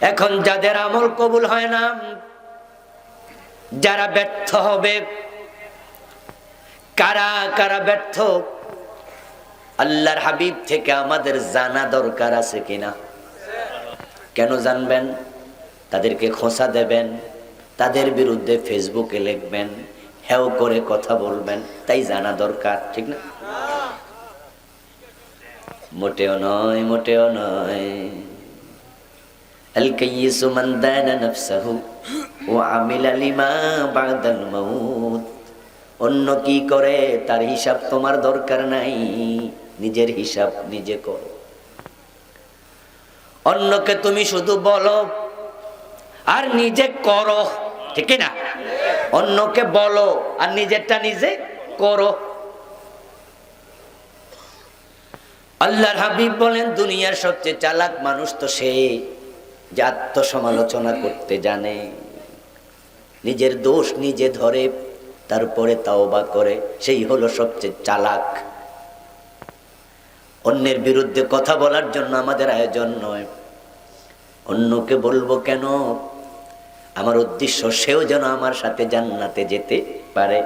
এখন যাদের আমল কবুল হয় না, যারা ব্যর্থ হবে, কারা কারা ব্যর্থ আল্লাহর হাবিব থেকে আমাদের জানা দরকার আছে কিনা? কেন জানবেন? তাদেরকে খোঁচা দেবেন, তাদের বিরুদ্ধে ফেসবুকে লিখবেন, হেও করে কথা বলবেন, তাই জানা দরকার, ঠিক না? মোটেও নয়, মোটেও নয়। আল কাইয়িসু মান দানা নাফসাহু ওয়া আমিলা লিমা বাদাল মাউত। অন্য কি করে তার হিসাব তোমার দরকার নাই, নিজের হিসাব নিজে করো। অন্যকে তুমি শুধু বলো আর নিজে করো, ঠিক না? অন্যকে বলো আর নিজেরটা নিজে করো। আল্লাহর হাবিব বলেন, দুনিয়ার সবচেয়ে চালাক মানুষ তো সে যে আত্মসমালোচনা করতে জানে, নিজের দোষ নিজে ধরে তারপরে তাওবা করে, সেই হলো সবচেয়ে চালাক। অন্যের বিরুদ্ধে কথা বলার জন্য আমাদের আয়োজন নয়। অন্যকে বলবো কেন? আমার উদ্দেশ্য সেও যেন আমার সাথে জান্নাতে যেতে পারে।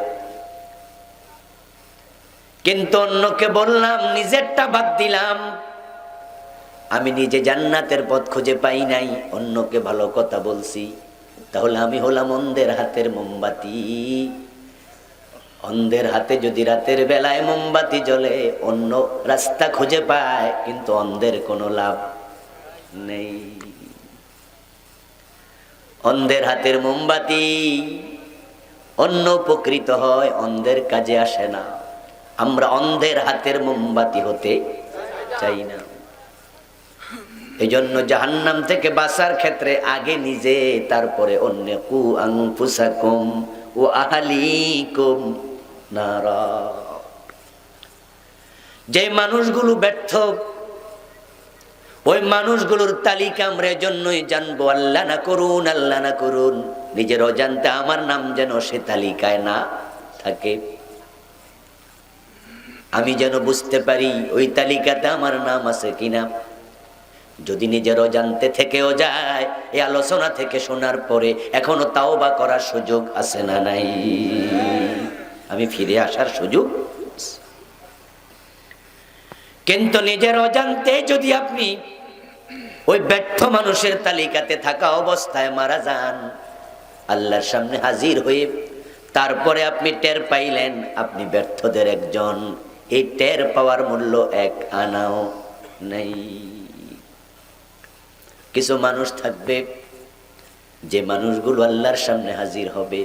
কিন্তু অন্যকে বললাম, নিজেরটা বাদ দিলাম, আমি নিজে জান্নাতের পথ খুঁজে পাই নাই, অন্যকে ভালো কথা বলছি, তাহলে আমি হলাম অন্ধের হাতের মোমবাতি। অন্ধের হাতে যদি রাতের বেলায় মোমবাতি জ্বলে, অন্য রাস্তা খুঁজে পায়, কিন্তু অন্ধের কোনো লাভ নেই। অন্ধের হাতের মোমবাতি অন্য উপকৃত হয়, অন্ধের কাজে আসে না। আমরা অন্ধের হাতের মোমবাতি হতে চাই না। এজন্য জাহান্নাম থেকে বাঁচার ক্ষেত্রে আগে নিজে, তারপরে অন্য। কু আনফুসাকুম ওয়া আহলিকুম নারা। যে মানুষগুলো ব্যর্থ, ওই মানুষগুলোর তালিকা আমরা এজন্যই জানবো। আল্লাহ না করুন, আল্লাহ না করুন, নিজের অজান্তে আমার নাম যেন সে তালিকায় না থাকে। আমি যেন বুঝতে পারি ওই তালিকাতে আমার নাম আছে কিনা। যদি নিজের অজান্তে থেকেও যায়, এই আলোচনা থেকে শোনার পরে এখনো তাওবা করার সুযোগ আছে না নাই? আমি ফিরে আসার সুযোগ। কিন্তু নিজের অজান্তে যদি আপনি ওই ব্যর্থ মানুষের তালিকাতে থাকা অবস্থায় মারা যান, আল্লাহর সামনে হাজির হয়ে তারপরে আপনি টের পাইলেন আপনি ব্যর্থদের একজন, এই টের পাওয়ার মূল্য এক আনাও নেই। কিছু মানুষ থাকবে, যে মানুষগুলো আল্লাহর সামনে হাজির হবে,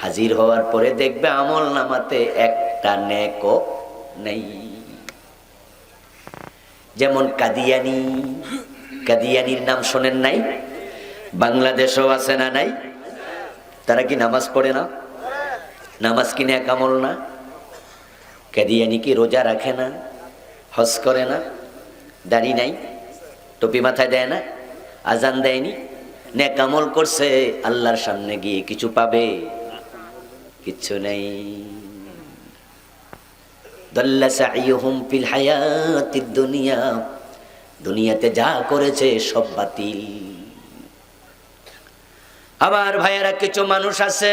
হাজির হওয়ার পরে দেখবে আমল নামাতে একটা নেকও নেই। যেমন কাদিয়ানি। কাদিয়ানির নাম শোনেন নাই? বাংলাদেশেও আছে না নাই? তারা কি নামাজ পড়ে না? নামাজ কি নেক আমল না? কাদিয়ানি কি রোজা রাখে না, হজ করে না, দাড়ি নাই, টুপি মাথায় দেয় না, আজান দেয়নি, নেক আমল করছে, আল্লাহর সামনে গিয়ে কিছু পাবে? কিচ্ছু নেই। দাল্লা সাইয়ুহুম ফিল হায়াতিদ দুনিয়া, দুনিয়াতে যা করেছে সব বাতিল। আবার ভাইয়েরা, কিছু মানুষ আছে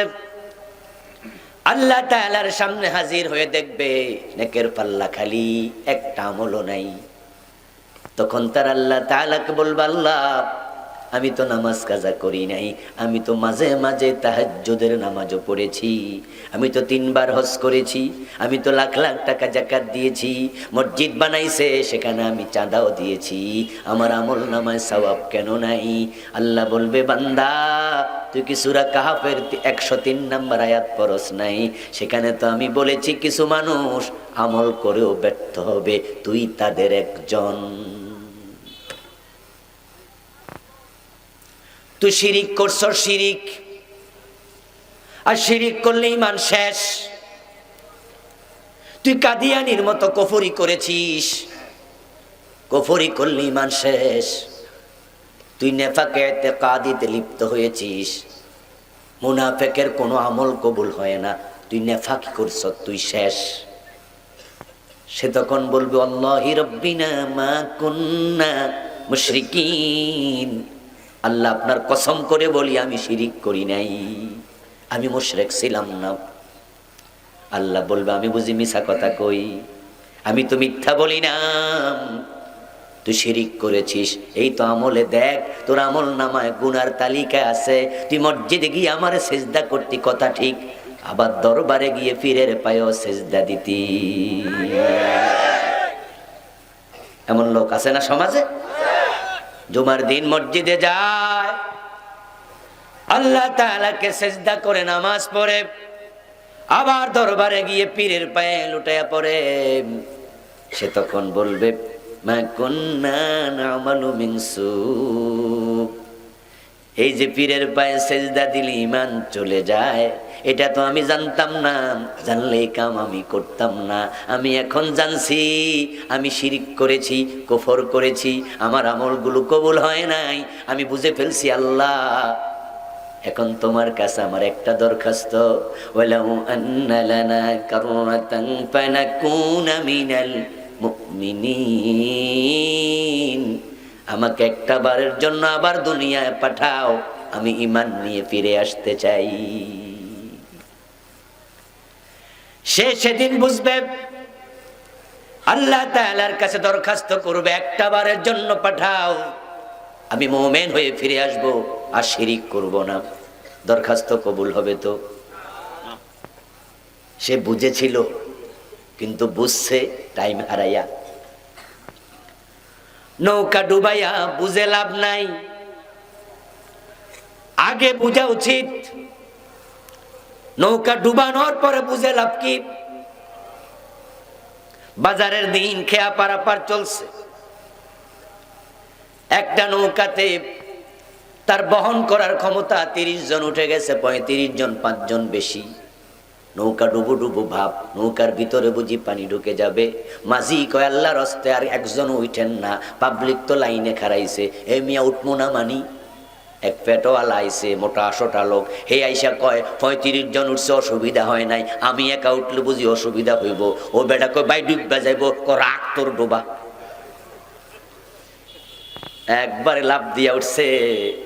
আল্লাহ তাআলার সামনে হাজির হয়ে দেখবে নেকের পাল্লা খালি, একটা আমলও নাই। তখন তার আল্লাহ তাআলাকে বলবে, আল্লাহ আমি তো নামাজ কাজা করি নাই, আমি তো মাঝে মাঝে তাহাজ্জুদের নামাজও পড়েছি, আমি তো 3 বার হজ করেছি, আমি তো লাখ লাখ টাকা যাকাত দিয়েছি, মসজিদ বানাইছে সেখানে আমি চাঁদাও দিয়েছি, আমার আমল নামায় সওয়াব কেন নাই? আল্লাহ বলবে, বান্দা তুই কি সূরা কাহফের 103 নম্বর আয়াত পড়স নাই? সেখানে তো আমি বলেছি কিছু মানুষ আমল করেও ব্যর্থ হবে, তুই তাদের একজন। তুই শিরিক করছ, শিরিক, আর শিরিক করলে ঈমান শেষ। তুই কাদিয়ানির মতো কুফরি করেছিস, কুফরি করলে ঈমান শেষ। তুই নেফাকে ইতিকাদিতে লিপ্ত হয়েছিস, মুনাফিকের কোনো আমল কবুল হয় না, তুই নেফাকি করছ, তুই শেষ। সে তখন বলবে, আল্লাহি রাব্বিনা মা কুন্না মুশরিকিন, আল্লাহ আপনার কসম করে বলি আমি শিরিক করি নাই, আমি মুশরিক ছিলাম না। আল্লাহ বলবে আমি বুঝি মিছা কথা কই? আমি তো মিথ্যা বলি না, তুই শিরিক করেছিস। এই তো আমলে দেখ, তোর আমল নামায় গুনার তালিকা আছে। তুই মসজিদে গিয়ে আমারে সেজদা করতি, কথা ঠিক, আবার দরবারে গিয়ে পীরের পায়েও সেজদা দিতি। এমন লোক আছে না সমাজে? জুমার দিন মসজিদে যায়, আল্লাহ তাআলাকে সেজদা করে নামাজ পড়ে, আবার দরবারে গিয়ে পীরের পায়ে লুটাইয়া পড়ে। সে তখন বলবে মা কুন্না না'মালু মিন সু। এই যে পীরের পায়ে সেজদা দিলে ঈমান চলে যায়, এটা তো আমি জানতাম না, জানলে এই কাম আমি করতাম না। আমি এখন জানছি আমি শিরিক করেছি, কুফর করেছি, আমার আমলগুলো কবুল হয় নাই, আমি বুঝে ফেলছি। আল্লাহ এখন তোমার কাছে আমার একটা দরখাস্ত, ওয়ালাউ আন্না লানা কাররাতান ফানাকুনা মিনাল মুমিনিন। আমাকে একটা বারের জন্য আবার দুনিয়ায় পাঠাও, আমি ঈমান নিয়ে ফিরে আসতে চাই। সে সেদিন বুঝবে, আল্লাহ তাআলার কাছে দরখাস্ত করবে একটা বারের জন্য পাঠাও, আমি মুমিন হয়ে ফিরে আসব, আর শিরিক করব না। দরখাস্ত কবুল হবে তো? সে বুঝেছিল, কিন্তু বুঝছে টাইম হারাইয়া। নৌকা ডুবাইয়া বুঝে লাভ নাই, আগে বুঝা উচিত। নৌকা ডুবানোর পরে বুঝে লাভ কি? বাজারের দিন খেয়া পারাপার চলছে, একটা নৌকাতে তার বহন করার ক্ষমতা 30 জন উঠে গেছে, 35 জন, 5 জন বেশি। নৌকা ডুবু ডুবু ভাব, নৌকার ভিতরে বুঝি পানি ঢুকে যাবে। মাঝি কয় আল্লাহর হস্তে আর একজন উঠেন না, পাবলিক তো লাইনে খাড়াইছে, এ মিয়া উঠবো না মানি। এক পেটোয়ালা আইছে, মোটা সোটা লোক, হে আইসা কয় 35 জন উঠছে, অসুবিধা হয় নাই, আমি একা উঠলে বুঝি অসুবিধা হইব। ও বেটা কয় বাই ডুববা যাইব, রাগ তোর ডোবা। একবারে লাভ দিয়া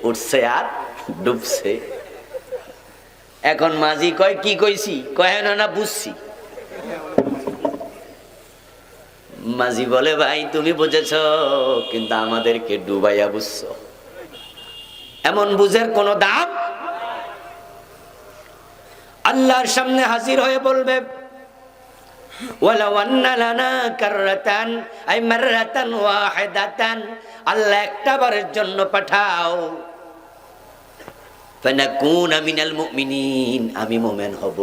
উঠছে আর ডুবছে। এখন মাঝি কয় কি কইছি? কয় না বুঝছি। মাঝি বলে ভাই তুমি বুঝেছ, কিন্তু আমাদেরকে ডুবাইয়া বুঝছো। এমন বুঝের কোন দাম? আল্লাহর সামনে হাজির হয়ে বলবে ওয়ালাউ আন্না লানা কাররাতান আই মাররাতান ওয়াহিদাতান, আল্লাহ একটা বারের জন্য পাঠাও, ফানাকুনা মিনাল মুমিনিন, আমি মুমিন হব।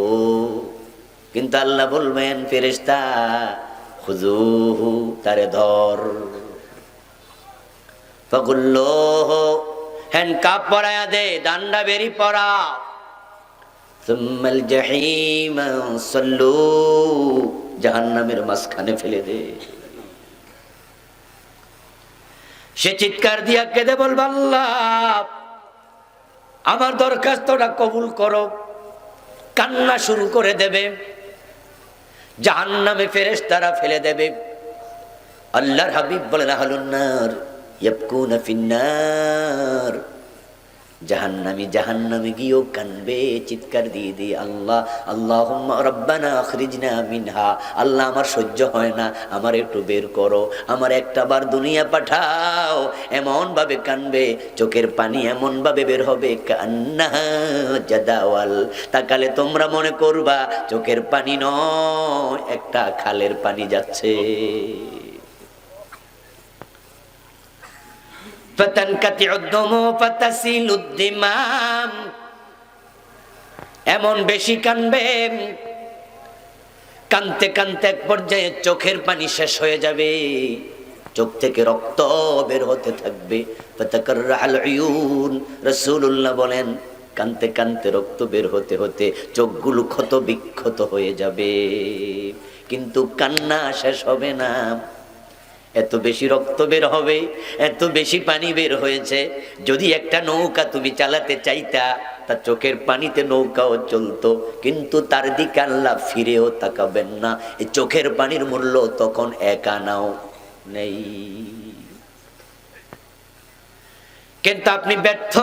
কিন্তু আল্লাহ বলবেন ফেরেশতা খুযুহু, তারে ধর, ফাকুল্লুহু, হ্যান্ডকাপ পরায়া দে, ডান্ডা বেরি পরা, সুম্মাল জাহিম সাল্লু, জাহান্নামের মাঝখানে ফেলে দে। সে চিৎকার দিয়া কেঁদে বলবে আল্লাহ আমার দরখাস্তটা কবুল করো। কান্না শুরু করে দেবে, জাহান্নামে ফেরেশতারা ফেলে দেবে। আল্লাহর হাবিব বলেন আহলুন নার ইয়াবকুনা ফিন্নার, জাহান্নামে গিয়েও কানবে, চিৎকার দিয়ে দিয়ে আল্লাহ আল্লাহুম্মা রাব্বানা আখরিজনা মিনহা, আল্লাহ আমার সহ্য হয় না, আমার একটু বের করো, আমার একটা বার দুনিয়া পাঠাও। এমন ভাবে কানবে, চোখের পানি এমন ভাবে বের হবে কান্নাহা জাদাওয়াল, তাকালে তোমরা মনে করবা চোখের পানি নয়, একটা খালের পানি যাচ্ছে। এমন বেশি কানবে, কানতে কানতে এক পর্যায়ে চোখের পানি শেষ হয়ে যাবে, চোখ থেকে রক্ত বের হতে থাকবে। রাসূলুল্লাহ বলেন কানতে কানতে রক্ত বের হতে হতে চোখগুলো ক্ষত বিক্ষত হয়ে যাবে, কিন্তু কান্না শেষ হবে না। এত বেশি রক্ত বের হবে, এত বেশি পানি বের হয়েছে, যদি একটা নৌকা তুমি চালাতে চাইতা, তার চোখের পানিতে নৌকাও চলতো, কিন্তু তার দিকে আল্লাহ ফিরেও তাকাবেন না। এই চোখের পানির মূল্য তখন এক আনাও নেই। কিন্তু আপনি ব্যর্থ।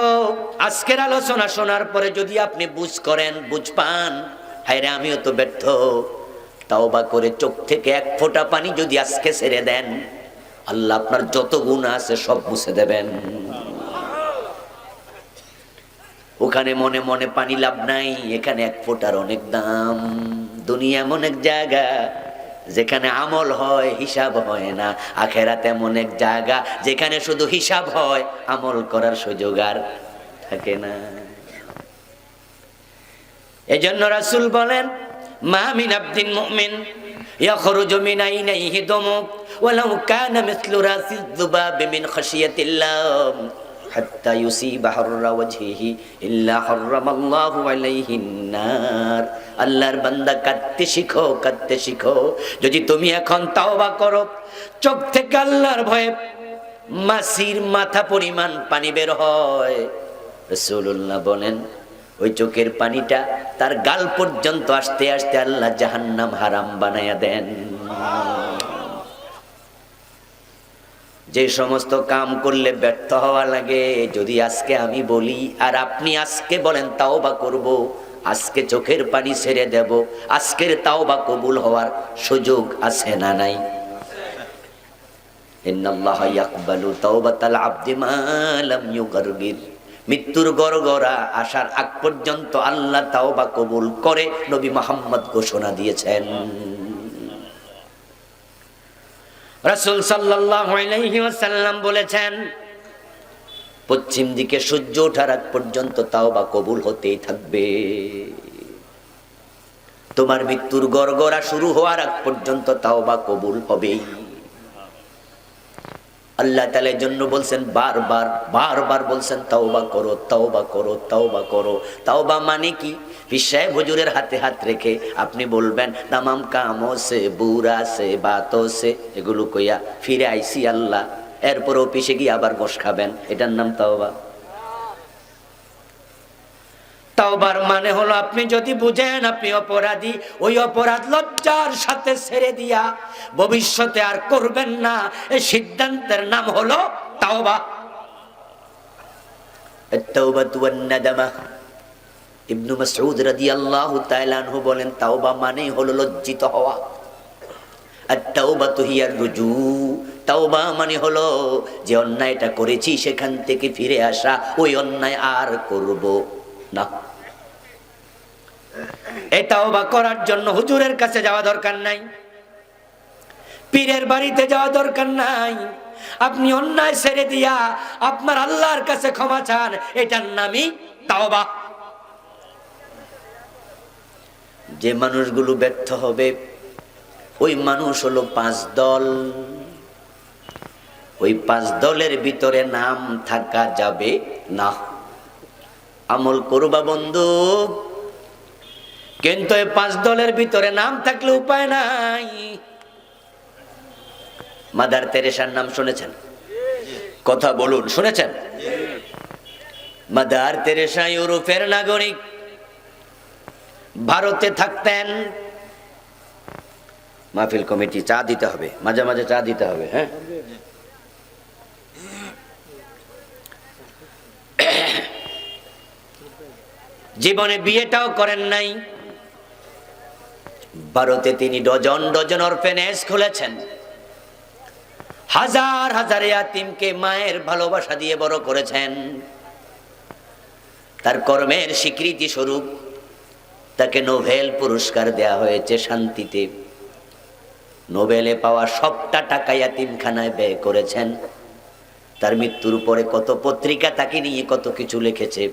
আজকের আলোচনা শোনার পরে যদি আপনি বুঝ পান, হায়রে আমিও তো ব্যর্থ, তাওবা করে চোখ থেকে এক ফোঁটা পানি যদি আজকে ছেড়ে দেন, আল্লাহ আপনার যত গুনাহ আছে সব মুছে দেবেন। ওখানে মনে মনে পানি লাভ নাই, এখানে এক ফোঁটার অনেক দাম। দুনিয়া এমন এক জায়গা যেখানে আমল হয়, হিসাব হয় না। আখেরাত এমন এক জায়গা যেখানে শুধু হিসাব হয়, আমল করার সুযোগ আর থাকে না। এজন্য রাসূল বলেন, মা মিন আবদিন মুমিন ইয়াখরুজু মিন আইনাইহি দুমু ওয়ালাউ কানা মিসলু রাসিয যুবাব মিন খাশিয়াতিল্লাহ হাত্তা ইউসিবা হাররা ওয়াজহিহি ইল্লা হারামাল্লাহু আলাইহিন নার। আল্লাহর বান্দা, কাঁদতে শিখো। যদি তুমি এখন তাওবা করো, চোখ থেকে আল্লাহর ভয়ে মাছির মাথা পরিমাণ পানি বের হয়, রাসূলুল্লাহ বলেন ওই চোখের পানিটা তার গাল পর্যন্ত আসতে আসতে আল্লাহ জাহান্নাম হারাম বানায়া দেন। যে সমস্ত কাম করলে ব্যর্থ হওয়া লাগে, যদি আজকে আমি বলি আর আপনি আজকে বলেন তাওবা করব, আজকে চোখের পানি ছেড়ে দেব, আজকের তাওবা কবুল হওয়ার সুযোগ আছে না নাই? ইন্নাল্লাহা ইয়াকবালু তাওবাতাল আবদি মা লাম ইউগারগির। মৃত্যুর গড়গড়া আসার আগ পর্যন্ত আল্লাহ তাওবা কবুল করে, নবী মুহাম্মদ ঘোষণা দিয়েছেন। রাসূল সাল্লাল্লাহু আলাইহি ওয়াসাল্লাম বলেছেন, পশ্চিম দিকে সূর্য ওঠার আগ পর্যন্ত তাওবা কবুল হতেই থাকবে। তোমার মৃত্যুর গড়গড়া শুরু হওয়ার আগ পর্যন্ত তাওবা কবুল হবেই। আল্লাহ তাআলা এর জন্য বলছেন, বারবার বলছেন তাওবা করো। তাওবা মানে কি? পীর সাহেব হুজুরের হাতে হাত রেখে আপনি বলবেন, তামাম কামো সে বুরা সে বাতো সে, এগুলো কইয়া ফিরে আইছি আল্লাহ, এরপর অফিসে গিয়ে আবার গোশ খাবেন, এটার নাম তাওবা? তাওবার মানে হলো, আপনি যদি বুঝেন আপনি অপরাধী, ওই অপরাধ লজ্জার সাথে ছেড়ে দিয়া ভবিষ্যতে আর করবেন না, এই সিদ্ধান্তের নাম হলো তাওবা। আত-তাওবাতু ওয়ান-নাদামা। ইবনে মাসউদ রাদিয়াল্লাহু তাআলা আনহু বলেন, তাওবা মানে হলো লজ্জিত হওয়া। আত-তাওবাতু হিয়ার রুজু। তাওবা মানে হলো যে অন্যায়টা করেছি সেখান থেকে ফিরে আসা, ওই অন্যায় আর করব না। এই তাওবা করার জন্য হুজুরের কাছে যাওয়া দরকার নাই, পীরের বাড়িতে যাওয়া দরকার নাই। আপনি অন্যায় ছেড়ে দিয়া আপনার আল্লাহর কাছে ক্ষমা চান, এটার নামই তাওবা। যে মানুষগুলো ব্যর্থ হবে, ওই মানুষ হলো 5 দল। ওই 5 দলের ভিতরে নাম থাকা যাবে না। আমল করবা বন্ধু, কিন্তু এই 5 দলের ভিতরে নাম থাকলে উপায় নাই। মাদার তেরেসার নাম শুনেছেন? কথা বলুন, শুনেছেন? মাদার তেরেসা ইউরোপের নাগরিক, ভারতে থাকতেন। মাহফিল কমিটি চা দিতে হবে, মাঝে মাঝে চা দিতে হবে, হ্যাঁ। জীবনে বিয়েটাও করেন নাই। ভারতে তিনি ডজন অরফেনেজ খুলেছেন। হাজার হাজার ইয়াতিমকে মায়ের ভালোবাসা দিয়ে বড় করেছেন। তার কর্মের স্বীকৃতি স্বরূপ তাকে নোবেল পুরস্কার দেয়া হয়েছে শান্তিতে। নোবেলে পাওয়া সবটা টাকা ইয়াতিমখানায় ব্যয় করেছেন। তার মৃত্যুর পরে কত পত্রিকা তাকে নিয়ে কত কিছু লিখেছে,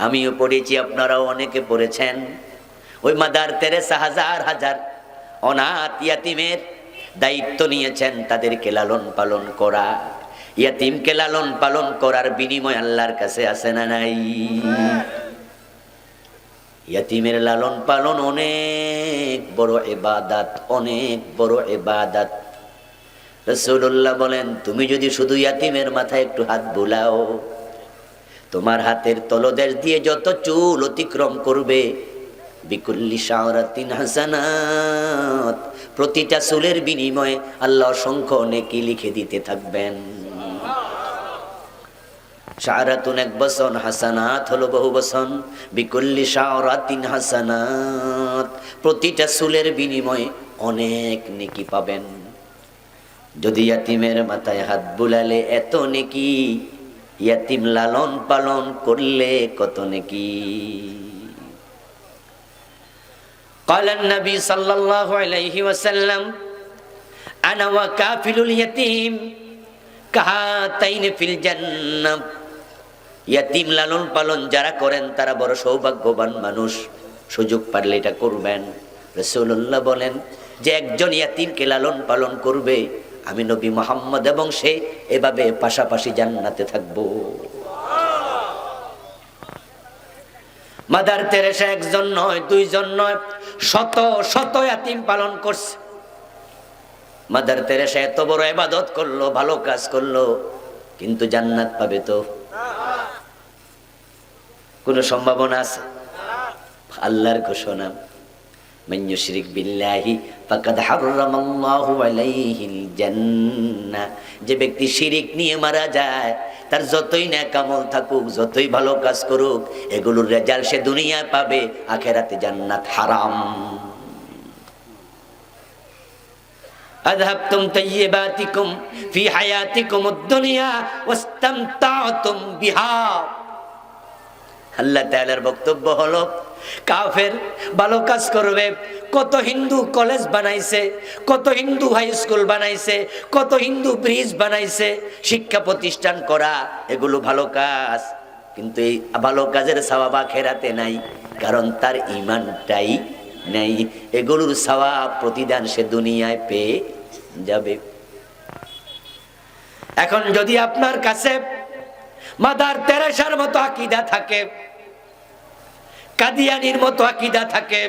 আমিও পড়েছি, আপনারাও অনেকে পড়েছেন। ওই মাদার তেরেসা হাজার হাজার অনাথ ইয়াতিমের দায়িত্ব নিয়েছেন, তাদেরকে লালন পালন করা। ইয়াতিমকে লালন পালন করার বিনিময় আল্লাহর কাছে আছে না নাই? ইয়াতিমের লালন পালন অনেক বড় ইবাদত, অনেক বড় ইবাদত। রাসূলুল্লাহ বলেন, তুমি যদি শুধু ইয়াতিমের মাথায় একটু হাত বুলাও, তোমার হাতের তলদেশ দিয়ে যত চুল অতিক্রম করবে, বিকুল্লি শাওরাতিন হাসানাত, প্রতিটা চুলের বিনিময়ে আল্লাহ অসংখ্য নেকি লিখে দিতে থাকবেন। শাআরাতুন এক বছর, হাসানাত হলো বহু বছর, বিকুল্লি শাআরাতিন হাসানাত, প্রতিটা চুলের বিনিময়ে অনেক নেকি পাবেন। যদি ইয়াতিমের মাথায় হাত বুলালে এত নেকি, ইয়াতিম লালন পালন করলে কত নেকি। قال النبي صلى الله عليه وسلم انا وكافل اليتيم كهاتين في الجنة। ইয়াতিম লালন পালন যারা করেন তারা বড় সৌভাগ্যবান মানুষ, সুযোগ পারলে এটা করবেন। রাসূলুল্লাহ বলেন যে একজন ইয়াতিমকে লালন পালন করবে, আমি নবী মুহাম্মদ এবং সে এভাবে পাশাপাশি জান্নাতে থাকবো। মাদার তেরেসা একজন নয়, দুইজন নয়, শত শত ইয়াতিম পালন করছে। মাদার তেরেসা এত বড় ইবাদত করলো, ভালো কাজ করলো, কিন্তু জান্নাত পাবে তো কোন সম্ভাবনা আছে? আল্লাহর ঘোষণা, মান ইউশরিক বিল্লাহি ফাকাদ হারামাল্লাহু আলাইহিল জান্নাহ। যে ব্যক্তি শিরিক নিয়ে মারা যায়, তার যতই নেক আমল থাকুক, যতই ভালো কাজ করুক, এগুলোর রেজাল্ট সে দুনিয়ায় পাবে, আখিরাতে জান্নাত হারাম। আযহাবতুম তাইয়্যিবাতিকুম ফি হায়াতিকুমুদ দুনিয়া ওয়াস্তামতা'তুম বিহা। আল্লাহ তাআলার বক্তব্য হলো, কাফের ভালো কাজ করবে, কত হিন্দু কলেজ বানাইছে, কত হিন্দু হাই স্কুল বানাইছে, কত হিন্দু ব্রিজ বানাইছে, শিক্ষা প্রতিষ্ঠান করা, এগুলো ভালো কাজ, কিন্তু এই ভালো কাজের সওয়াব আখিরাতে নাই, কারণ তার ঈমানটাই নাই। এগুলোর সওয়াব প্রতিদান সে দুনিয়ায় পেয়ে যাবে। এখন যদি আপনার কাছে মাদার তেরেসার মতো আকীদা থাকে, কাদিয়ানির মতো আকীদা থাকে,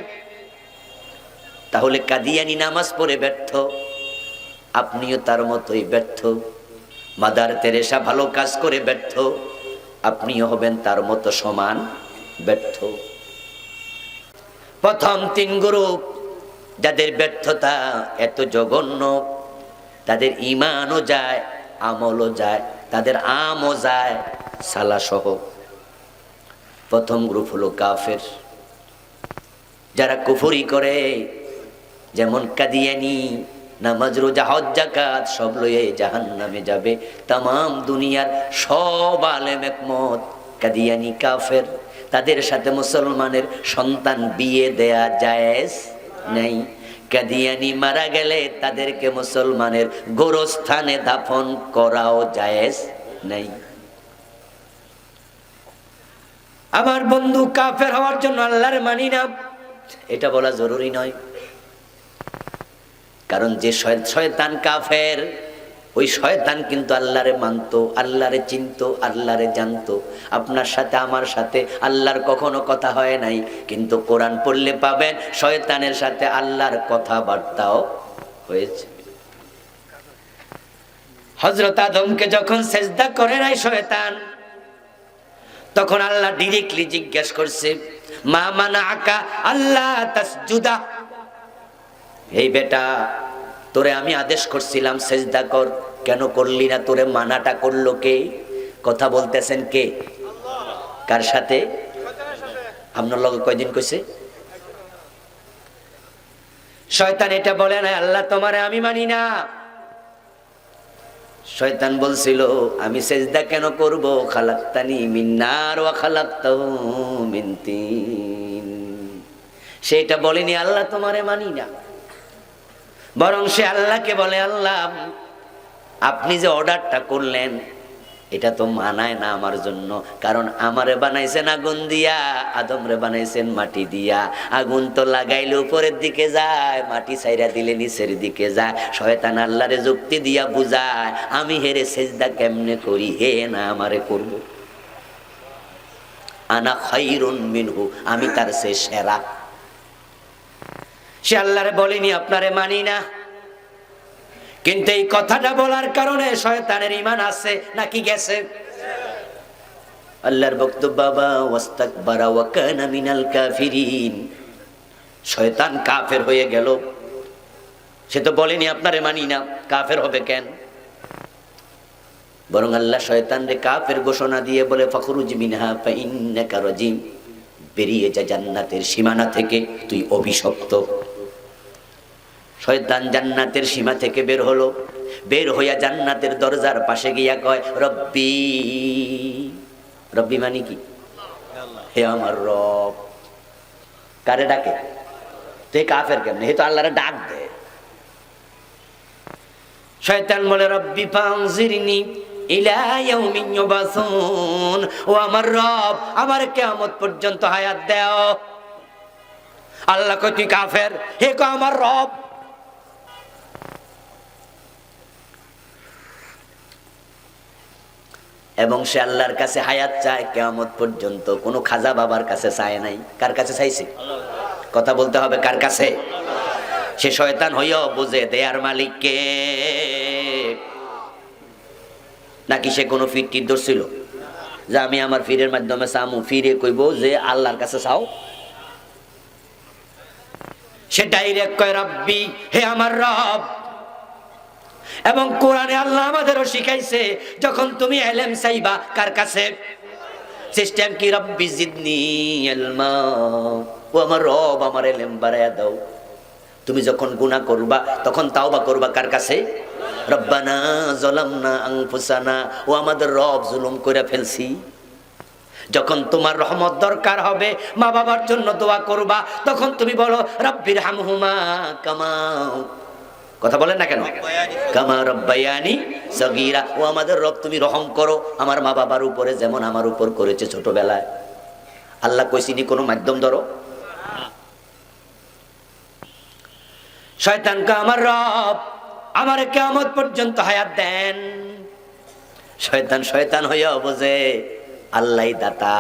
তাহলে কাদিয়ানি নামাজ পড়ে ব্যর্থ, আপনিও তার মতোই ব্যর্থ। মাদার তেরেসা ভালো কাজ করে ব্যর্থ, আপনিও হবেন তার মতো সমান ব্যর্থ। প্রথম তিন গ্রুপ যাদের ব্যর্থতা এত জঘন্য, তাদের ঈমানও যায়, আমলও যায়, তাদের আমও যায় সালা সহ। প্রথম গ্রুপ হলো কাফের, যারা কুফরি করে, যেমন কাদিয়ানি, নামাজ রোজা হজ যাকাত সব লয়ে জাহান্নামে যাবে। তামাম দুনিয়ার সব আলেম একমত, কাদিয়ানি কাফের, তাদের সাথে মুসলমানের সন্তান বিয়ে দেয়া জায়েজ নেই। কাদিয়ানি মারা গেলে তাদেরকে মুসলমানের গোরস্থানে দাফন করাও জায়েজ নেই। আমার বন্ধু, কাফের হওয়ার জন্য আল্লাহর মানি না এটা বলা জরুরি নয়, কারণ যে শয়তান কাফের, ওই শয়তান কিন্তু আল্লাহরে মানতো, আল্লাহরে চিনতো, আল্লাহরে জানতো। আপনার সাথে আমার সাথে আল্লাহর কখনো কথা হয় নাই, কিন্তু কোরআন পড়লে পাবেন শয়তানের সাথে আল্লাহর কথাবার্তাও হয়েছে। হযরত আদমকে যখন সেজদা করে নাই শয়তান, তখন আল্লাহ ডিরেক্টলি জিজ্ঞেস করছে, মা মানাআকা আল্লাহ তাসজুদা, এই বেটা, তোরে আমি আদেশ করছিলাম সেজদা কর, কেন করলি না? তোরে মানাটা করলো কে? কথা বলতেছেন কে? কার সাথে? আপনার লগে কয়দিন কইছে? শয়তান এটা বলে না আল্লাহ তোমারে আমি মানি না। শয়তান বলছিল, আমি সেজদা কেন করব? খালাকতানি মিন নার ওয়া খালাকতাহু মিন তিন। সেটা বলেনি আল্লাহ তোমারে মানি না, বরং সে আল্লাহকে বলে, আল্লাহ আপনি যে অর্ডারটা করলেন এটা তো মানায় না আমার জন্য, কারণ আমারে বানাইছেন আগুন দিয়া, আদমরে বানাইছেন মাটি দিয়া। আগুন তো লাগাইলে উপরের দিকে যায়, মাটি ছাইরা দিলে নিচের দিকে যায়। শয়তান আল্লাহরে যুক্তি দিয়া বুঝায়, আমি হেরে সেজদা কেমনে করি, হে না আমারে করব, আনা খায়রুন মিনহু, আমি তার চেয়ে সেরা। সে আল্লাহরে বলেনি আপনারে মানি না, কিন্তু এই কথাটা বলার কারণে শয়তানের ঈমান আছে নাকি গেছে? আল্লাহর বক্তব্য, বাবা ওয়াস্তাকবারা ওয়া কানা মিনাল কাফিরিন, শয়তান কাফের হয়ে গেল। সে তো বলেনি আপনারে মানি না, কাফের হবে কেন? বরং আল্লাহ শয়তানরে কাফের ঘোষণা দিয়ে বলে ফখরুজ মিনহা ফাইন্নাকা রাজিম, বেরিয়ে যা জান্নাতের সীমানা থেকে, তুই অভিশপ্ত। শয়তান জান্নাতের সীমা থেকে বের হলো, বের হইয়া জান্নাতের দরজার পাশে গিয়া কয় রব্বি। রব্বি মানে কি? হে আমার রব। কারে ডাকে? তুই কাফের কেমনে? হে তো আল্লাহরে ডাক দে। শয়তান বলে রব্বি ফানজিরনি ইলা ইয়াউমিন ইউবাসুন, ও আমার রব, আমার কিয়ামত পর্যন্ত হায়াত দাও। আল্লাহ কয় তুই কাফের, হে কয় আমার রব। এবং সে আল্লাহর কাছে হায়াত চায় কিয়ামত পর্যন্ত, কোনো খাজা বাবার কাছে চায় নাই। কার কাছে চাইছে? কথা বলতে হবে, কার কাছে? সে শয়তান হইয়াও বুঝে দেয়ার মালিক কে। নাকি সে কোনো ফিরটির ধরছিল যে আমি আমার ফিরের মাধ্যমে চামু? ফিরে কইব যে আল্লাহর কাছে চাও। সে ডাইরেক্ট কয় রব্বি, হে আমার রব। এবং কোরআনে আল্লাহ আমাদেরও শিখাইছে, যখন তুমি ইলম চাইবা কার কাছে? সিস্টেম কি? রব্বি জিদনি ইলমা, ও আমার রব আমার ইলম বাড়ায়া দাও। তুমি যখন গুনাহ করবা তখন তাওবা করবা কার কাছে? রব্বানা যালামনা আনফুসানা, ও আমাদের রব জুলুম করে ফেলছি। যখন তোমার রহমত দরকার হবে, মা বাবার জন্য দোয়া করবা, তখন তুমি বলো রব্বির হামহুমা কামা, কথা বলেন না কেন? কামা রব্বায়ানি সগীরা, ও আমাদের রব তুমি রহম করো আমার মা বাবার উপরে যেমন আমার উপর করেছে ছোটবেলায়। আল্লাহ কইছিনি কোনো মাধ্যম ধরো। শয়তান কা আমার রব আমার কিয়ামত পর্যন্ত হায়াত দেন। শয়তান শয়তান হইয়া বোঝে আল্লাহই দাতা।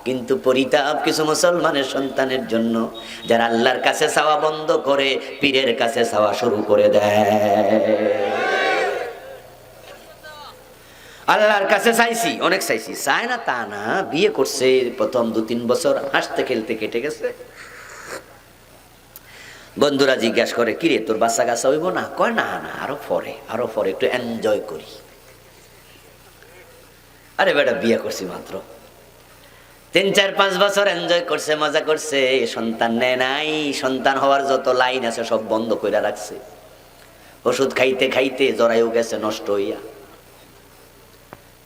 কিন্তু পরিতাপ কিছু মুসলমানের সন্তানের জন্য, যারা আল্লাহর কাছে চাওয়া বন্ধ করে পীরের কাছে চাওয়া শুরু করে দেয়। আল্লাহর কাছে চাইছি, অনেক চাইছি, চায় না তা না। বিয়ে করছে প্রথম 2-3 বছর হাসতে খেলতে কেটে গেছে। বন্ধুরা জিজ্ঞাসা করে কিরে তোর বাচ্চা কাচ্চা হইব না? কয় না না, আরো পরে একটু এনজয় করি। আরে বেটা বিয়ে করছি মাত্র 3-4-5 বছর এনজয় করছে, মজা করছে, সন্তান নেয় নাই। সন্তান হওয়ার যত লাইন আছে সব বন্ধ করে রাখছে। ওষুধ খাইতে খাইতে জরায়ু গেছে নষ্ট হইয়া।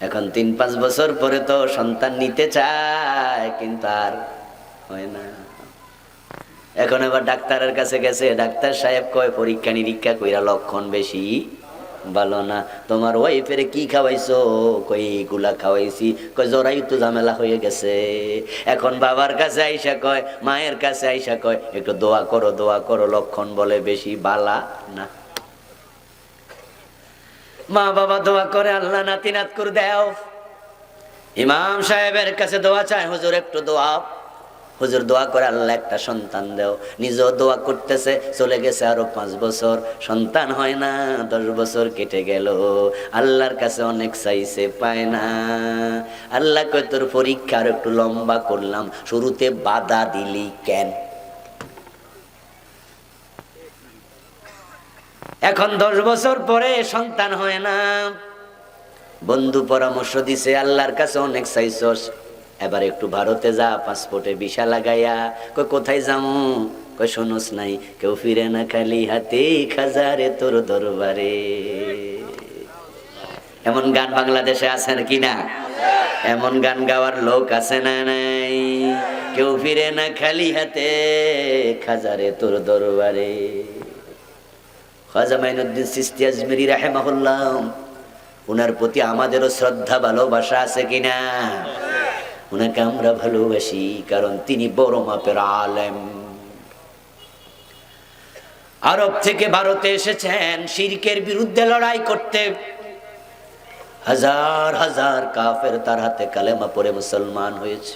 এখন 3-5 বছর পরে তো সন্তান নিতে চায়, কিন্তু আর হয় না। এখন আবার ডাক্তারের কাছে গেছে, ডাক্তার সাহেব কয় পরীক্ষা নিরীক্ষা কইরা লক্ষণ বেশি ভালো না। তোমার ওয়াইফের কি খাওয়াইছো? কই এগুলা খাওয়াইছি। কয় জরায়ু তো ঝামেলা হয়ে গেছে। এখন বাবার কাছে আইসা কয়, মায়ের কাছে আইসা কয় একটু দোয়া করো, লক্ষণ বলে বেশি বালা না। মা বাবা দোয়া করে আল্লাহ নাতি নাত করে দাও। ইমাম সাহেবের কাছে দোয়া চায়, হুজুর একটু দোয়া। হুজুর দোয়া করে আল্লাহ একটা সন্তান দাও। নিজেও দোয়া করতেছে, চলে গেছে আরো 5 বছর, সন্তান হয় না। 10 বছর কেটে গেল, আল্লাহর কাছে অনেক চাইছে, পায় না। আল্লাহ কয় তোর পরীক্ষা আর একটু লম্বা করলাম, শুরুতে বাধা দিলি কেন? এখন 10 বছর পরে সন্তান হয় না। বন্ধু পরামর্শ দিছে, আল্লাহর কাছে অনেক চাইছস, এবার একটু ভারতে যা, পাসপোর্টে ভিসা লাগাইয়া। কই কোথায় যামু? কই শোনস নাই, কেউ ফিরে না খালি হাতে, খাজারে তোর দরবারে। এমন গান বাংলাদেশে আছে কি না? এমন গান গাওয়ার লোক আছে না নাই? কেউ ফিরে না খালি হাতে, খাজারে তোর দরবারে। খাজা মাইনুদ্দিন চিশতি আজমিরি রাহিমাহুল্লাহ, উনার প্রতি আমাদেরও শ্রদ্ধা ভালোবাসা আছে কিনা? উনাকে আমরা ভালোবাসি কারণ তিনি বড় মাপের আলেম। আরব থেকে ভারতে এসেছেন শিরকের বিরুদ্ধে লড়াই করতে। হাজার হাজার কাফের তার হাতে কালেমা পড়ে মুসলমান হয়েছে।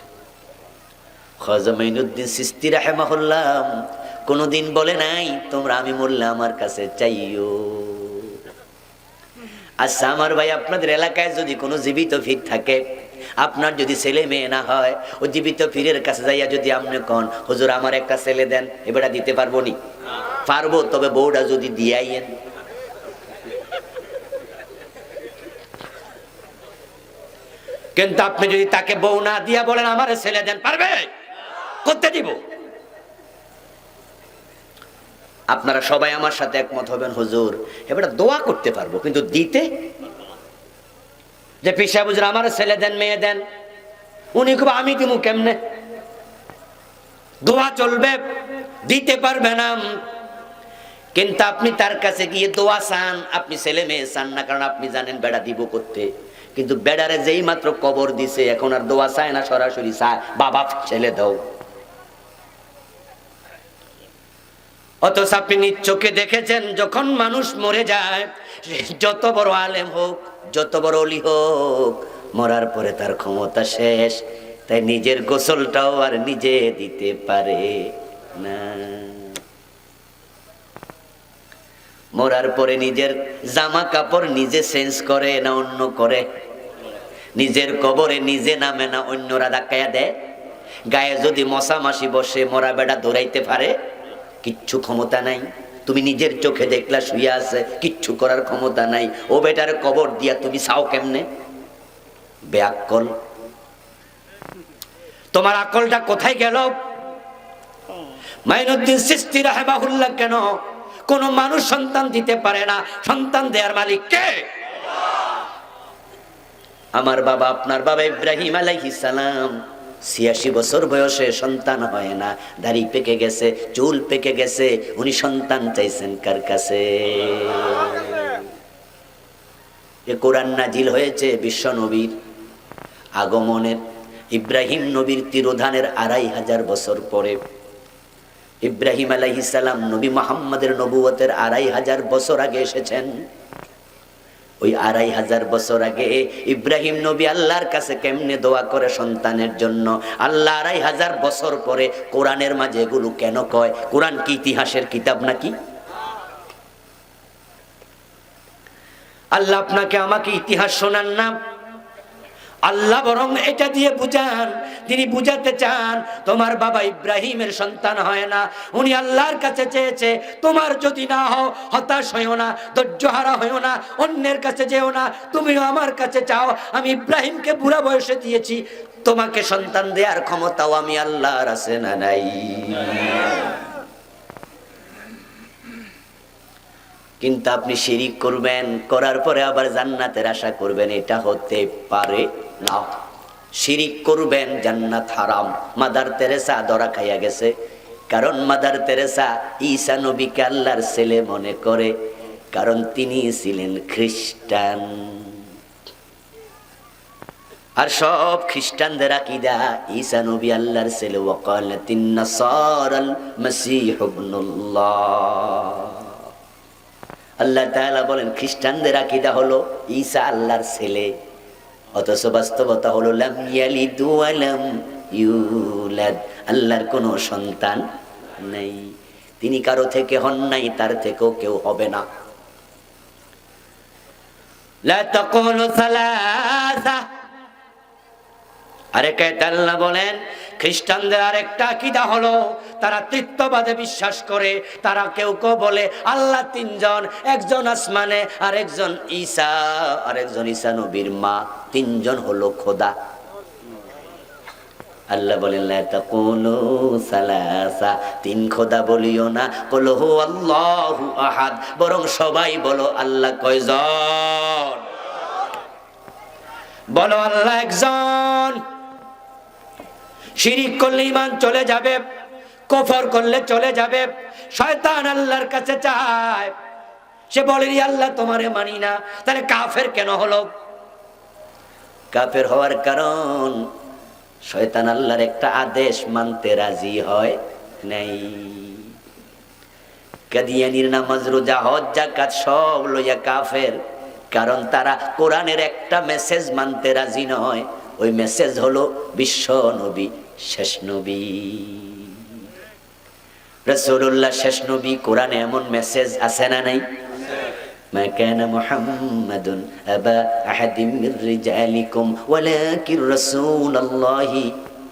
খাজা মাইনুদ্দিন চিশতি রাহিমাহুল্লাহ কোনদিন বলে নাই তোমরা আমি মরলে আমার কাছে চাইও। আচ্ছা আমার ভাই, আপনাদের এলাকায় যদি কোনো জীবিত পীর থাকে, আপনার যদি ছেলে মেয়ে না হয়, ও জীবিত পীরের কাছে যাইয়া যদি আপনি কন হুজুর আমার একটা ছেলে দেন, এবারে দিতে পারবো নি? পারবো, তবে বউটা যদি দিয়াইয়েন। কিন্তু আপনি যদি তাকে বউ না দিয়া বলেন আমার ছেলে দেন, পারবে? করতে দিব? আপনারা সবাই আমার সাথে একমত হবেন, হুজুর এবার দোয়া করতে পারবো কিন্তু দিতে, যে পিসা হুজুর আমার ছেলে দেন মেয়ে দেন, উনি খুব আমি দিমু কেমনে? দোয়া চলবে, দিতে পারবে না। কিন্তু আপনি তার কাছে গিয়ে দোয়া চান, আপনি ছেলে মেয়ে চান না, কারণ আপনি জানেন বেড়া দিব করতে। কিন্তু বেড়ারে যেই মাত্র কবর দিছে এখন আর দোয়া চায় না, সরাসরি চায় বাবা ছেলে দাও। অথচ আপনি নিজ চোখে দেখেছেন যখন মানুষ মরে যায়, যত বড় আলেম হোক, যত বড় ওলি হোক, মরার পরে তার ক্ষমতা শেষ, তাই নিজের গোসলটাও আর নিজে দিতে পারে না। মরার পরে নিজের জামা কাপড় নিজে চেঞ্জ করে না অন্য করে? নিজের কবরে নিজে নামে না অন্যরা ধাক্কায়া দেয়? গায়ে যদি মশা মাসি বসে মরা বেড়া দৌড়াইতে পারে? কিচ্ছু ক্ষমতা নাই। তুমি নিজের চোখে দেখলা শুয়ে আছে, কিচ্ছু করার ক্ষমতা নাই। ও বেটার কবর দিয়া তুমি চাও কেমনে? বেআক্কল। তোমার আকলটা কোথায় গেল? মাইনুদ্দিন চিশতি রাহিমাহুল্লাহ কেন কোন মানুষ সন্তান দিতে পারে না? সন্তান দেয়ার মালিক কে? আমার বাবা, আপনার বাবা ইব্রাহিম আলাইহিস সালাম ৮৬ বছর বয়সে সন্তান হয় না, দাড়ি পেকে গেছে, চুল পেকে গেছে, উনি সন্তান চাইছেন কার কাছে? এ কোরআন নাজিল হয়েছে বিশ্ব নবীর আগমনের, ইব্রাহিম নবীর তিরোধানের ২৫০০ বছর পরে। ইব্রাহিম আলাইহিস সালাম নবী মুহাম্মদের নবুয়তের ২৫০০ বছর আগে এসেছেন। ওই ২৫০০ বছর আগে ইব্রাহিম নবী আল্লাহর কাছে কেমনে দোয়া করে সন্তানের জন্য, আল্লাহ ২৫০০ বছর পরে কোরআনের মাঝে এগুলো কেন কয়? কোরআন কি ইতিহাসের কিতাব নাকি? আল্লাহ আপনাকে আমাকে ইতিহাস শোনান না, আল্লাহ বরং এটা দিয়ে বুঝান, তিনি বুঝাতে চান তোমার বাবা ইব্রাহিমের সন্তান হয় না, উনি আল্লাহর কাছে চেয়েছে তোমার যদি না হও হতাশ হইও না, ধৈর্যহারা হইও না, অন্যের কাছে যেও না, তুমিও আমার কাছে চাও। আমি ইব্রাহিমকে বুড়া বয়সে দিয়েছি, তোমাকে সন্তান দেওয়ার ক্ষমতাও আমি আল্লাহর আছে না নাই? কিন্তু আপনি শিরিক করবেন, করার পরে আবার জান্নাতের আশা করবেন, এটা হতে পারে না। শিরিক করবেন, জান্নাত হারাম। মাদার তেরেসা ধরা খাইয়া গেছে, কারণ মাদার তেরেসা ঈসা নবীকে আল্লাহর ছেলে মনে করে, কারণ তিনি ছিলেন খ্রিস্টান। আর সব খ্রিস্টানদের আকীদা ঈসা নবী আল্লাহর ছেলে। ওয়াকালাতিন নাসারাল মাসীহ ইবনুল্লাহ। আল্লাহ তাআলা বলেন খ্রিস্টানদের আকীদা হলো ঈসা আল্লাহর ছেলে, অথচ বাস্তবতা হলো লাম ইয়ালিদ ওয়া লাম ইউলাদ, আল্লাহর কোনো সন্তান নাই, তিনি কারো থেকে হন নাই, তার থেকেও কেউ হবে না। লা তাকুলু সালাসা। আরেকটা আল্লাহ বলেন খ্রিস্টানদের আরেকটা আকীদা হলো তারা তৃতীয়বাদে বিশ্বাস করে। তারা কেউ কেউ বলে আল্লাহ তিনজন, একজন আসমানে, আরেকজন ঈসা, আরেকজন ঈসা নবীর মা, তিনজন হলো খোদা। আল্লাহ বলেন লা তাকুলু সালাসা, তিন খোদা বলিও না, কুল হুয়াল্লাহু আহাদ, বরং সবাই বলো আল্লাহ কয়জন? বলো আল্লাহ একজন। শিরিক করলে ঈমান চলে যাবে, কুফর করলে চলে যাবে। শয়তান আল্লাহর কাছে চায়, সে বলে আল্লাহ তোমারে মানি না, তাহলে কাফের কেন হলো? কাফের হওয়ার কারণ শয়তান আল্লাহর একটা আদেশ মানতে রাজি হয় নাই। কাদিয়ানির নামাজ রোজা হজ যাকাত সব লইয়া কাফের, কারণ তারা কোরআনের একটা মেসেজ মানতে রাজি নয়। ওই মেসেজ হলো বিশ্ব নবী, শেষ নবী রাসূলুল্লাহ, শেষ নবী। কোরআনে এমন মেসেজ আছে না নাই? মা কানা মুহাম্মাদুন আবা আহাদিম মির রিজালিকুম ওয়ালাকিন রাসূলুল্লাহি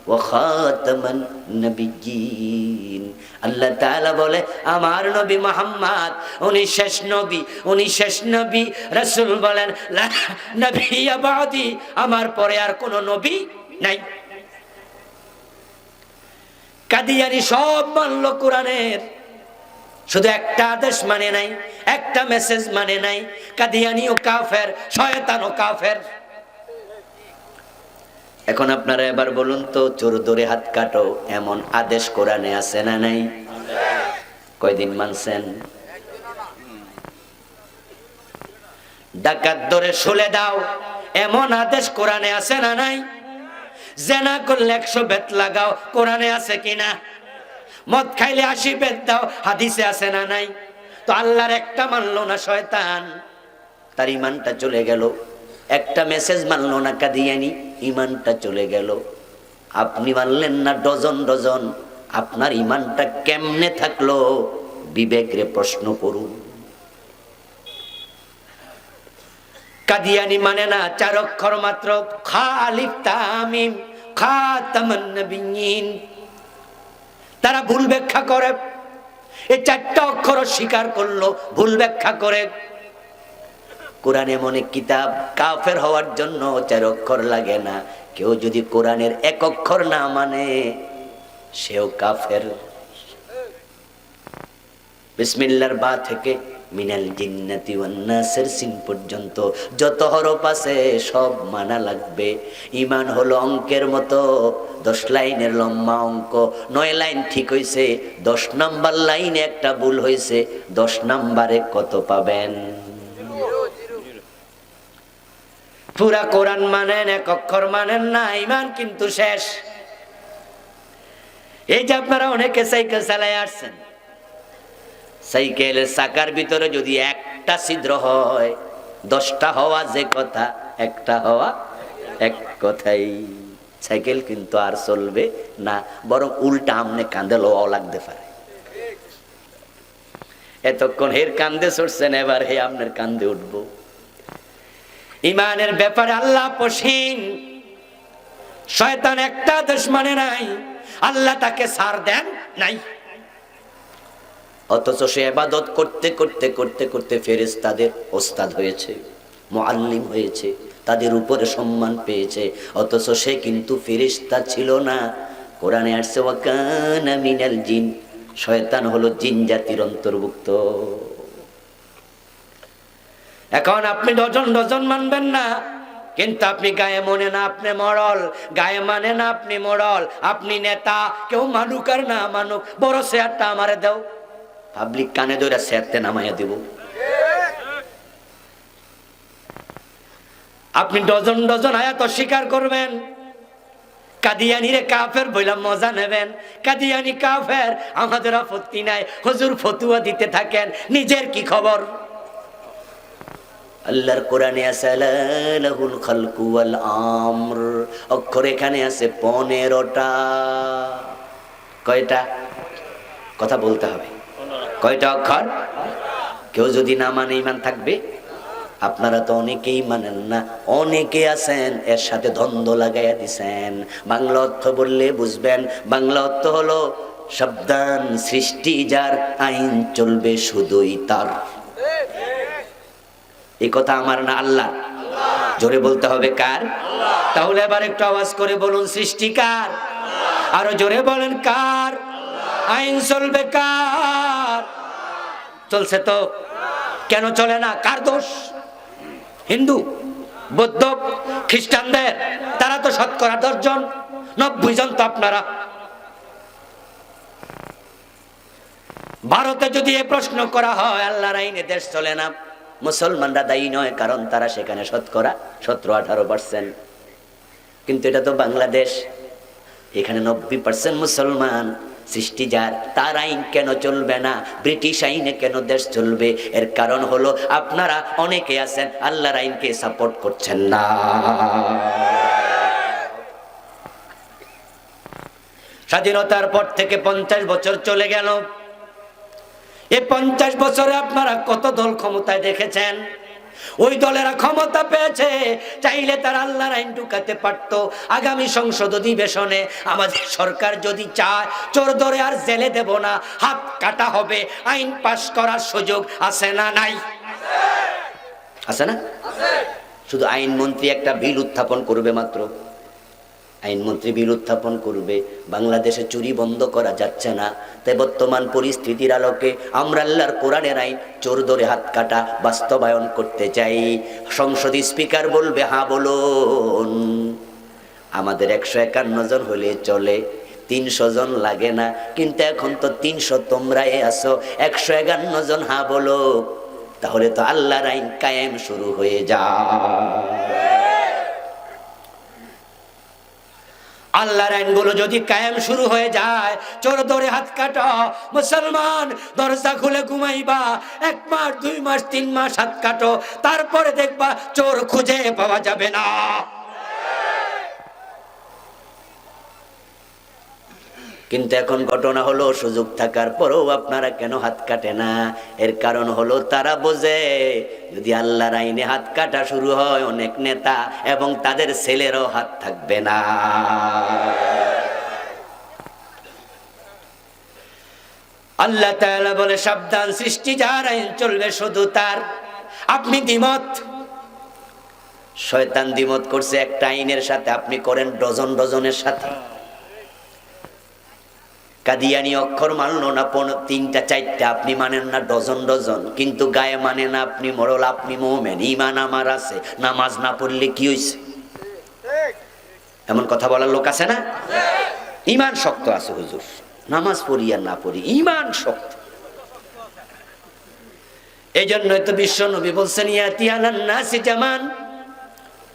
ওয়া খাতামান নবিয়্যিন। আল্লাহ তাআলা বলে আমার নবী মুহাম্মদ উনি শেষ নবী, উনি শেষ নবী। রাসূল বলেন লা নবিয়্যা বাদি, আমার পরে আর কোনো নবী নাই। কাদিয়ানি সব মানলো কোরআনের, শুধু একটা আদেশ মানে নাই, একটা মেসেজ মানে নাই। কাদিয়ানিও কাফের, শয়তানও কাফের। এখন আপনারা এবার বলুন তো, চোর ধরে হাত কাটো এমন আদেশ কোরআনে আছে না নাই? কয়দিন মানছেন? ডাকাত ধরে শুলে দাও এমন আদেশ কোরআনে আছে না নাই? জেনা করলে 100 বেত লাগাও, কোরআনে আছে কিনা? মদ খাইলে 80 বেত দাও, হাদিসে আছে না নাই? তো আল্লাহর একটা মানলো না শয়তান, তার ইমানটা চলে গেল। একটা মেসেজ মানলো না কাদিয়ানি, ইমানটা চলে গেল। আপনি মানলেন না ডজন ডজন, আপনার ইমানটা কেমনে থাকলো? বিবেকরে প্রশ্ন করুন। কাদিয়ানি মানে না 4 অক্ষর মাত্র, খা আলিফ তা মিম, খাতামান নবিয়্যিন। তারা ভুল ব্যাখ্যা করে, এই 4টা অক্ষর স্বীকার করলো, ভুল ব্যাখ্যা করে। কোরআন এমন এক কিতাব, কাফের হওয়ার জন্য 4 অক্ষর লাগে না। কেউ যদি কোরআনের 1 অক্ষর না মানে সেও কাফের। বিসমিল্লাহর বা থেকে মিনাল জিন্নাতি ওয়ান নাসের সিন পর্যন্ত যত হরফ আছে সব মানা লাগবে। ঈমান হলো অঙ্কের মতো, 10 লাইনের লম্বা অঙ্ক, 9 লাইন ঠিক হইছে, 10 নাম্বার লাইনে একটা ভুল হইছে, 10 নাম্বারে কত পাবেন? পুরা কোরআন মানেন, 1 অক্ষর মানেন না, ঈমান কিন্তু শেষ। এই যে আপনারা অনেকে সাইকেল চালায় আসছেন, সাইকেলের চাকার ভিতরে যদি একটা ছিদ্র হয়, 10টা হওয়া যে কথা, একটা হওয়া এক কথাই। সাইকেল কিন্তু আর চলবে না, বরং উল্টা আমনে কান্দে লওয়া লাগতে পারে। এতক্ষণ হের কান্দে চড়ছেন, এবার হে আপনার কান্দে উঠবো। ইমানের ব্যাপারে আল্লাহ পশিন। শয়তান একটা আদেশ মানে নাই, আল্লাহ তাকে ছাড় দেন নাই। অথচ সে ইবাদত করতে করতে করতে করতে ফেরেশতাদের ওস্তাদ হয়েছে, মুআল্লিম হয়েছে, তাদের উপরে সম্মান পেয়েছে। অথচ সে কিন্তু ফেরেশতা ছিল না। কোরআনে আসছে ওয়া কানা মিনাল জিন, শয়তান হলো জিন জাতির অন্তর্ভুক্ত। এখন আপনি ডজন ডজন মানবেন না, কিন্তু আপনি গায়ে মনে না আপনি মরল, গায়ে মানে না আপনি মরল। আপনি নেতা, কেউ মানুক আর না মানুক, বড় শেয়ারটা আমারে দাও, পাবলিক কানে ধরে শেয়ারতে নামাইয়া দিব। আপনি ডজন ডজন আয়াত অস্বীকার করবেন, কাদিয়ানিরে কাফের বইলা মজা নেবেন। কাদিয়ানি কাফের, আমাদের আপত্তি নাই, হুজুর ফতুয়া দিতে থাকেন, নিজের কি খবর? আল্লাহর কোরআনে আছে লাহুল খালকু ওয়াল আমর, অক্ষর এখানে আছে 15টা। কয়টা? কথা বলতে হবে। কয়টা অক্ষর? কেউ যদি না মানে ঈমান থাকবে? আপনারা তো অনেকেই মানেন না, অনেকে আছেন এর সাথে দ্বন্দ্ব লাগাইয়া দিছেন। বাংলা অর্থ বললে বুঝবেন, বাংলা অর্থ হলো সাবধান, সৃষ্টি যার, আইন চলবে শুধুই তার। এই কথা আমার না আল্লাহ। জোরে বলতে হবে কার? তাহলে এবার একটু আওয়াজ করে বলুন, সৃষ্টি কার? আরো জোরে বলেন কার? আইন চলবে কার? চলছে তো, কেন চলে না? কার দোষ? হিন্দু, বৌদ্ধ, খ্রিস্টানদের? তারা তো 10 জন, 90 জন তো আপনারা। ভারতে যদি এ প্রশ্ন করা হয় আল্লাহর আইনে দেশ চলে না, মুসলমানরা দায়ী নয়, কারণ তারা সেখানে 17-18%। কিন্তু এটা তো বাংলাদেশ, এখানে 90% মুসলমান। সৃষ্টি যার, তার আইন কেন চলবে না? ব্রিটিশ আইনে কেন দেশ চলবে? এর কারণ হলো আপনারা অনেকে আছেন আল্লাহর আইনকে সাপোর্ট করছেন না। স্বাধীনতার পর থেকে 50 বছর চলে গেল। এই 50 বছরে আপনারা কত দল ক্ষমতায় দেখেছেন? ওই দলেরা ক্ষমতা পেয়েছে, চাইলে তারা আল্লাহর আইন ঢুকাতে পারতো। আগামী সংসদ অধিবেশনে আমাদের সরকার যদি চায়, চোর ধরে আর জেলে দেব না, হাত কাটা হবে, আইন পাশ করার সুযোগ আছে না নাই? আছে না? শুধু আইনমন্ত্রী একটা বিল উত্থাপন করবে মাত্র, আইনমন্ত্রী বিল উত্থাপন করবে, বাংলাদেশে চুরি বন্ধ করা যাচ্ছে না। তাই বর্তমান পরিস্থিতির আলোকে আমরা আল্লাহর কোরআনের আইন চোর ধরে হাত কাটা বাস্তবায়ন করতে চাই। সংসদ স্পিকার বলবে হ্যাঁ বলুন। আমাদের 151 জন হলে চলে, 300 জন লাগে না, কিন্তু এখন তো 300 তোমরাই আছো, 151 জন হ্যাঁ বলো, তাহলে তো আল্লাহর আইন কায়েম শুরু হয়ে যায়। আল্লাহর আইনগুলো যদি কায়েম শুরু হয়ে যায়, চোর ধরে হাত কাটা, মুসলমান দরজা খুলে ঘুমাইবা, 1 মাস 2 মাস 3 মাস হাত কাটো, তারপরে দেখবা চোর খুঁজে পাওয়া যাবে না। কিন্তু এখন ঘটনা হলো, সুযোগ থাকার পরেও আপনারা কেন হাত কাটে না? এর কারণ হলো তারা বোঝে যদি আল্লাহর আইনে হাত কাটা শুরু হয়, অনেক নেতা এবং তাদের ছেলেরও হাত থাকবে না। আল্লাহ তাআলা বলে সাবধান, সৃষ্টি যার আইন চলবে শুধু তার। আপনি দ্বিমত, শয়তান দ্বিমত করছে একটা আইনের সাথে, আপনি করেন ডজন ডজনের সাথে। কাদিয়ানি অক্ষর মানলো না 3টা 4টা, আপনি মানেন না ডজন ডজন, কিন্তু গায়ে মানে না আপনি মরল, আপনি মুমিন, ঈমান আমার আছে, নামাজ না পড়লে কি হইছে? এমন কথা বলার লোক আছে না? ঈমান শক্ত আছে হুজুর, নামাজ পড়ি আর না পড়ি, ঈমান শক্ত। এই জন্যই তো বিশ্ব নবী বলছেন ইয়াতি আলান নাসি জামান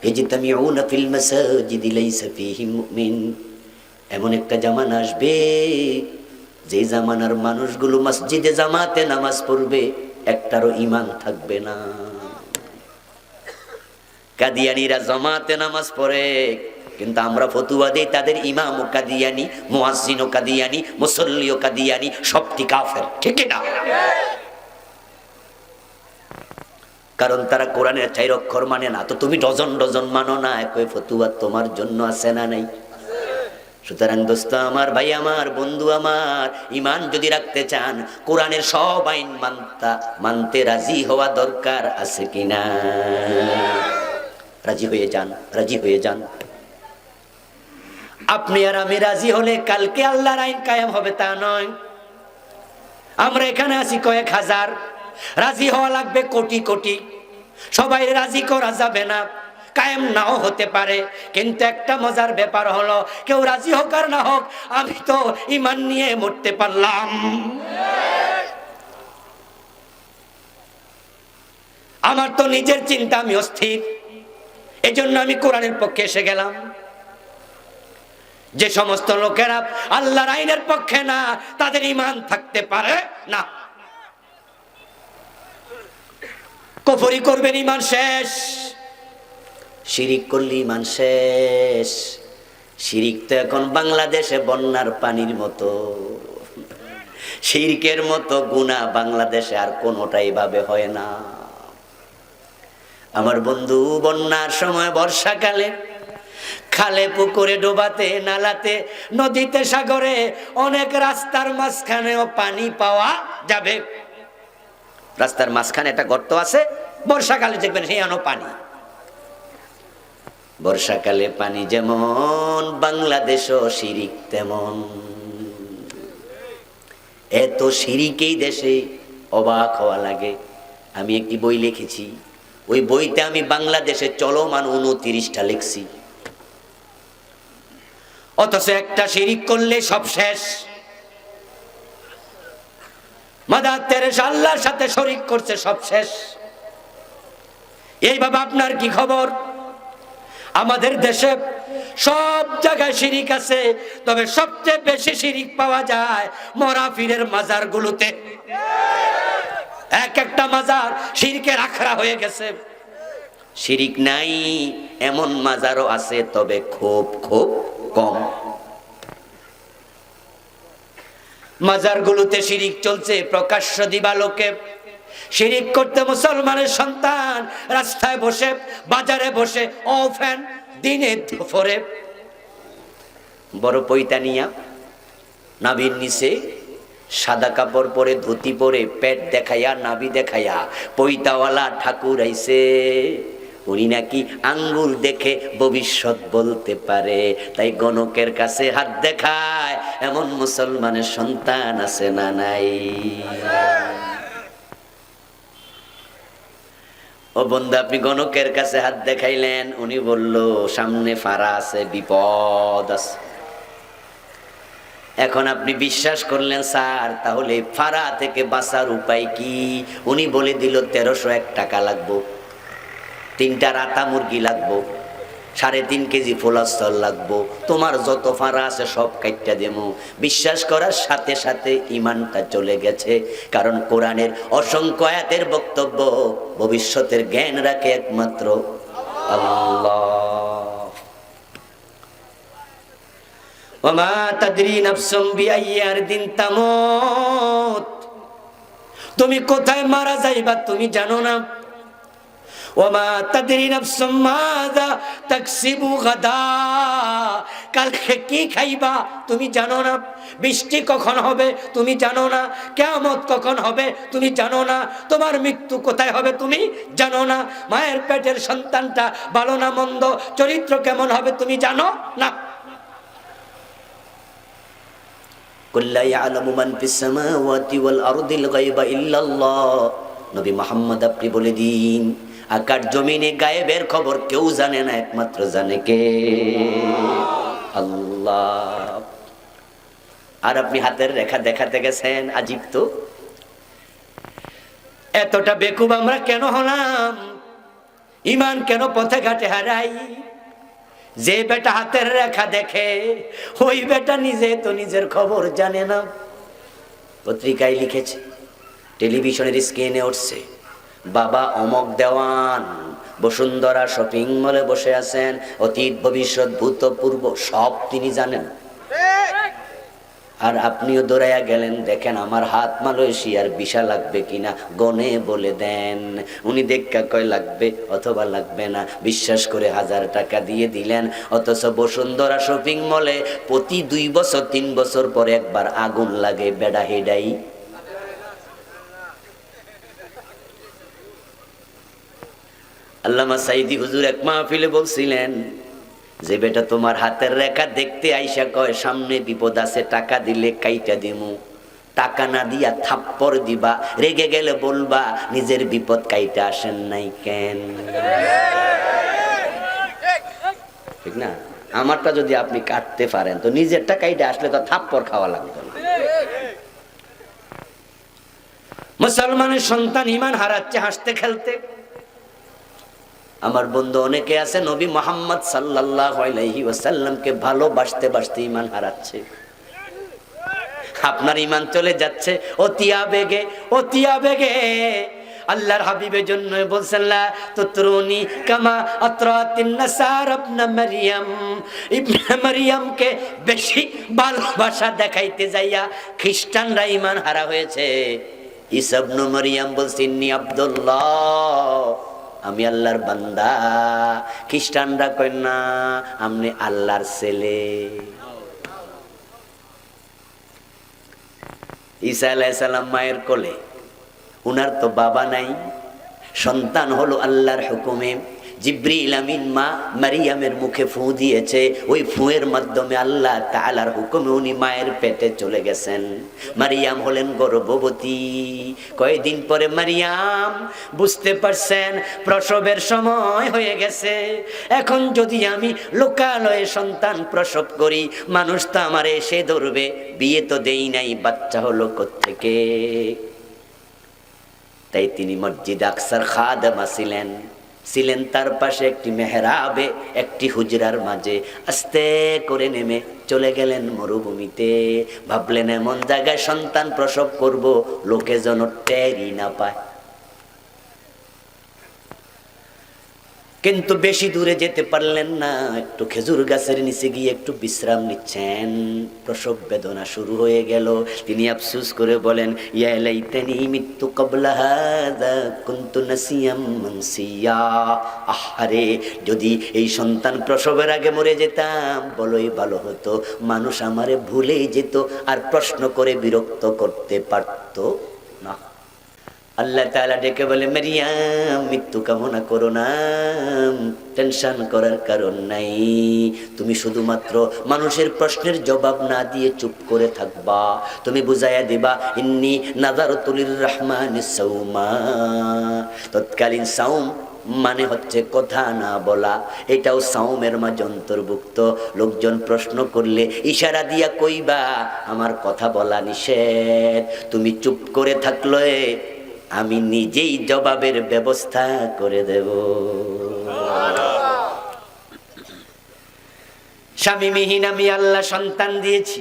ইজতামিউনা ফিল মাসাজিদি লাইসা ফীহি মুমিন। এমন একটা জামানা আসবে যে জামানার মানুষগুলো মসজিদে জামাতে নামাজ পড়বে, একটারও ঈমান থাকবে না। কাদিয়ানীরা জামাতে নামাজ পড়ে, কিন্তু আমরা ফতুয়া দেই তাদের ইমামও কাদিয়ানী, মুয়াজ্জিনও কাদিয়ানী, মুসল্লিও কাদিয়ানী, সবটি কাফের, ঠিক না? কারণ তারা কোরআনের 4 অক্ষর মানে না। তো তুমি ডজন ডজন মানো না, একই ফতুয়া তোমার জন্য আছে না নাই? সুতরাং দোস্ত আমার, ভাই আমার, বন্ধু আমার, ঈমান যদি রাখতে চান, কোরআনের সব আইন মানতে রাজি হওয়া দরকার আছে কিনা? রাজি হয়ে যান, রাজি হয়ে যান। আপনি আর আমি রাজি হলে কালকে আল্লাহর আইন কায়েম হবে তা নয়। আমরা এখানে আছি কয়েক হাজার, রাজি হওয়া লাগবে কোটি কোটি। সবাই রাজি করা যাবে না, কায়েম নাও হতে পারে। কিন্তু একটা মজার ব্যাপার হলো, কেউ রাজি হোক আর না হোক, আমি তো ঈমান নিয়ে মরতে পারলাম। আমার তো নিজের চিন্তা, আমি অস্থির, এজন্য আমি কোরআনের পক্ষে এসে গেলাম। যে সমস্ত লোকেরা আল্লাহর আইনের পক্ষে না, তাদের ঈমান থাকতে পারে না। কুফরি করবেন, ঈমান শেষ। শিরিক করলে ঈমান শেষ। শিরিক তো এখন বাংলাদেশে বন্যার পানির মতো। শিরকের মতো গুনাহ বাংলাদেশে আর কোনোটাই ভাবে হয় না। আমার বন্ধু, বন্যার সময় বর্ষাকালে খালে পুকুরে ডোবাতে, নালাতে, নদীতে, সাগরে, অনেক রাস্তার মাঝখানেও পানি পাওয়া যাবে। রাস্তার মাঝখানে একটা গর্ত আছে, বর্ষাকালে দেখবেন সেখানেও পানি। বর্ষাকালে পানি যেমন, বাংলাদেশও শিরিক তেমন। এত শিরিকেই দেশে, অবাক হওয়া লাগে। আমি একটি বই লিখেছি, ওই বইতে আমি বাংলাদেশে চলমান 29টা লিখছি। অথচ একটা শিরিক করলে সব শেষ। মাদার তেরেসা আল্লাহর সাথে শরীক করছে, সব শেষ। এইভাবে আপনার কি খবর? আমাদের দেশে সব জায়গায় শিরিক আছে, তবে সবচেয়ে বেশি শিরিক পাওয়া যায় মরা পীরের মাজারগুলোতে। এক একটা মাজার শিরকের আখড়া হয়ে গেছে। শিরিক নাই এমন মাজারও আছে, তবে খুব খুব কম। মাজারগুলোতে শিরিক চলছে প্রকাশ্য দিবালোকে। শিরিক করতে মুসলমানের সন্তান রাস্তায় বসে, বাজারে বসে, অফেন দিনে দুপুরে বড় পৈতা নিয়া, নাভির নিচে সাদা কাপড় পরে, ধুতি পরে, পেট দেখাইয়া, নাভি দেখাইয়া পৈতাওয়ালা ঠাকুর আইছে। উনি নাকি আঙ্গুল দেখে ভবিষ্যৎ বলতে পারে, তাই গণকের কাছে হাত দেখায়। এমন মুসলমানের সন্তান আছে না নাই? ও বন্ধু, আপনি গণকের কাছে হাত দেখাইলেন, উনি বলল সামনে ফাঁড়া আছে, বিপদ আছে। এখন আপনি বিশ্বাস করলেন স্যার, তাহলে ফাঁড়া থেকে বাঁচার উপায় কি? উনি বলে দিল 1301 টাকা লাগবো, 3টা রাতা মুরগি লাগবো, 3.5 কেজি ফোলাস্তল লাগবো, তোমার যত ফাঁড়া আছে সব কাইটটা দেবো। বিশ্বাস করার সাথে সাথে ইমানটা চলে গেছে। কারণ কোরআনের অসংখ্য আয়াতের বক্তব্য, ভবিষ্যতের জ্ঞান রাখে একমাত্র আল্লাহ। ওমা তাদরি নাফসুম বিআইয়ি আরদিন তামুত, তুমি কোথায় মারা যাইবা তুমি জানো না। ওমা তাদরি নাফসুম মাযা তাকসিবু গাদা, কালকে কি খাইবা তুমি জানো না। বৃষ্টি কখন হবে তুমি জানো না। কিয়ামত কখন হবে তুমি জানো না। তোমার মৃত্যু কোথায় হবে তুমি জানো না। মায়ের পেটের সন্তানটা ভালো না মন্দ, চরিত্র কেমন হবে তুমি জানো না। কুল্লা ইয়ালামু মান ফিস সামাওয়াতি ওয়াল আরদিল গায়বা ইল্লাল্লাহ। নবী মুহাম্মদ আপনি বলে দিন, আকাশ জমিনে গায়েবের খবর কেউ জানে না, একমাত্র জানে কে? আল্লাহ। আর আপনি হাতের রেখা দেখাতে গেছেন, আজীব তো। এতটা বেকুব আমরা কেন হলাম? ইমান কেন পথে ঘাটে হারাই? যে বেটা হাতের রেখা দেখে, ওই বেটা নিজে তো নিজের খবর জানে না। পত্রিকায় লিখেছে, টেলিভিশনের স্ক্রিনে উঠছে, বাবা অমক দেওয়ান বসুন্ধরা শপিং মলে বসে আছেন, অতীত ভবিষ্যৎ ভূতপূর্ব সব তিনি জানেন। আর আপনিও দৌড়াইয়া গেলেন, দেখেন আমার হাত মালয়েশিয়ার ভিসা লাগবে কিনা, গনে বলে দেন। উনি দেখা কয় লাগবে অথবা লাগবে না, বিশ্বাস করে 1000 টাকা দিয়ে দিলেন। অথচ বসুন্ধরা শপিং মলে প্রতি 2 বছর 3 বছর পরে একবার আগুন লাগে, বেড়া হেডাই। আল্লামা সাইদি হুজুর এক মাহফিলে বলছিলেন, যে বেটা তোমার হাতের রেখা দেখতে আইসা কয় সামনে বিপদ আছে, টাকা দিলে কাইটা দিমু, টাকা না দিয়া থাপ্পড় দিবা, রেগে গেলে বলবা নিজের বিপদ কাইটা আসেন নাই কেন। ঠিক না? আমারটা যদি আপনি কাটতে পারেন তো নিজেরটা কাইটা আসলে তো থাপ্পড় খাওয়া লাগবে না। মুসলমানের সন্তান ইমান হারাচ্ছে হাসতে খেলতে। আমার বন্ধু অনেকে আছে নবী মুহাম্মদ সাল্লাল্লাহু আলাইহি ওয়াসাল্লামকে ভালোবাসতে বাসতে ইমান হারাচ্ছে। আপনার ইমান চলে যাচ্ছে অতি আবেগে, অতি আবেগে। আল্লাহর হাবিবের জন্য বলছেন, লা তুতরুনি কামা আতরাতিন নাসারা ইবনে মারইয়াম। ইবনে মারইয়ামকে বেশি ভালোবাসা দেখাইতে যাইয়া খ্রিস্টানরা ইমান হারা হয়েছে। ঈসা ইবনে মারইয়াম বলছেন, ইন্নী আব্দুল্লাহ, আমি আল্লাহর বান্দা। খ্রিস্টানরা কয় না, আপনি আল্লাহর ছেলে। ঈসা আলাইহিস সালাম মায়ের কোলে, উনার তো বাবা নাই, সন্তান হলো আল্লাহর হুকুমে। জিবরিল আমিন মা মারিয়ামের মুখে ফু দিয়েছে, ওই ফুয়ের মাধ্যমে আল্লাহ তাআলার হুকুমে উনি মায়ের পেটে চলে গেছেন। মারিয়াম হলেন গর্ভবতী। কয়েকদিন পরে মারিয়াম বুঝতে পারছেন প্রসবের সময় হয়ে গেছে। এখন যদি আমি লোকালয়ে সন্তান প্রসব করি, মানুষ তো আমার এসে ধরবে, বিয়ে তো দেই নাই, বাচ্চা হলো কোত্থেকে? তাই তিনি মসজিদ আকসার খাদেমা ছিলেন তার পাশে একটি মেহরাবে, একটি হুজরার মাঝে আস্তে করে নেমে চলে গেলেন মরুভূমিতে। ভাবলেন এমন জায়গায় সন্তান প্রসব করব, লোকে যেন টেরই না পায়। কিন্তু বেশি দূরে যেতে পারলেন না, একটু খেজুর গাছের নিচে গিয়ে একটু বিশ্রাম নিচ্ছেন। প্রসব বেদনা শুরু হয়ে গেল। তিনি আফসোস করে বলেন, ইয়া লাইতানি মিতু ক্বাবলা হাযা কুনতু নাসিয়াম মানসিয়া। আহারে, যদি এই সন্তান প্রসবের আগে মরে যেতাম বড়ই ভালো হতো, মানুষ আমারে ভুলেই যেত আর প্রশ্ন করে বিরক্ত করতে পারতো না। আল্লাহ তাআলা ডেকে বলে, মারিয়াম মৃত্যু কামনা করো না, টেনশন করার কারণ নাই। তুমি শুধুমাত্র মানুষের প্রশ্নের জবাব না দিয়ে চুপ করে থাকবা। তুমি বুঝাইয়া দিবা, ইন্নী নাযারতু লিররহমানি সাওমা। তৎকালীন সাওম মানে হচ্ছে কথা না বলা, এটাও সাওমের মাঝে অন্তর্ভুক্ত। লোকজন প্রশ্ন করলে ইশারা দিয়া কইবা, আমার কথা বলা নিষেধ। তুমি চুপ করে থাকলে আমি নিজেই জবাবের ব্যবস্থা করে দেব। স্বামীবিহীন আমি আল্লাহ সন্তান দিয়েছি,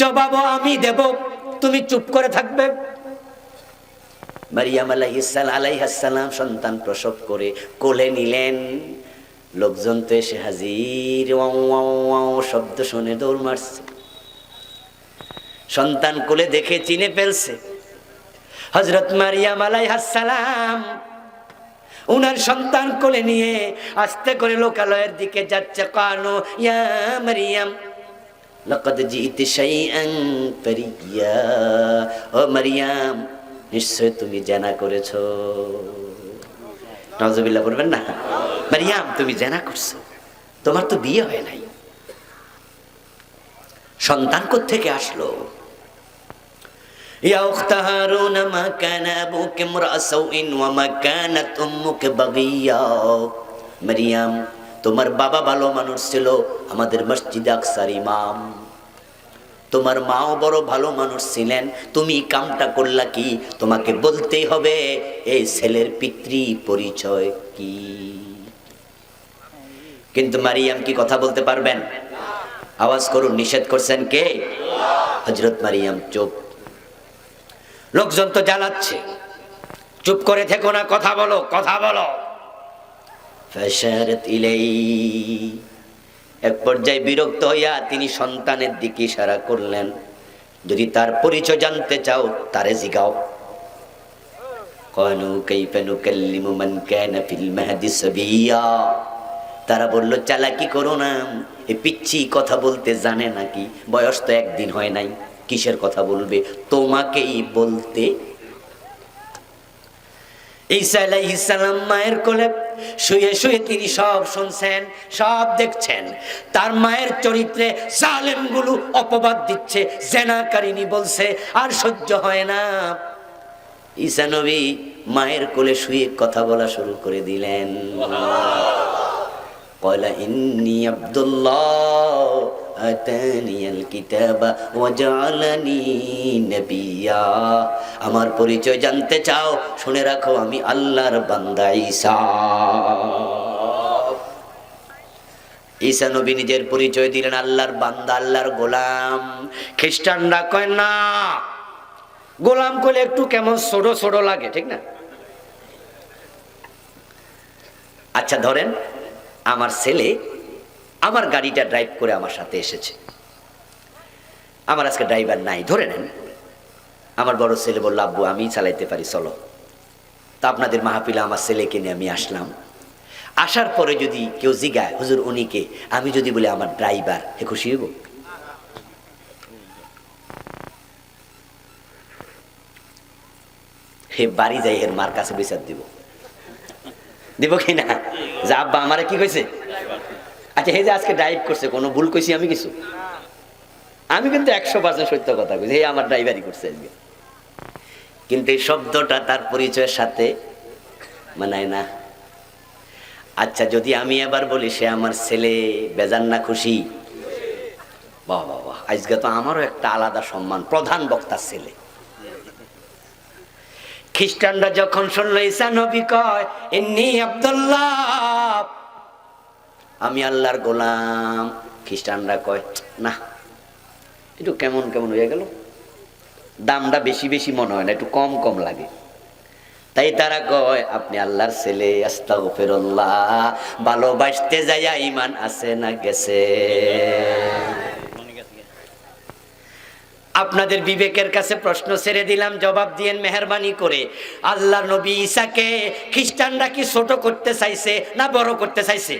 জবাবও আমি দেব, তুমি চুপ করে থাকবে। মারিয়াম আলাইহিস সালাম সন্তান প্রসব করে কোলে নিলেন। লোকজন তো এসে হাজির, শব্দ শুনে দৌড় মারছে। সন্তান কোলে দেখে চিনে ফেলছে হযরত মারিয়াম আলাইহিস সালাম। উনার সন্তান কোলে নিয়ে আস্তে করে লোকালয়ের দিকে যাচ্ছে। কানো ইয়া মারিয়াম লাকাদ জিতি শাইআন ফারিয়া। ও মারিয়াম, নিশ্চয় তুমি জিনা করেছো। নাউজুবিল্লাহ বলবেন না? মারিয়াম, তুমি জিনা করছো, তোমার তো বিয়ে হয় নাই, সন্তান কোত্থেকে আসলো? ইয়া উখতা হারুন মা কানা আবুকা ইমরাআ সাউইন ওয়া মা কানাত উম্মুকা বাগিয়া। মারিয়াম, তোমার বাবা ভালো মানুষ ছিল, আমাদের মসজিদে আকসার ইমাম। তোমার মাও বড় ভালো মানুষ ছিলেন, তুমি কামটা করলা কি? তোমাকে বলতেই হবে এই ছেলের পিতৃ পরিচয় কি। কিন্তু মারিয়াম কি কথা বলতে পারবেন? আওয়াজ করুন, নিষেধ করছেন কে? হযরত মারিয়াম চুপ। লোকজন তো জ্বালাচ্ছে, চুপ করে থেকো না, কথা বলো, কথা বলো। ফাশারাত ইলাই। এক পর্যায়ে বিরক্ত হইয়া তিনি সন্তানের দিকে ইশারা করলেন, যদি তার পরিচয় জানতে চাও তারে জিগাও। কানু কাইফা নুকাল্লিমু মান কানা ফিল মাহদি সাবিয়া। তারা বলল, চালাকি করো না, এ পিচ্ছি কথা বলতে জানে নাকি? বয়স তো একদিন হয় নাই, কিসের কথা বলবে? তোমাকেই বলতে। ঈসা আলাইহিস সালাম মায়ের কোলে শুয়ে শুয়ে তিনি সব শুনছেন, সব দেখছেন। তার মায়ের চরিত্রে জালেমগুলো অপবাদ দিচ্ছে, জেনাকারিনী বলছে, আর সহ্য হয় না। ঈসা নবী মায়ের কোলে শুয়ে কথা বলা শুরু করে দিলেন। ক্বালা ইন্নী আব্দুল্লাহ আতানিয়াল কিতাবা ওয়া জাআলানি নবিয়্যা। আমার পরিচয় জানতে চাও? শুনে রাখো, আমি আল্লাহর বান্দা ঈসা। ঈসা নবী নিজের পরিচয় দিলেন, আল্লাহর বান্দা, আল্লাহর গোলাম। খ্রিস্টানরা কয় না, গোলাম কইলে একটু কেমন ছোট ছোট লাগে, ঠিক না? আচ্ছা ধরেন আমার ছেলে আমার গাড়িটা ড্রাইভ করে আমার সাথে এসেছে, আমার আজকে ড্রাইভার নাই, ধরে নেন। আমার বড় ছেলে বলল, আব্বু আমি চালাইতে পারি, চলো। তা আপনাদের মাহফিলে আমার ছেলেকে নিয়ে আমি আসলাম। আসার পরে যদি কেউ জিগায়, হুজুর উনি কে? আমি যদি বলি আমার ড্রাইভার, হে খুশি হইব? হে বাড়ি যাই এর মার কাছে বিচার দিব, দিব কি না? যে আব্বা আমারে কি কইছে? আচ্ছা, হে যে আজকে ড্রাইভ করছে, কোনো ভুল কইছি আমি কিছু? আমি কিন্তু 100% সত্য কথা কইছি, হে আমার ড্রাইভারই করছে আজকে। কিন্তু এই শব্দটা তার পরিচয়ের সাথে মানায় না। আচ্ছা যদি আমি এবার বলি সে আমার ছেলে, বেজান না খুশি? বাহ বাহ বাহ, আজকে তো আমারও একটা আলাদা সম্মান, প্রধান বক্তার ছেলে। খ্রিস্টানরা যখন শুনলো ঈসা নবী কয় ইন্নী আব্দুল্লাহ, আমি আল্লাহর গোলাম, খ্রিস্টানরা কয় না, একটু কেমন কেমন হয়ে গেল, দামটা বেশি বেশি মনে হয় না, একটু কম কম লাগে। তাই তারা কয় আপনি আল্লাহর ছেলে, আস্তাগফিরুল্লাহ। ভালোবাসতে যাইয়া ঈমান আছে না গেছে? আপনাদের বিবেকের কাছে প্রশ্ন ছেড়ে দিলাম, জবাব দিয়েন মেহেরবানি করে। আল্লাহর নবী ঈসাকে খ্রিস্টানরা কি ছোট করতে চাইছে না বড় করতে চাইছে?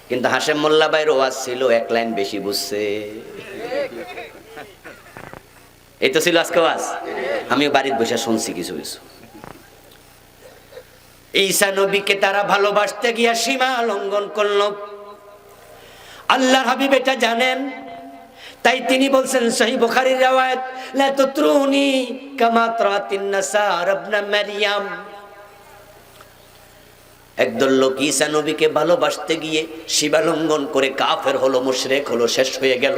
কিন্তু হাশেম মোল্লা ভাইয়ের ওয়াজ ছিল এক লাইন বেশি বুঝছে। এই তো ছিল আজকে ওয়াজ। আমি বাড়িতে বসে শুনছি কিছু কিছু। ঈসা নবীকে তারা ভালোবাসতে গিয়া সীমা লঙ্ঘন করলো। আল্লাহর হাবিব এটা জানেন, তাই তিনি বলছেন সহিহ বুখারীর riwayat, লা তুতরুনি কামা তারাতিন নাসার ইবনে মারইয়াম। একদল লোক ঈসা নবীকে ভালোবাসতে গিয়ে সীমা লঙ্ঘন করে কাফের হলো, মুশরিক হলো, শেষ হয়ে গেল।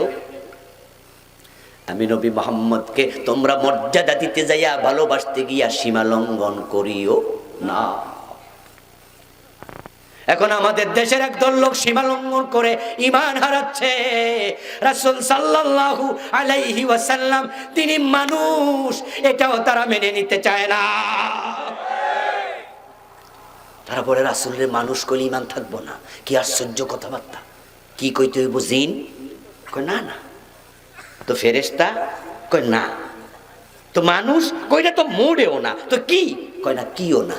আমি নবী মুহাম্মদকে তোমরা মর্যাদা দিতে যাইয়া ভালোবাসতে গিয়া সীমা লঙ্ঘন করিও না। এখন আমাদের দেশের একদল লোক সীমা লঙ্ঘন করে ঈমান হারাচ্ছে। রাসূল সাল্লাল্লাহু আলাইহি ওয়াসাল্লাম তিনি মানুষ, এটাও তারা মেনে নিতে চায় না। তারা বলে রাসূলের মানুষ কইলে ঈমান থাকবো না। কি আশ্চর্য কথাবার্তা! কি কইতে হইব? জিন? কই না না। তো ফেরেশতা? কই না। তো মানুষ? কইটা তো মোড়েও না। তো কি? কয় না কিও না।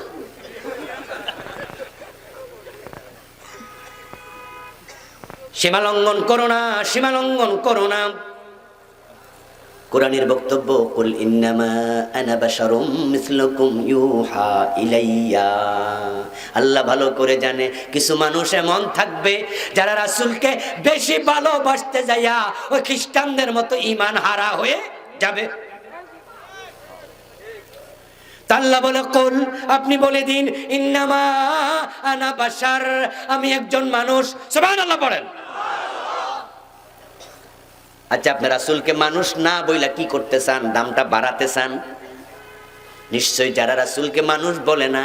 সীমা লঙ্ঘন করো না, সীমা লঙ্ঘন করো না। কোরআনের বক্তব্য, কুল ইন্নামা আনা বাশারুম মিসলুকুম ইউহা ইলাইয়া। আল্লাহ ভালো করে জানে কিছু মানুষ এমন থাকবে যারা রাসূলকে বেশি ভালোবাসতে যাইয়া ওই খ্রিস্টানদের মতো ঈমান হারা হয়ে যাবে। আল্লাহ বলে, কুল, আপনি বলে দিন, ইন্নামা আনা বাশার, আমি একজন মানুষ। সুবহানাল্লাহ পড়েন। আচ্ছা, আপনি রাসূলকে মানুষ না বইলা কি করতে চান? দামটা বাড়াতে চান? নিশ্চয়ই যারা রাসূলকে মানুষ বলে না,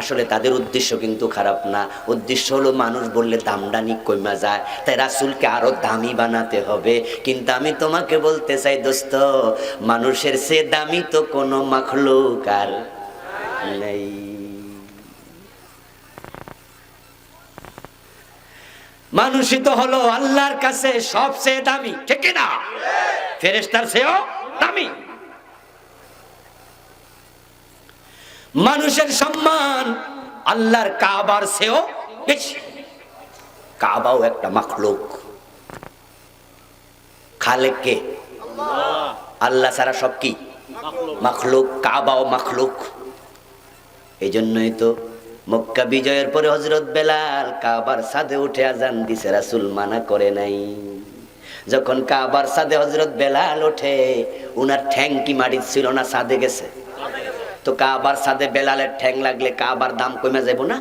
আসলে তাদের উদ্দেশ্য কিন্তু খারাপ না। উদ্দেশ্য হলো মানুষ বললে দামটা নি কইমা যায়, তাই রাসূলকে আরো দামি বানাতে হবে। কিন্তু আমি তোমাকে বলতে চাই দোস্ত, মানুষের চেয়ে দামি তো কোনো মাখলুক আর নেই। মানুষই তো হলো আল্লাহর কাছে সবচেয়ে দামি, ঠিক না? ফেরেশতার চেয়েও দামি। মানুষের সম্মান আল্লাহর কাবার চেয়েও বেশি। কাবাও একটা মাখলুক। খালেক কে? আল্লাহ ছাড়া সব কি মাখলুক। কাবাও মাখলুক। এই জন্যই তো মক্কা বিজয়ের পরে হযরত বেলাল কাবার ছাদে উঠে আজান দিছে, রাসূল মানা করে নাই। যখন কাবার ছাদে হযরত বেলাল ওঠে, উনার ঠ্যাং কি মাটির ছিল না ছাদে গেছে? তো কাবার ছাদে বেলালের ঠ্যাং লাগলে কাবার দাম কমে যাবে না?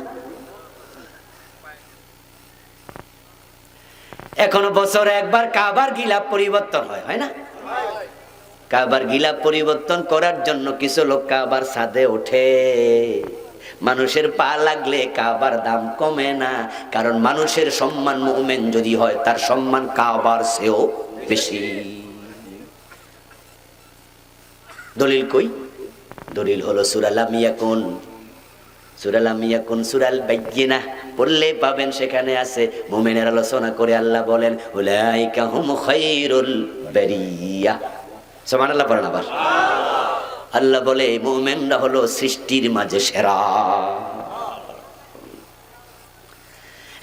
এখনো বছরে একবার কাবার গিলাফ পরিবর্তন হয় না? কাবার গিলাফ পরিবর্তন করার জন্য কিছু লোক কাবার ছাদে ওঠে। মানুষের পা লাগলে কাবার দাম কমে না, কারণ মানুষের সম্মান মুমিন যদি হয়, তার সম্মান কাবার চেয়েও বেশি। দলিল কই? দলিল হলো সূরা লাম ইয়াকুন। সূরা লাম ইয়াকুন, সূরাল বায়িনাহ পড়লে পাবেন, সেখানে আছে মুমিনের আলোচনা করে আল্লাহ বলেন, উলাইকা হুম খায়রুল বারিয়া। সুবহানাল্লাহ পড়েন আবার। আল্লাহ বলে মুমিনরা হলো সৃষ্টির মাঝে সেরা।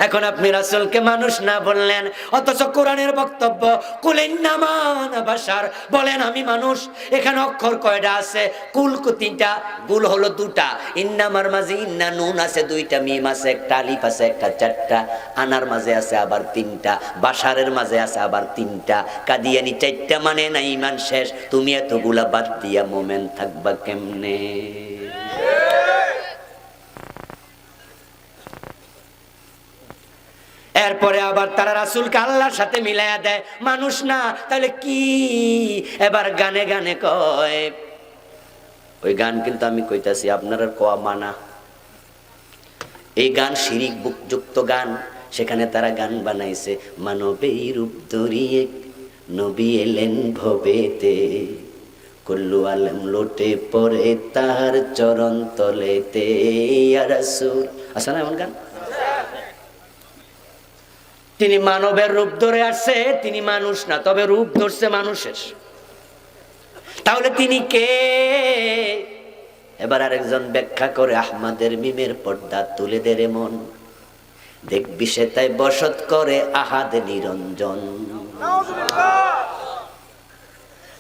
এখন আপনি রাসূলকে মানুষ না বললেন, অথচ কোরআনের বক্তব্য কুল ইন্নামা আনা বাশার, বলেন আমি মানুষ। এখানে অক্ষর কয়টা আছে? কুল তিনটা, গুল হলো দুটা, ইন্নামার মাঝে ইন্না নুন আছে দুইটা, মিম আছে একটা, আলিফ আছে একটা, চারটা। আনার মাঝে আছে আবার তিনটা, বাশারের মাঝে আছে আবার তিনটা। কাদিয়ানি চারটা মানে না ঈমান শেষ। তুমি এতগুলা বাদ দিয়া মুমিন থাকবা কেমনে? এরপরে আবার তারা রাসূলকে আল্লাহর সাথে মিলাইয়া দেয়, মানুষ না তাহলে কি? এবার গানে গানে কয়, ওই গান কিন্তু আমি কইতাছি আপনারা কোয়া মানা। এই গান শিরিক যুক্ত গান। সেখানে তারা গান বানাইছে, মানবেই রূপ ধরিয়ে নবী এলেন ভবেতে, কুল্লু আলম লুটে পড়ে তাহার চরণ তলেতে ইয়া রাসূল। আছে না এমন গান? তিনি মানবের রূপ ধরে আসছে, তিনি মানুষ না, তবে রূপ ধরছে মানুষের। তাহলে তিনি কে? এবার আরেকজন ব্যাখ্যা করে, আহমদের মিমের পর্দা তুলে দে রে মন, দেখবি সে তাই বসত করে আহাদ নিরঞ্জন।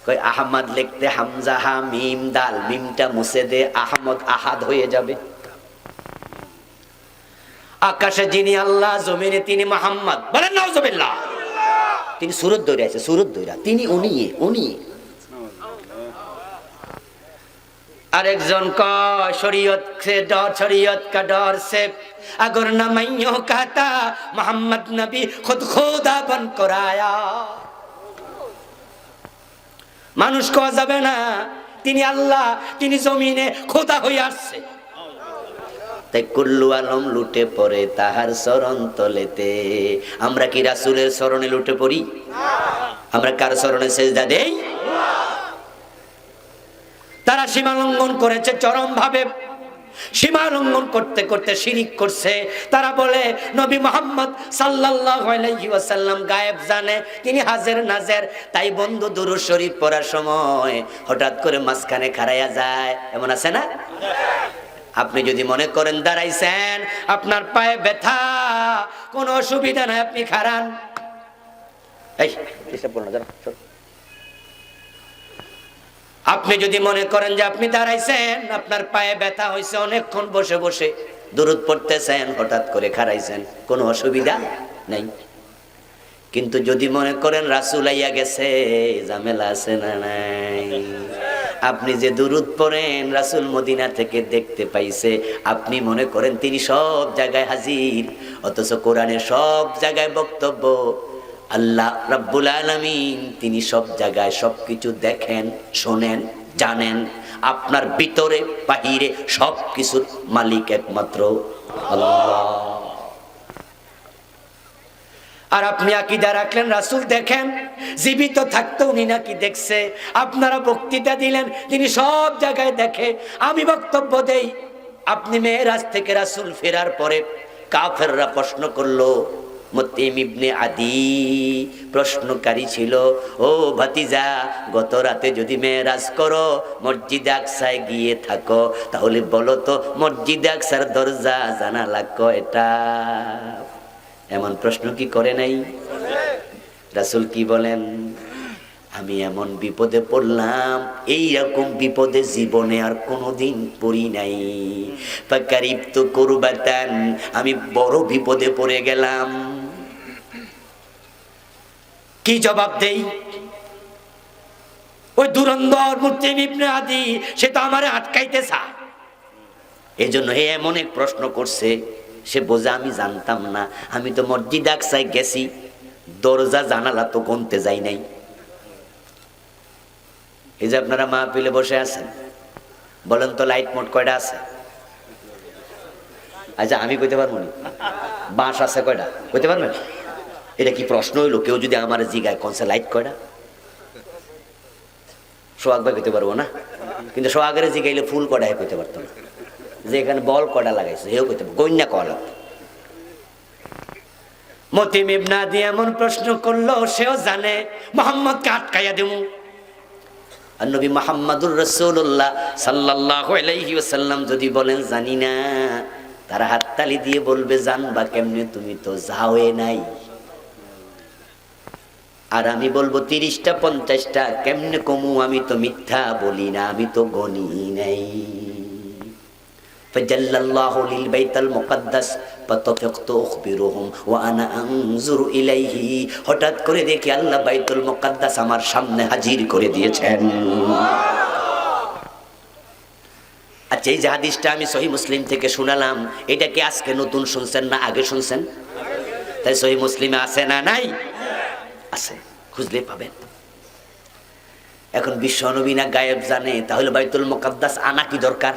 কই আহমদ লিখতে হামজা হা মিম দাল, মিমটা মুছে দে, আহমদ আহাদ হয়ে যাবে। আকাশে যিনি আল্লাহ, জমিনে তিনি মুহাম্মদ, বলেন নাউজুবিল্লাহ। তিনি সুরত ধরে আছে, সুরত ধরে, তিনি উনি। আরেকজন কয় শরীয়ত সে ডর, শরীয়ত কা ডর সে अगर न मैयों कहता मोहम्मद नबी खुद खुदा बन कर आया। মানুষ কোয়া যাবে না, তিনি আল্লাহ, তিনি জমিনে খোদা হয়ে আসছে। তাই কুল্লু আলম লুটে পড়ে তাহার চরণ তলেতে। আমরা কি রাসূলের চরণে লুটে পড়ি? আমরা কার চরণে সেজদা দেই? তারা সীমা লঙ্ঘন করেছে চরম ভাবে। সীমা লঙ্ঘন করতে করতে শিরিক করছে। তারা বলে নবী মুহাম্মদ সাল্লাল্লাহু আলাইহি ওয়াসাল্লাম গায়েব জানে, তিনি হাজির নাজের। তাই বন্ধু দুরূদ শরীফ পড়ার সময় হঠাৎ করে মাঝখানে খাড়াইয়া যায়, এমন আছে না? আপনি যদি মনে করেন দাঁড়াইছেন, আপনার পায়ে ব্যথা, কোনো অসুবিধা নাই, আপনি খাড়ান। এই এসব বলো না, জানো। আপনি যদি মনে করেন যে আপনি দাঁড়াইছেন, আপনার পায়ে ব্যথা হয়েছে, অনেকক্ষণ বসে বসে দুরূদ পড়তেছেন, হঠাৎ করে খাড়াইছেন, কোনো অসুবিধা নাই। কিন্তু যদি মনে করেন রাসূল আইয়া গেছে, ঝামেলা আছে না নাই? আপনি যে দুরূদ পড়েন, রাসূল মদিনা থেকে দেখতে পাইছে, আপনি মনে করেন তিনি সব জায়গায় হাজির, অথচ কোরআনের সব জায়গায় বক্তব্য আল্লাহ রাব্বুল আলামিন তিনি সব জায়গায় সবকিছু দেখেন, শোনেন, জানেন। আপনার ভিতরে বাহিরে সবকিছুর মালিক একমাত্র আল্লাহ। আর আপনি আকীদা রাখলেন রাসূল দেখেন, জীবিত থাকতে উনি নাকি দেখছে। আপনারা বক্তৃতা দিলেন, তিনি সব জায়গায় দেখে। আমি বক্তব্য দেই, আপনি মেরাজ থেকে রাসূল ফেরার পরে কাফেররা প্রশ্ন করলো, মুতিম ইবনে আদি প্রশ্নকারী ছিল, ও ভাতিজা, গত রাতে যদি মেরাজ করো, মসজিদে আকসায় গিয়ে থাকো, তাহলে বলো তো মসজিদে আকসার দরজা জানালা কয়টা? এমন প্রশ্ন কি করে নাই? রাসূল কি বলেন? আমি এমন বিপদে পড়লাম, এই রকম বিপদে জীবনে আর কোনোদিন পড়ি নাই। ফাকারিবতু কুরবাতান, আমি বড় বিপদে পড়ে গেলাম। কি জবাব দেই? ওই দুরন্দর মুতিম ইবনে আদি, সে তো আমারে আটকাইতে চায়, এজন্য হে এমন এক প্রশ্ন করছে। সে বোঝা আমি জানতাম না, আমি তো মসজিদ আকসায় গেছি, দরজা জানালা তো গুনতে যাই নাই। এই যে আপনারা মাহফিলে বসে আছেন, বলেন তো লাইট মোট কয়টা আছে? আচ্ছা আমি কইতে পারবো না। বাঁশ আছে কয়টা? কইতে পারবেন? এটা কি প্রশ্ন হইলো? কেউ যদি আমার জিগায় কোনসে লাইট কয়টা, সোহাগ ভাই কইতে পারবো না। কিন্তু সোহাগের জিগাইলে ফুল কয়টা কইতে পারতো না। যে এখানে বল কয়টা লাগাইছে হেও কইতে পারবো, গন্যা কয়া লাগতো। মুতিম ইবনে আদি এমন প্রশ্ন করলো, সেও জানে মুহাম্মদকে আটকাইয়া দেবো। আর নবী মুহাম্মদুর রাসূলুল্লাহ সাল্লাল্লাহু আলাইহি ওয়াসাল্লাম যদি বলেন জানি না, তারা হাততালি দিয়ে বলবে জানবা কেমনে, তুমি তো যাওয়ে নাই। আর আমি বলবো 30টা 50টা কেমনে কমু, আমি তো মিথ্যা বলি না, আমি তো গনি নাই। ফাজাল্লাল্লাহু লিল বাইতুল মুকদ্দাস ফাতাফাকতু আখবিরুহুম ওয়া আনা আনজুরু ইলাইহি, হঠাৎ করে দেখি আল্লাহ বাইতুল মুকদ্দাস আমার সামনে হাজির করে দিয়েছেন। আচ্ছা, এই যে হাদিসটা আমি সহিহ মুসলিম থেকে শুনালাম, এটা কি আজকে নতুন শুনছেন না আগে শুনছেন? তাই সহিহ মুসলিমে আছে না নাই? আছে, খুঁজলে পাবেন। এখন বিশ্ব নবী না গায়েব জানে, তাহলে বাইতুল মুকদ্দাস আনা কি দরকার?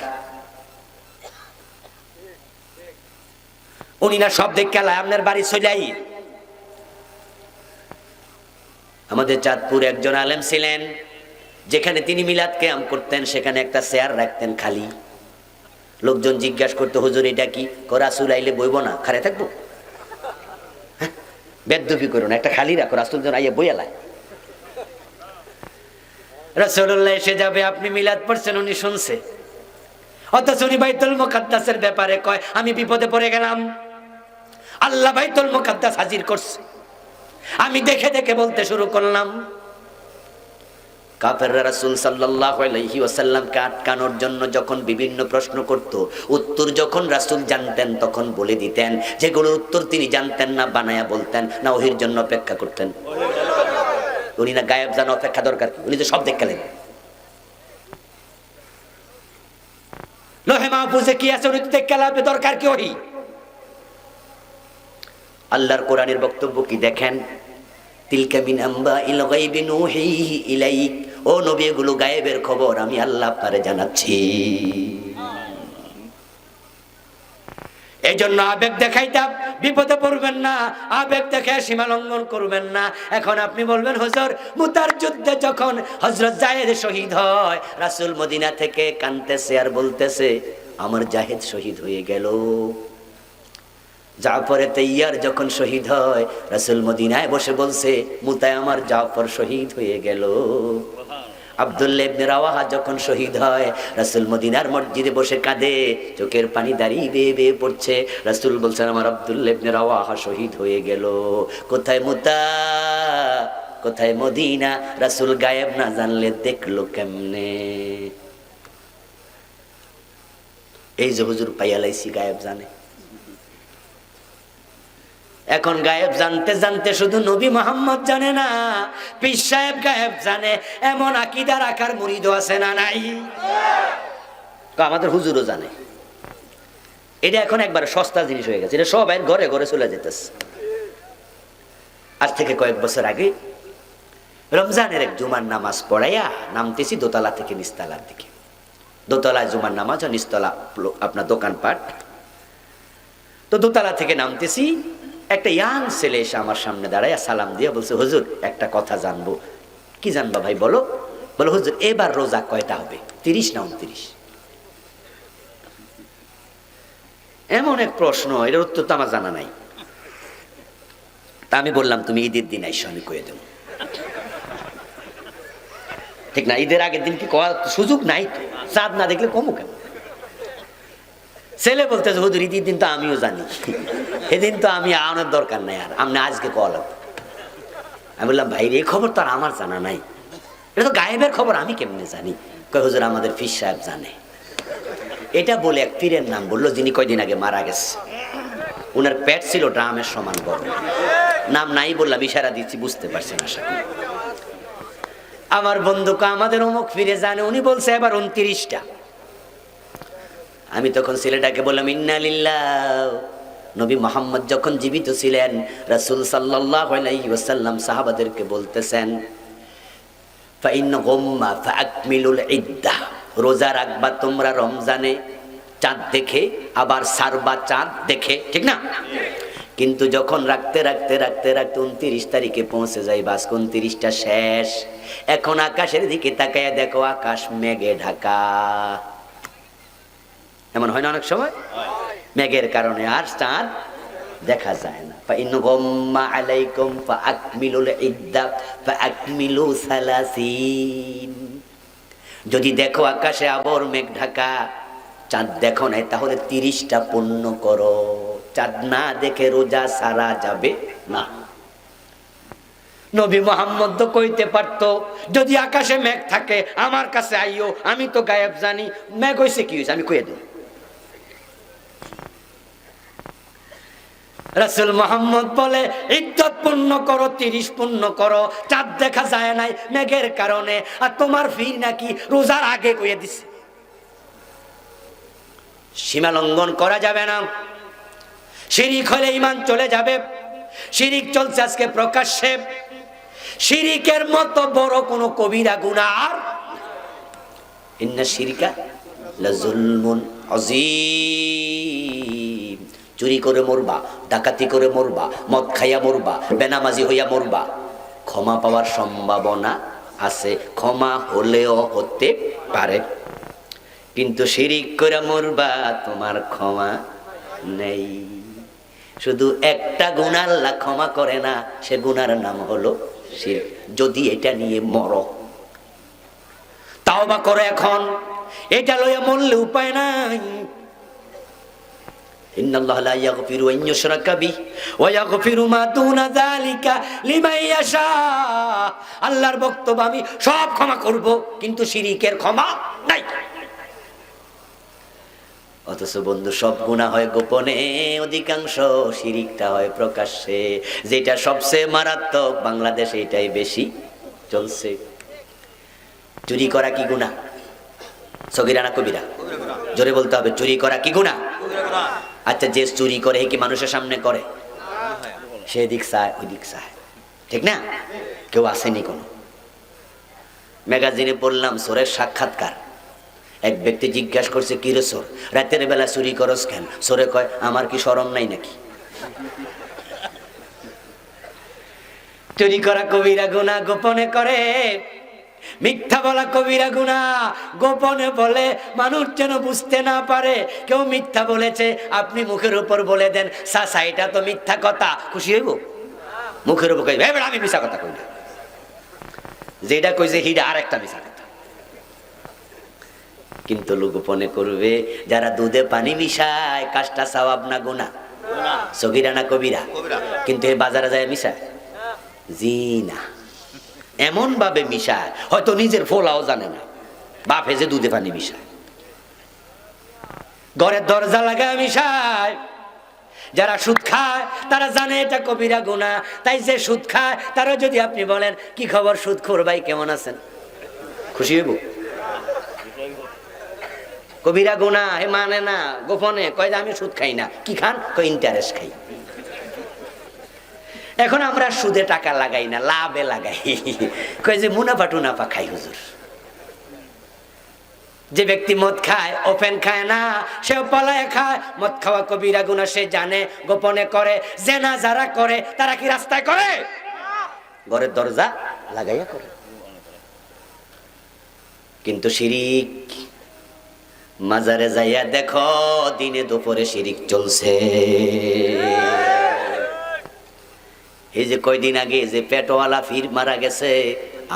উনি না সব দেখে খেলায় আপনার বাড়ি চলাই। আমাদের চাঁদপুর একজন আলেম ছিলেন, যেখানে তিনি মিলাদ কিয়াম করতেন সেখানে একটা চেয়ার রাখতেন খালি। লোকজন জিজ্ঞাসা করতো, হুজুর এটা কি? রাসূল আইলে বইব না, খারে থাকবো? বেদ্যুপি করুন, একটা খালি রাখো, রাসূল জন আইয়া বইয়ালায়। রাসূলুল্লাহ এসে যাবে, আপনি মিলাদ পড়ছেন, উনি শুনছে, অথচ উনি বাইতুল মুকাদ্দাসের ব্যাপারে কয় আমি বিপদে পড়ে গেলাম, আল্লাহ বাইতুল মুকাদ্দাস হাজির করছে। আমি দেখে দেখে বলতে শুরু করলাম। কাফেররা রাসূল সাল্লাল্লাহু আলাইহি ওয়াসাল্লামকে আটকানোর জন্য যখন বিভিন্ন প্রশ্ন করত, উত্তর যখন রাসূল জানতেন তখন বলে দিতেন, যেগুলোর উত্তর তিনি জানতেন না বানায়া বলতেন, না ওহির জন্য অপেক্ষা করতেন। উনি না গায়েব জানা অপেক্ষা দরকার কি? উনি তো সব দেখলেন। লোহে মাহফুজে কি আছে উনি তো দেখলে দরকার কি? ওহি আল্লাহর কোরআনের বক্তব্য কি দেখেন, তিলকা মিন আম্বাইল গায়বি নূহিহি ইলাইক, ও নবী এগুলো গায়েবের খবর, আমি আল্লাহ আপনারে জানাচ্ছি। এই জন্য আবেগ দেখাইতে বিপদে পড়বেন না, আবেগ দেখে সীমা লঙ্ঘন করবেন না। এখন আপনি বলবেন, হুজুর মুতার যুদ্ধে যখন হযরত জায়েদ শহীদ হয়, রাসূল মদিনা থেকে কাঁদতেছে আর বলতেছে আমার জাহেদ শহীদ হয়ে গেল। জাফরে তাইয়ার যখন শহীদ হয়, রাসূল মদিনায় বসে বলছে মুতায় আমার জাফর শহীদ হয়ে গেল। আব্দুল্লাহ ইবনে রাওয়াহা যখন শহীদ হয়, রাসূল মদিনার মসজিদে বসে কাঁদে, চোখের পানি দাঁড়িয়ে বেয়ে বেয়ে পড়ছে। রাসূল বলছেন আমার আব্দুল্লাহ ইবনে রাওয়াহা শহীদ হয়ে গেল। কোথায় মুতা, কোথায় মদিনা? রাসূল গায়েব না জানলে দেখলো কেমনে? এই যে হুজুর পাইয়া লাইছি গায়েব জানে। এখন গায়েব জানতে জানতে শুধু নবী মুহাম্মদ জানে না, পীর সাহেব গায়েব জানে, এমন আকীদা রাখার মুরিদও আছে না নাই? আমাদের হুজুরও জানে। এটা এখন একবারে সস্তা জিনিস হয়ে গেছে, এটা সবাই ঘরে ঘরে চলে যেতেছে। আজ থেকে কয়েক বছর আগে রমজানের এক জুমার নামাজ পড়াইয়া নামতেছি দোতলা থেকে নিচতলার দিকে। দোতলায় জুমার নামাজ আর নিচতলা আপনার দোকানপাট। তো দোতলা থেকে নামতেছি, একটা ইয়াং ছেলে এসে আমার সামনে দাঁড়ায় সালাম দিয়ে বলছে, হুজুর একটা কথা জানবো। কি জানবা ভাই বলো? বলো হুজুর এবার রোজা কয়টা হবে, 30 না 29? এমন এক প্রশ্ন, এটার উত্তর তো আমার জানা নাই। তা আমি বললাম তুমি ঈদের দিন আইসো, আমি কয়ে দেব। ঠিক না? ঈদের আগের দিন কি কওয়ার সুযোগ নাই তো, চাঁদ না দেখলে কমু কেন? ছেলে বলতেছে হুজুর ঈদের দিন তো আমিও জানি, এদিন তো আমি আনার দরকার নাই, আর আপনি আজকে কল। আমি বললাম ভাই এই খবর তো আর আমার জানা নাই, এটা তো গায়েবের খবর, আমি কেমনে জানি? কয় হুজুর আমাদের পীর সাহেব জানে। এটা বলে এক পীরের নাম বললো, যিনি কয়দিন আগে মারা গেছে। উনার পেট ছিল ড্রামের সমান বড়। নাম নাই বললাম, ইশারা দিচ্ছি, বুঝতে পারছেন আশা করি। আমার বন্ধুকে আমাদের অমুক পীরে জানে, উনি বলছে এবার 29টা। আমি তখন ছেলেটাকে বললাম ইন্না লিল্লাহ। নবী মুহাম্মদ যখন জীবিত ছিলেন, রাসূল সাল্লাল্লাহু আলাইহি ওয়াসাল্লাম সাহাবাদেরকে বলতেছেন ফাইন গুম্মা ফাআকমিলুল ইদ্দাহ, রোজা রাখবা তোমরা রমজানে চাঁদ দেখে, আবার সারবা চাঁদ দেখে, ঠিক না? কিন্তু যখন রাখতে রাখতে রাখতে রাখতে 29 তারিখে পৌঁছে যাই, বাস 29টা শেষ। এখন আকাশের দিকে তাকায়া দেখো আকাশ মেঘে ঢাকা। এমন হয় না অনেক সময়? মেঘের কারণে আর চাঁদ দেখা যায় না। ফাইন গুম্মা আলাইকুম ফাআকমিলুল ইদ্দাহ ফাআকমিলু 30। যদি দেখো আকাশে আবর মেঘ ঢাকা, চাঁদ দেখো নাই, তাহলে 30টা পূর্ণ করো। চাঁদ না দেখে রোজা সারা যাবে না। নবী মুহাম্মদ তো কইতে পারতো যদি আকাশে মেঘ থাকে আমার কাছে আইও, আমি তো গায়েব জানি, মেঘ হইছে কি হইছে আমি কইয়া দেব। রাসূল মুহাম্মদ বলে ইদ্দত পূর্ণ করো, 30 পূর্ণ করো। চাঁদ দেখা যায় নাই মেঘের কারণে, আর তোমার পীর নাকি রোজার আগে কইয়া দিছে। সীমা লঙ্ঘন করা যাবে না। শিরিক হলে ঈমান চলে যাবে। শিরিক চলছে আজকে প্রকাশ্যে। শিরিকের মতো বড় কোন কবিরা গুনাহ আর ইন্না শিরকা লাযুলমুন আযীম। চুরি করে মরবা, ডাকাতি করে মরবা, মদ খাইয়া মরবা, বেনামাজি হইয়া মরবা, ক্ষমা পাওয়ার সম্ভাবনা আছে, ক্ষমা হলেও হতে পারে, কিন্তু শিরিক করে মরবা তোমার ক্ষমা নেই। শুধু একটা গুনাহ আল্লাহ ক্ষমা করে না, সে গুনার নাম হলো শিরক। যদি এটা নিয়ে মরো, তাওবা করো এখন, এটা লইয়া মরলে উপায় নাই। ইন্নাল্লাহা লা ইয়াগফিরু আন ইউশরাকা বিহি ওয়া ইয়াগফিরু মা দুনা যালিকা লিমান ইয়াশা। আল্লাহর বক্তব্য, আমি সব ক্ষমা করব, কিন্তু শিরকের ক্ষমা নাই। অথচ বন্ধু, সব গুনাহ হয় গোপনে, অধিকাংশ শিরিকটা হয় প্রকাশ্যে, যেটা সবচেয়ে মারাত্মক। বাংলাদেশে এটাই বেশি চলছে। চুরি করা কি গুনাহ? সগীরা না কবিরা? জোরে বলতে হবে, চুরি করা কি গুনাহ? আচ্ছা, যে চুরি করে কি মানুষের সামনে করে? সে দিক চায়, ওই দিক চায়, ঠিক না? কেউ আসেনি কোনো। ম্যাগাজিনে পড়লাম চোরের সাক্ষাৎকার। এক ব্যক্তি জিজ্ঞাসা করছে, কি রে চোর, রাতের বেলা চুরি করস কেন? চোরে কয়, আমার কি শরম নাই নাকি? চুরি করা কবিরা গুনাহ, গোপনে করে। মিথ্যা বলা কবিরা গুনাহ, গোপনে বলে, মানুষ যেন বুঝতে না পারে কেউ মিথ্যা বলেছে। আপনি মুখের উপর বলে দেন, চাচা এটা তো মিথ্যা কথা, খুশি হইব? মুখের উপর কই, আমি মিথ্যা কথা কই না, যেটা কইছে হিডা আর একটা মিথ্যা কথা। কিন্তু লোক গোপনে করবে। যারা দুধে পানি মিশায়, কাজটা সওয়াব না গুনাহ? সগীরা না কবিরা? কিন্তু এই বাজারে যায় মিশায়, জি না, এমন ভাবে মিশায় হয়তো নিজের ফোলাও জানে না, বাপ হেজে দুধে পানি মিশায়, ঘরের দরজা লাগায় মিশায়। যারা সুদ খায় তারা জানে এটা কবিরা গুনাহ, তাই যে সুদ খায় তারা যদি আপনি বলেন, কি খবর সুদখোর ভাই, কেমন আছেন, খুশি হইব? কবিরা গুনাহ, হে মানে না, গোপনে কয় যে আমি সুদ খাই না। কি খান? কয় ইন্টারেস্ট খাই। এখন আমরা সুদে টাকা লাগাই না, লাভে লাগাই। কয় যে মুনাফা টুনাফা খাই হুজুর। যে ব্যক্তি মদ খায়, ওপেন খায় না, সেও পলায় খায়। মদ খাওয়া কবিরা গুনাহ, সে জানে, গোপনে করে। জেনা যারা করে তারা কি রাস্তায় করে? ঘরের দরজা লাগাইয়া করে। কিন্তু শিরিক, মাজারে যাইয়া দেখো, দিনে দুপুরে শিরিক চলছে। এই যে কয়দিন আগে যে পেটওয়ালা ফির মারা গেছে,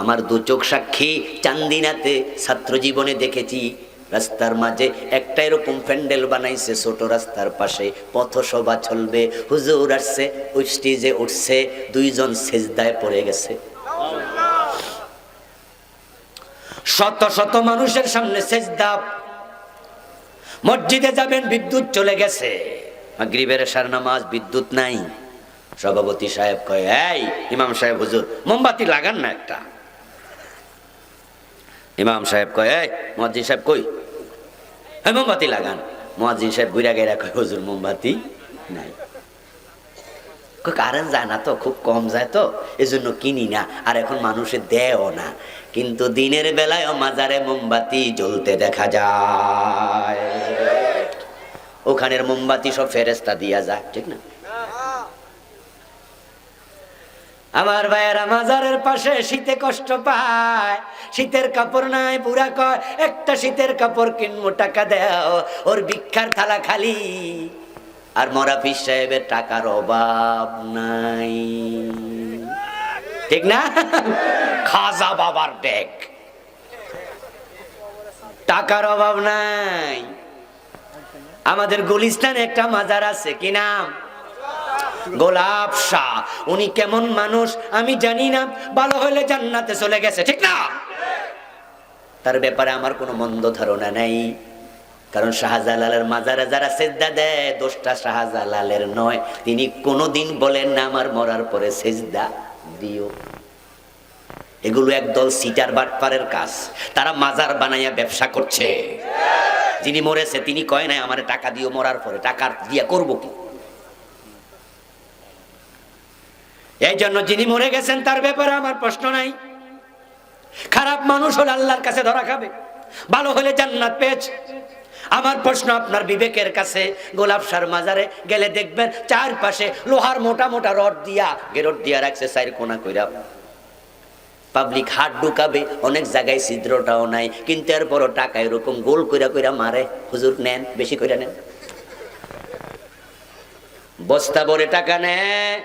আমার দু চোখ সাক্ষী, চান্দিনাতে ছাত্র জীবনে দেখেছি। রাস্তার মাঝে একটা এরকম প্যান্ডেল বানাইছে, ছোট রাস্তার পাশে পথসভা চলবে, হুজুর আসছে, ওই স্টেজে উঠছে, দুইজন সেজদায় পড়ে গেছে। শত শত মানুষের সামনে সেজদা। মসজিদে যাবেন, বিদ্যুৎ চলে গেছে, মাগরিবের এশার নামাজ, বিদ্যুৎ নাই। সভাপতি সাহেব কয়, এই ইমাম সাহেব, হুজুর মোমবাতি লাগান না একটা। ইমাম সাহেব কয়, এই মুয়াজ্জিন সাহেব কই, এই মোমবাতি লাগান। মুয়াজ্জিন সাহেব ঘুরা গেরা কয়, হুজুর মোমবাতি নাই। কারেন্ট যায় না তো, খুব কম যায় তো, এজন্য কিনি না, আর এখন মানুষের দেয়ও না। কিন্তু দিনের বেলায় মাজারে মোমবাতি জ্বলতে দেখা যায়। ওখানের মোমবাতি সব ফেরেশতা দিয়া যায়, ঠিক না? আমার ভাইয়েরা, মাজারের পাশে শীতে কষ্ট পায়, শীতের কাপড় নাই। বুড়া কয়, একটা শীতের কাপড় কিনবো, টাকা দাও। ওর ভিক্ষার থালা খালি। আর মরা পীর সাহেবের টাকার অভাব নাই, ঠিক না? খাজা বাবার ব্যাগ, টাকার অভাব নাই। আমাদের গুলিস্তানে একটা মাজার আছে, কি নাম? গোলাপ শাহ। উনি কেমন মানুষ আমি জানি না, ভালো হলে জান্নাতে চলে গেছে, ঠিক না? তার ব্যাপারে আমার কোনো মন্দ ধারণা নাই, কারণ শাহজালালের মাজারে যারা সেজদা দেয়, দোষটা শাহজালালের নয়। তিনি কোনোদিন বলেন না আমার মরার পরে সেজদা দিও। এগুলো একদল সিটার বাটপারের কাজ। তারা মাজার বানাইয়া ব্যবসা করছে। যিনি মরেছে তিনি কয় নাই আমার টাকা দিও মরার পরে, টাকা দিয়া করবো কি? এই জন্য যিনি মরে গেছেন তার ব্যাপারে আমার প্রশ্ন নাই। খারাপ মানুষ হলে আল্লাহর কাছে ধরা খাবে, ভালো হলে জান্নাত পেয়েছে। আমার প্রশ্ন আপনার বিবেকের কাছে, গোলাপ শাহর মাজারে গেলে দেখবেন চারপাশে লোহার মোটা মোটা রড দিয়া গেরট দিয়া রাখছে, চার কোনা কইরা। পাবলিক হাত ঢুকাবে, অনেক জায়গায় ছিদ্রটাও নাই, কিন্তু এরপরও টাকা এরকম গোল কইরা কইরা মারে, হুজুর নেন, বেশি কইরা নেন। বস্তা ভরে টাকা নেয়,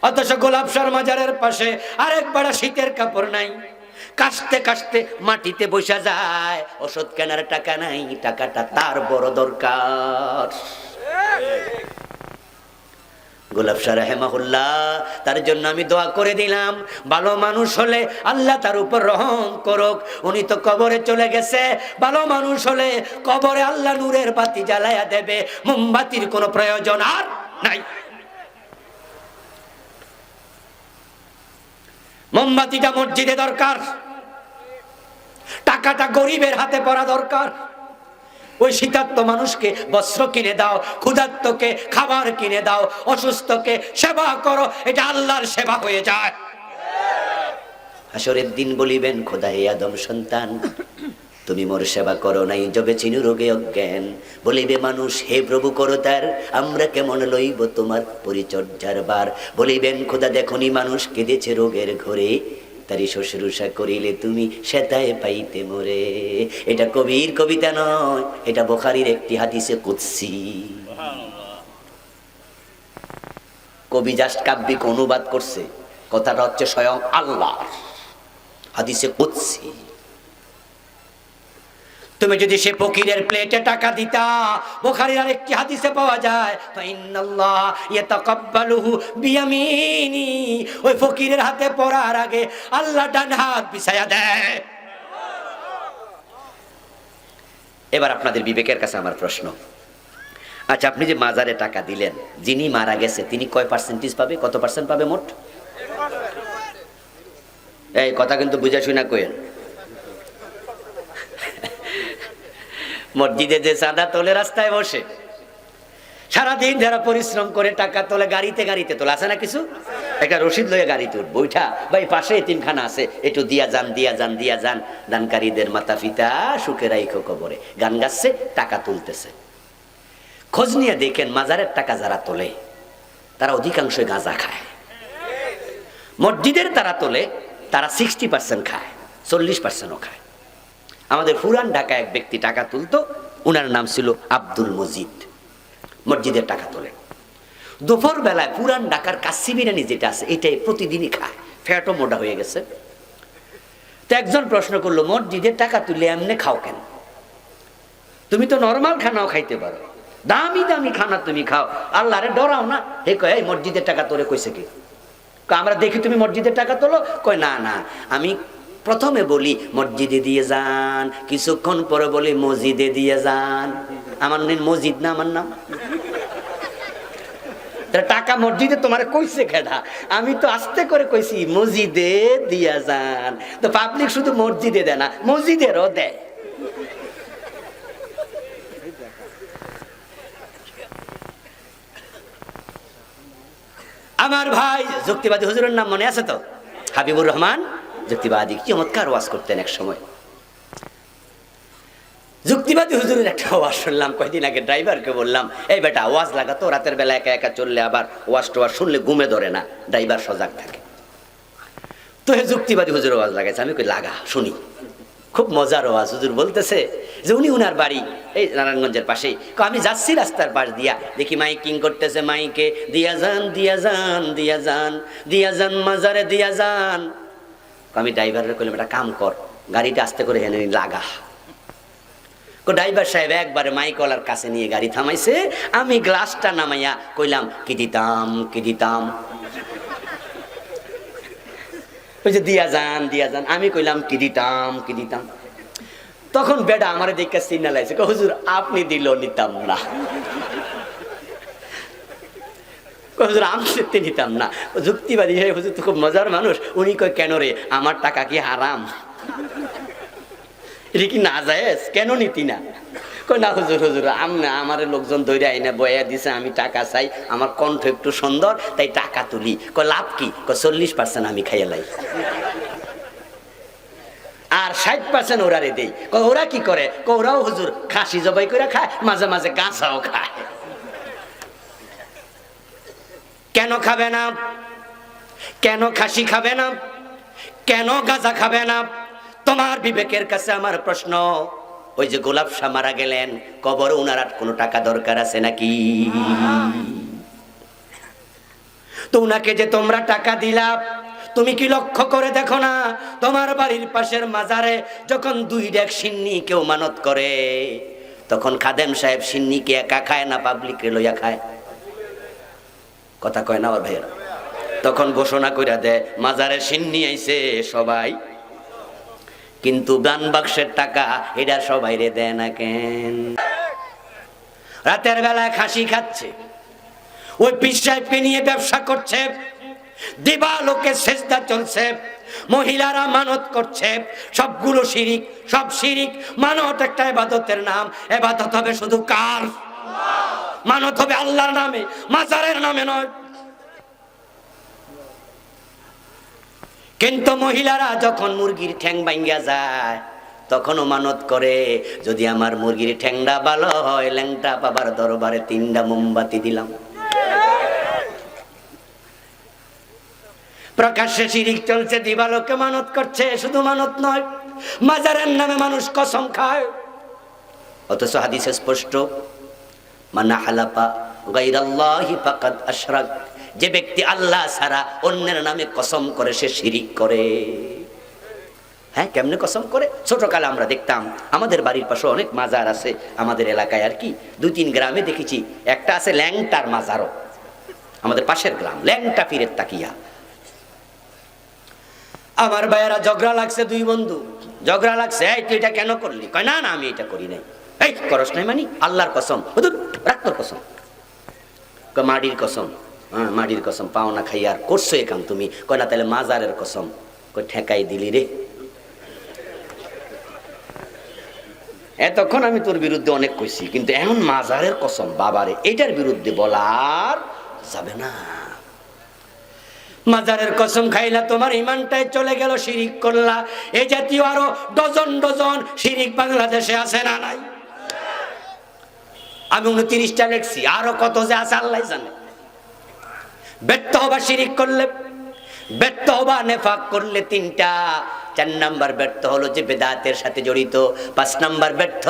অথচ গোলাপ শাহর মাজারের পাশে আরেক বেড়া শীতের কাপড় নাই, কাশতে কাশতে মাটিতে বসা যায়, ওষুধ কেনার টাকা নাই, টাকাটা তার বড় দরকার। গোলাপ শাহ রাহিমাহুল্লাহ, তার জন্য আমি দোয়া করে দিলাম, ভালো মানুষ হলে আল্লাহ তার উপর রহম করুক। উনি তো কবরে চলে গেছে, ভালো মানুষ হলে কবরে আল্লাহ নূরের বাতি জ্বালায়া দেবে, মোমবাতির কোনো প্রয়োজন আর নাই। মোমবাতিটা মসজিদে দরকার, টাকাটা গরিবের হাতে পড়া দরকার। ওই শীতার্ত মানুষকে বস্ত্র কিনে দাও, ক্ষুধার্তকে খাবার কিনে দাও, অসুস্থকে সেবা করো, এটা আল্লাহর সেবা হয়ে যায়। হাসরের দিন বলিবেন, খোদা হে আদম সন্তান, তুমি মোর সেবা করো নাই, জবে চিনু রোগে অজ্ঞান। বলিবে মানুষ, হে প্রভু করো তার, আমরা কেমন লইব তোমার পরিচর্যার বার। বলিবেন, খোদা দেখনি মানুষ কেঁদেছে রোগের ঘরে, তারি শুশ্রূষা করিলে তুমি সেতায় পাইতে মোরে। এটা কবির কবিতা নয়, এটা বুখারীর একটি হাদিসে কুদসি। কবি জাস্ট কাব্যিক অনুবাদ করছে, কথাটা হচ্ছে স্বয়ং আল্লাহ, হাদিসে কুদসি। তুমি যদি সে ফকিরের প্লেটে টাকা দিতা, বুখারীর আরেকটি হাদিসে পাওয়া যায়, ফাইনাল্লাহ ইয়াতাকাব্বালুহু বিয়ামিনি, ওই ফকিরের হাতে পড়ার আগে আল্লাহ ডান হাত বিছায়া দেয়। এবার আপনাদের বিবেকের কাছে আমার প্রশ্ন, আচ্ছা আপনি যে মাজারে টাকা দিলেন, যিনি মারা গেছে তিনি কয় পার্সেন্টেজ পাবে, কত পার্সেন্ট পাবে মোট? এই কথা কিন্তু বুঝা শুনা কইেন। মসজিদে যে চাঁদা তোলে, রাস্তায় বসে সারাদিন যারা পরিশ্রম করে টাকা তোলে, গাড়িতে গাড়িতে তোলে, আছে না কিছু, একটা রশিদ লয়ে গাড়িতে উঠবো, ওইটা ভাই পাশে এতিমখানা আছে, একটু দিয়া যান, দিয়া যান, দিয়া যান, দানকারীদের মাতা পিতা সুখে রাইখো কবরে, গান গাচ্ছে, টাকা তুলতেছে। খোঁজ নিয়ে দেখেন, মাজারের টাকা যারা তোলে তারা অধিকাংশই গাঁজা খায়। মসজিদের তারা তোলে, তারা 60% খায়, 40%ও খায়। আমাদের পুরান ঢাকা এক ব্যক্তি টাকা তুলতো, উনার নাম ছিল আব্দুল মজিদ, মসজিদের টাকা তোলে। দুপুর বেলায় পুরান ঢাকার কাচ্চি বিরিয়ানি যেটা আছে, এটাই প্রতিদিনই খায়, ফ্যাটও মোটা হয়ে গেছে। তো একজন প্রশ্ন করলো, মসজিদের টাকা তুলে এমনি খাও কেন? তুমি তো নরমাল খানাও খাইতে পারো, দামি দামি খানা তুমি খাও, আল্লাহরে ডরাও না। হে কয়, এই মসজিদের টাকা তোলে কইছে কি? আমরা দেখি তুমি মসজিদের টাকা তোলো। কয় না না, আমি প্রথমে বলি মসজিদে দিয়ে যান, কিছুক্ষণ পরে বলি মসজিদে দিয়ে যান। আমার নাম মসজিদ না, আমার নাম টাকা মসজিদে তোমার কইছে খেডা? আমি তো আস্তে করে কইছি মসজিদে দিয়া যান। তো পাবলিক শুধু মসজিদে দেয় না, মসজিদেরও দেয়। আমার ভাই যুক্তিবাদী হুজুরের নাম মনে আছে তো? হাবিবুর রহমান যুক্তিবাদী, চমৎকার ওয়াজ করতেন এক সময়। যুক্তিবাদী হুজুরের একটা ওয়াজ শুনলাম কয়েকদিন আগে, ড্রাইভারকে বললাম, এই বেটা ওয়াজ লাগাতো, রাতের বেলা একা একা চললে আবার ওয়াজ টোয়াজ শুনলে ঘুমে ধরে না, ড্রাইভার সজাগ থাকে। তো হে যুক্তিবাদী হুজুরের ওয়াজ লাগাইছে, আমি কই লাগা শুনি। খুব মজার ওয়াজ। হুজুর বলতেছে যে উনি উনার বাড়ি এই নারায়ণগঞ্জের পাশেই, আমি যাচ্ছি রাস্তার পাশ দিয়া, দেখি মাইকিং করতেছে, মাইকে দিয়া যান, দিয়া যান, দিয়া যান, দিয়া যান, মাজারে দিয়া যান। আমি ড্রাইভারের কইলাম, একটা কাম কর, গাড়িটা আস্তে করে হেনে লাগা। ড্রাইভার সাহেব একবারে মাইকওয়ালার কাছে নিয়ে গাড়ি থামাইছে। আমি গ্লাসটা নামাইয়া কইলাম, কি দিতাম, কি দিতাম? ওই যে দিয়া যান, দিয়া যান। আমি কইলাম, কি দিতাম, কি দিতাম? তখন বেটা আমারে দেখে সিগন্যাল আইছে, হুজুর আপনি দিল নিতাম না। হুজুর আমি নিতাম না। যুক্তিবাদী হুজুর তো খুব মজার মানুষ। উনি কয়, কেন রে, আমার টাকা কি হারাম? এটা কি না জায়েজ? কেন নিতি না? কই না হুজুর, হুজুর আমার লোকজন দৌড়ে আইনা বয়া দিছে, আমি টাকা চাই, আমার কণ্ঠ একটু সুন্দর তাই টাকা তুলি। কয় লাভ কি? কয় 40% আমি খাইয়া লাই, আর 60% ওরারে দেই। কয় ওরা কি করে? কয় ওরাও হুজুর খাসি জবাই করে খায়, মাঝে মাঝে গাছাও খায়। কেন খাবে না? কেন খাসি খাবে না? কেন গাঁজা খাবে না? তোমার বিবেকের কাছে আমার প্রশ্ন। ওই যে গোলাপ শাহ মারা গেলেন, কবরে উনার আর কোনো টাকা দরকার আছে নাকি? তো উনাকে যে তোমরা টাকা দিলা, তুমি কি লক্ষ্য করে দেখো না তোমার বাড়ির পাশের মাজারে যখন 2 ডেক সিন্নি কেউ মানত করে, তখন খাদেম সাহেব সিন্নি কে একা খায় না পাবলিকে লইয়া খায়? কথা কয় না আমার ভাইয়েরা? তখন ঘোষণা কইরা দেয় মাজারে সিন্নি আইছে সবাই, কিন্তু দান বাক্সের টাকা এটা সবাই রে দেয় না কেন? রাতের বেলায় খাসি খাচ্ছে, ওই পীর সাহেবকে নিয়ে ব্যবসা করছে, দিবালোকে সেজদা চলছে, মহিলারা মানত করছে, সবগুলো শিরিক, সব শিরিক। মানত একটা ইবাদতের নাম, ইবাদত হবে শুধু কার? মানত হবে আল্লাহর নামে, মাজারের নামে নয়। কিন্তু মহিলারা যখন মুরগির ঠ্যাং ভাঙ্গা যায় তখনও মানত করে, যদি আমার মুরগির ঠ্যাংটা ভালো হয়, ল্যাংটা বাবার দরবারে 3টা মোমবাতি দিলাম। প্রকাশ্যে শিরিক চলছে, দিবালোকে মানত করছে। শুধু মানত নয়, মাজারের নামে মানুষ কসম খায়। অথচ হাদিসে স্পষ্ট, মানা হালাফা গায়রাল্লাহি ফাকাদ আশরাক, যে ব্যক্তি আল্লাহ ছাড়া অন্যের নামে কসম করে সে শিরিক করে। হ্যাঁ, কেমনে কসম করে? ছোটকালে আমরা দেখতাম, আমাদের বাড়ির পাশে অনেক মাজার আছে আমাদের এলাকায়, আর কি 2-3 গ্রামে দেখেছি। একটা আছে ল্যাংটার মাজারও, আমাদের পাশের গ্রাম, ল্যাংটা পীরের তাকিয়া। আমার ভাইয়েরা ঝগড়া লাগছে, 2 বন্ধু ঝগড়া লাগছে, এই তুই এটা কেন করলি? কয় না না আমি এটা করি নাই। এই করস নাই মানে? আল্লাহর কসম। রাখ তোর কসম। মাটির কসম। হ্যাঁ, মাটির কসম, পাওনা খাই আর করছো এ কাম তুমি? কয় না তাহলে মাজারের কসম। কই ঠেকাই দিলি রে। এতক্ষণ আমি তোর বিরুদ্ধে অনেক কইছি, কিন্তু এখন মাজারের কসম, বাবারে, এটার বিরুদ্ধে বলার যাবে না। মাজারের কসম খাইলা, তোমার ইমানটাই চলে গেল, শিরিক করলা। এই জাতীয় আরো ডজন ডজন শিরিক বাংলাদেশে আছে না নাই? আমি 29টা লিখছি, আরো কত যে আছে আল্লাহ জানে। ব্যর্থ হবা শিরিক করলে, ব্যর্থ হবা নেফাক করলে 3টা। 4 নাম্বার ব্যর্থ হলো যে বেদাতের সাথে জড়িত। 5 নাম্বার ব্যর্থ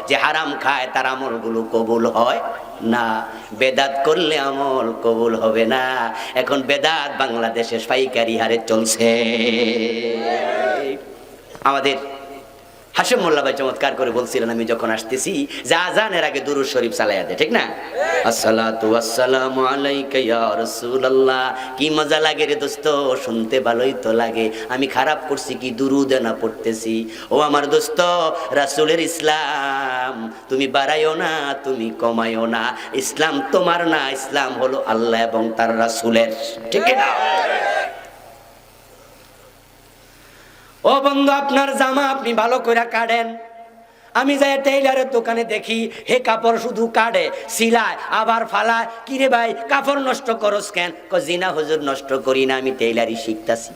যে হারাম খায়, তার আমলগুলো কবুল হয় না। বেদাত করলে আমল কবুল হবে না। এখন বেদাত বাংলাদেশে পাইকারি হারে চলছে। আমাদের হাশেম মোল্লা ভাই চমৎকার করে বলছিলেন, আমি যখন আসতেছি, যে আজানের আগে দুরূদ শরীফ চালাইয়া দে, ঠিক না? আসসালাতু ওয়াসসালামু আলাইকা ইয়া রাসূলুল্লাহ। কি মজা লাগে রে দোস্ত, শুনতে ভালোই তো লাগে। আমি খারাপ করছি কি দুরূদ না পড়তেছি? ও আমার দোস্ত, রাসূলের ইসলাম তুমি বাড়াইও না, তুমি কমাইও না। ইসলাম তোমার না, ইসলাম হলো আল্লাহ এবং তার রাসূলের, ঠিক না? ও বন্ধু, আপনার জামা আপনি ভালো করে কাটেন। আমি যাই টেইলারের দোকানে দেখি, হে কাপড় শুধু কাটে, সিলায়, আবার ফালায়। কিরে ভাই, কাপড় নষ্ট করস কেন? জিনা হুজুর, নষ্ট করি না, আমি টেইলারি শিখতাছি।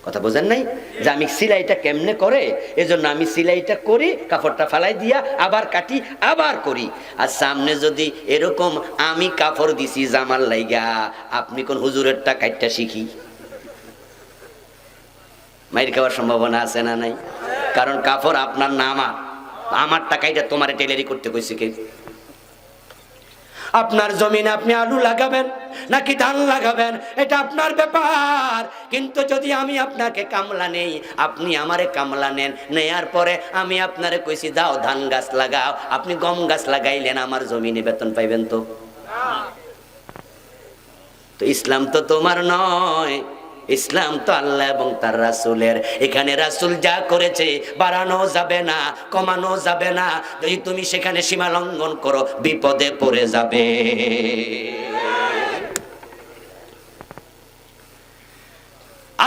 কথা বোঝেন নাই? যে আমি সিলাইটা কেমনে করে, এজন্য আমি সিলাইটা করি, কাপড়টা ফালাই দিয়া আবার কাটি, আবার করি। আর সামনে যদি এরকম আমি কাপড় দিছি জামার লাইগা, আপনি কোন হুজুরেরটা কাটটা শিখি, মাইর খাওয়ার সম্ভাবনা আছে না নাই? কারণ কাপড় আপনার না আমার টাকাইটা তোমার টেলারি করতে কইছে কে? আপনার জমিনে আপনি আলু লাগাবেন নাকি ধান লাগাবেন, এটা আপনার ব্যাপার। কিন্তু যদি আমি আপনাকে কামলা নেই, আপনি আমারে কামলা নেন, নেয়ার পরে আমি আপনারে কইছি দাও ধান গাছ লাগাও, আপনি গম গাছ লাগাইলেন, আমার জমিনে বেতন পাইবেন তো? তো ইসলাম তো তোমার নয়, ইসলাম তো আল্লাহ এবং তার রাসূলের। এখানে রাসূল যা করেছে বাড়ানো যাবে না, কমানো যাবে না। যদি তুমি সেখানে সীমা লঙ্ঘন করো, বিপদে পড়ে যাবে।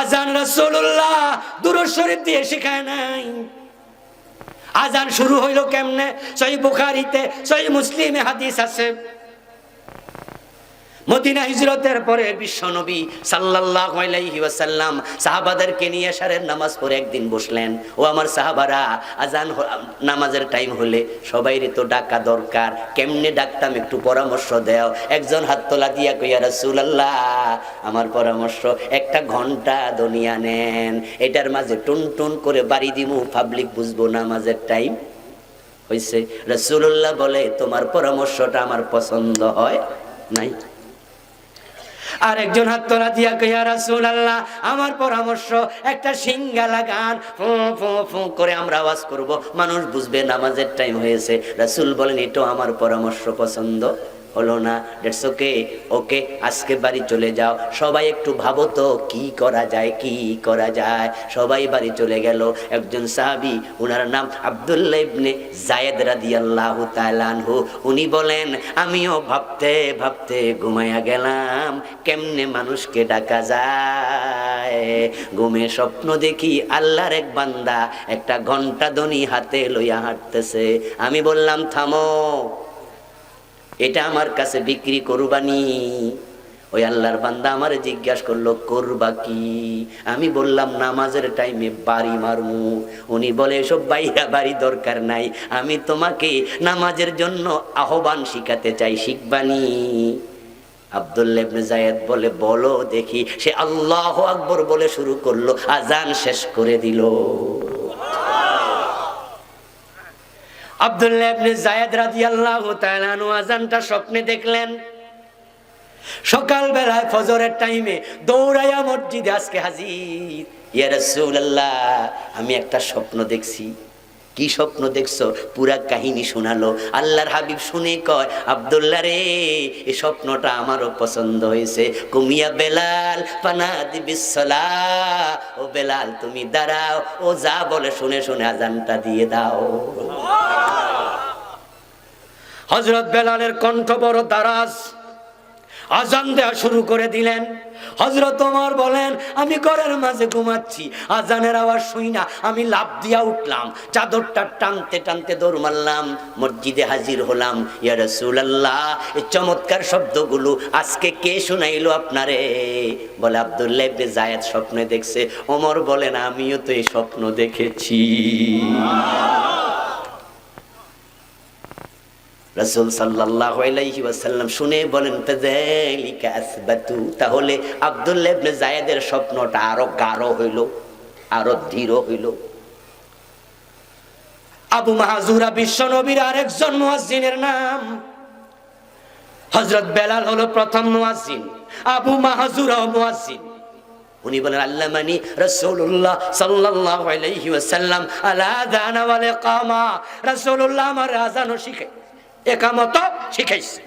আজান রাসূলুল্লাহ দুরূদ শরীফ দিয়ে শেখায় নাই। আজান শুরু হইল কেমনে? সহিহ বুখারীতে, সহিহ মুসলিমে হাদিস আছে। মদিনা হিজরতের পরে বিশ্বনবী সাল্লাল্লাহু আলাইহি ওয়াসাল্লাম সাহাবাদেরকে নিয়ে এশারের নামাজ পড়ে একদিন বসলেন। ও আমার সাহাবারা, আজান নামাজের টাইম হলে সবাইরই তো ডাকা দরকার, কেমনে ডাকতাম একটু পরামর্শ দাও। একজন হাত তোলা দিয়া কইয়া, রাসূলুল্লাহ আমার পরামর্শ একটা ঘন্টা দুনিয়া নেন, এটার মাঝে টুন টুন করে বাড়ি দিমু, পাবলিক বুঝবো নামাজের টাইম হইছে। রাসূলুল্লাহ বলে, তোমার পরামর্শটা আমার পছন্দ হয় নাই। আর একজন হাত তোলা দিয়া কইয়া, রাসূলুল্লাহ আমার পরামর্শ একটা সিঙ্গা লাগান, ফু ফু ফু করে আমরা আওয়াজ করব, মানুষ বুঝবে নামাজের টাইম হয়েছে। রাসূল বলেন, এটাও আমার পরামর্শ পছন্দ হলো না। দ্যাটস ওকে, ওকে আজকে বাড়ি চলে যাও, সবাই একটু ভাবো তো কি করা যায়, কি করা যায়। সবাই বাড়ি চলে গেল। একজন সাহাবী, উনার নাম আব্দুল্লাহ ইবনে যায়েদ রাদিয়াল্লাহু তাআলা আনহু, উনি বলেন, আমিও ভাবতে ভাবতে ঘুমায়া গেলাম, কেমনে মানুষকে ডাকা যায়। ঘুমে স্বপ্ন দেখি আল্লাহর এক বান্দা একটা ঘন্টা দনি হাতে লইয়া হাঁটতেছে। আমি বললাম, থামো, এটা আমার কাছে বিক্রি করবানি? ওই আল্লাহর বান্দা আমারে জিজ্ঞাসা করলো, করবা কি? আমি বললাম, নামাজের টাইমে বাড়ি মারমু। উনি বলে, এসব বাইরা বাড়ি দরকার নাই, আমি তোমাকে নামাজের জন্য আহ্বান শিখাতে চাই, শিখবানি? আব্দুল্লাহ ইবনে যায়েদ বলে, বলো দেখি। সে আল্লাহু আকবার বলে শুরু করলো, আজান শেষ করে দিল। আব্দুল্লাহ ইবনে যায়েদ রাদিয়াল্লাহু তাআলা আনহু আযানটা স্বপ্নে দেখলেন। সকাল বেলায় ফজরের টাইমে দৌড়াইয়া মসজিদে আজকে হাজির। ইয়া রাসূলুল্লাহ, আমি একটা স্বপ্ন দেখছি। কি স্বপ্ন দেখছো? পুরা কাহিনী শোনালো। আল্লাহর হাবিব শুনে কয়, আব্দুল্লাহ রে, এই স্বপ্নটা আমারও পছন্দ হয়েছে। কুমিয়া বেলাল ফানাদি বিসসালাহ, ও বেলাল তুমি দাঁড়াও, ও যা বলে শুনে শুনে আজানটা দিয়ে দাও। হযরত বেলালের কণ্ঠ বড় দারাজ, আজান দেওয়া শুরু করে দিলেন। হযরত ওমর বলেন, আমি ঘরের মাঝে ঘুমাচ্ছি, আজানের আওয়াজ শুই না, আমি লাফ দিয়া উঠলাম, চাদরটা টানতে টানতে দৌড় মারলাম, মসজিদে হাজির হলাম। ইয়া রাসূলুল্লাহ, এই চমৎকার শব্দগুলো আজকে কে শুনাইলো আপনারে? বলে, আব্দুল্লাহ ইবনে যায়েদ স্বপ্নে দেখছে। ওমর বলেন, আমিও তো এই স্বপ্ন দেখেছি। রাসূল সাল্লাল্লাহু আলাইহি ওয়াসাল্লাম শুনে বলেন, ফাযালিকা আসবাতু, তাহলে আব্দুল্লাহ ইবনে যায়েদের স্বপ্নটা আরো গাঢ় হইল, আরো দৃঢ় হইল। আবু মাহজুরা বিশ্বনবীর আরেকজন মুয়াজ্জিনের নাম। হযরত বেলাল হলো প্রথম মুয়াজ্জিন, আবু মাহজুরা মুয়াজ্জিন। উনি বলেন, আল্লামানি রাসূলুল্লাহ সাল্লাল্লাহু আলাইহি ওয়াসাল্লাম আলা আযান ওয়াল ইকামা, রাসূলুল্লাহ আমার আযানও শিখাই, একামত শিখাইছে।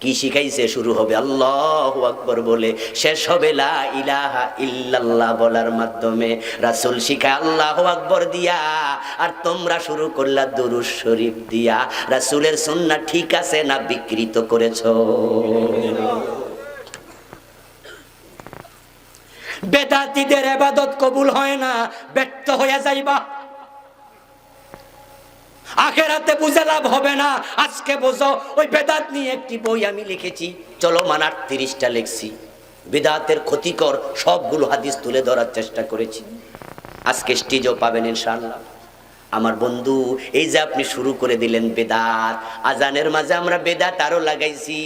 কি শিখাইছে? শুরু হবে আল্লাহু আকবার বলে, শেষ হবে লা ইলাহা ইল্লাল্লাহ বলার মাধ্যমে। রাসূল শিখায় আল্লাহু আকবার দিয়া, আর তোমরা শুরু করলা দুরূদ শরীফ দিয়া। রাসূলের সুন্নাহ ঠিক আছে না বিকৃত করেছো? বেদাতীদের ইবাদত কবুল হয় না, ব্যর্থ হয়ে যাইবা। আখেরাতে বুঝে লাভ হবে না। আজকে বোঝো, ওই বেদাত নিয়ে একটি বই আমি লিখেছি, চলমান 38টা লিখছি। বেদাতের ক্ষতিকর সবগুলো হাদিস তুলে ধরার চেষ্টা করেছি। আজকে স্টেজও পাবেন ইনশাআল্লাহ। আমার বন্ধু, এই যে আপনি শুরু করে দিলেন বেদাত, আজানের মাঝে আমরা বেদাত আরো লাগাইছি।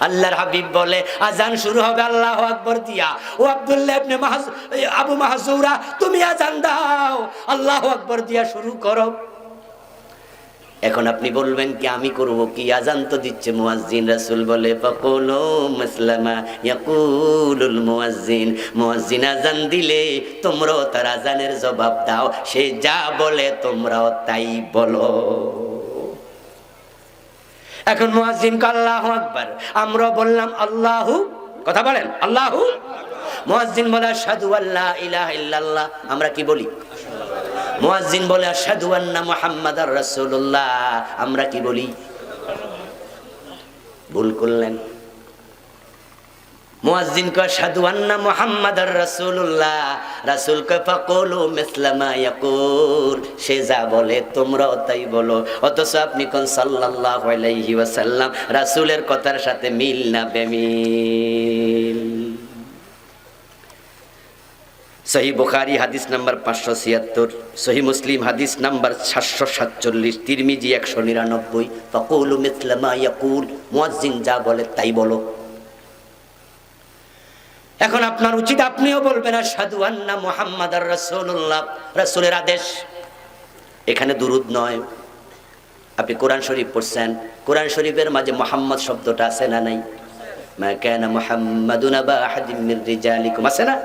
আল্লাহর হাবিব বলে, আজান শুরু হবে আল্লাহু আকবার দিয়া। ও আব্দুল্লাহ ইবনে আবু মাহজুরা, তুমি আজান দাও, আল্লাহু আকবার দিয়া শুরু করো। এখন আপনি বলবেন কি, আমি করব কি? আজান তো দিচ্ছে মুয়াজ্জিন। রাসূল বলে, ফাকুলু মাসলামা ইয়াকুলুল মুয়াজ্জিন, মুয়াজ্জিন আজান দিলে তোমরাও তার আজানের জবাব দাও, সে যা বলে তোমরাও তাই বলো। এখন মুয়াজ্জিন কে আল্লাহু আকবার, আমরা বললাম আল্লাহু, কথা বলেন আল্লাহু। মুয়াজ্জিন বলে আশহাদু আল্লা ইলাহা ইল্লাল্লাহ, আমরা কি বলি? মুয়াজ্জিন বলে আশহাদু আন্না মুহাম্মাদার রাসূলুল্লাহ, আমরা কি বলি? ভুল করলেন। মুয়াজ্জিন কয় আশহাদু আন্না মুহাম্মাদার রাসূলুল্লাহ, রাসূল কয় ফাকুলু মিসলা মা ইয়াকুল, সে যা বলে তোমরাও তাই বলো। অথচ আপনি কোন সাল্লাল্লাহু আলাইহি ওয়াসাল্লাম, রাসূলের কথার সাথে মিল না বেমিল। সহিহ বুখারী হাদিস নাম্বার 576, সহিহ মুসলিম হাদিস নাম্বার 747, তিরমিজি 199। ফাকুলু মিসলা মা ইয়াকুল, মুয়াজ্জিন যা বলে তাই বলো। এখন আপনার উচিত আপনিও বলবেন আশহাদু আন্না মুহাম্মাদার রাসূলুল্লাহ, রাসূলের আদেশ। এখানে দুরূদ নয়। আপনি কোরআন শরীফ পড়ছেন, কোরআন শরীফের মাঝে মুহাম্মদ শব্দটা আছে না নাই? মা কানা মুহাম্মাদুন আবা আহাদিম মির রিজালিকুম, আছে না?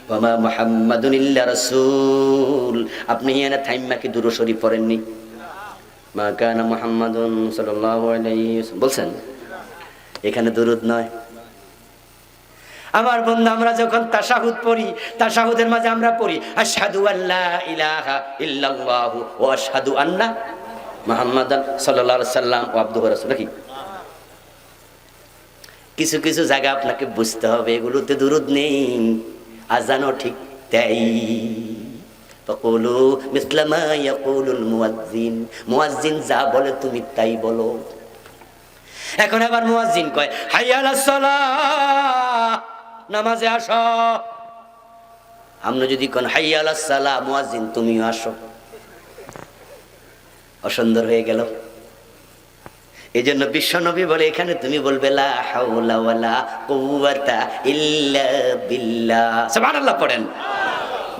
ওয়া মা মুহাম্মাদুন ইল্লা রাসূল। আপনি এখানে থাইম্মা কি দুরূদ শরীফ পড়েননি? মা কানা মুহাম্মাদুন সাল্লাল্লাহু আলাইহি ওয়াসাল্লাম বলছেন, এখানে দুরূদ নয়। আমার বন্ধু, আমরা যখন তাশাহুদ পড়ি, তাশাহুদের মাঝে আমরা পড়ি আশহাদু আল্লা ইলাহা ইল্লাল্লাহু ওয়া আশহাদু আন্না মুহাম্মাদান সাল্লাল্লাহু আলাইহি সাল্লাম ওয়া আবদুহু ওয়া রাসূলুহু। কিছু কিছু জায়গা আপনাকে বুঝতে হবে, এগুলোতে দুরূদ নেই, আজানও ঠিক তাই। ফাকুলু মিসলা মা ইয়াকুলুল মুয়াজ্জিন, মুয়াজ্জিন যা বলে তুমি তাই বলো। এখন আবার মুয়াজ্জিন কয় হাইয়া আলাস সালাহ, নামাজে আসো। আমরা যদি কোন হাইয়া আলাস সালাহ, মুয়াজ্জিন তুমিও আসো, অসুন্দর হয়ে গেল। এই জন্য বিশ্বনবী বলে এখানে তুমি বলবে লা হাওলা ওয়ালা কুওয়াতা ইল্লা বিল্লাহ, সুবহানাল্লাহ পড়েন।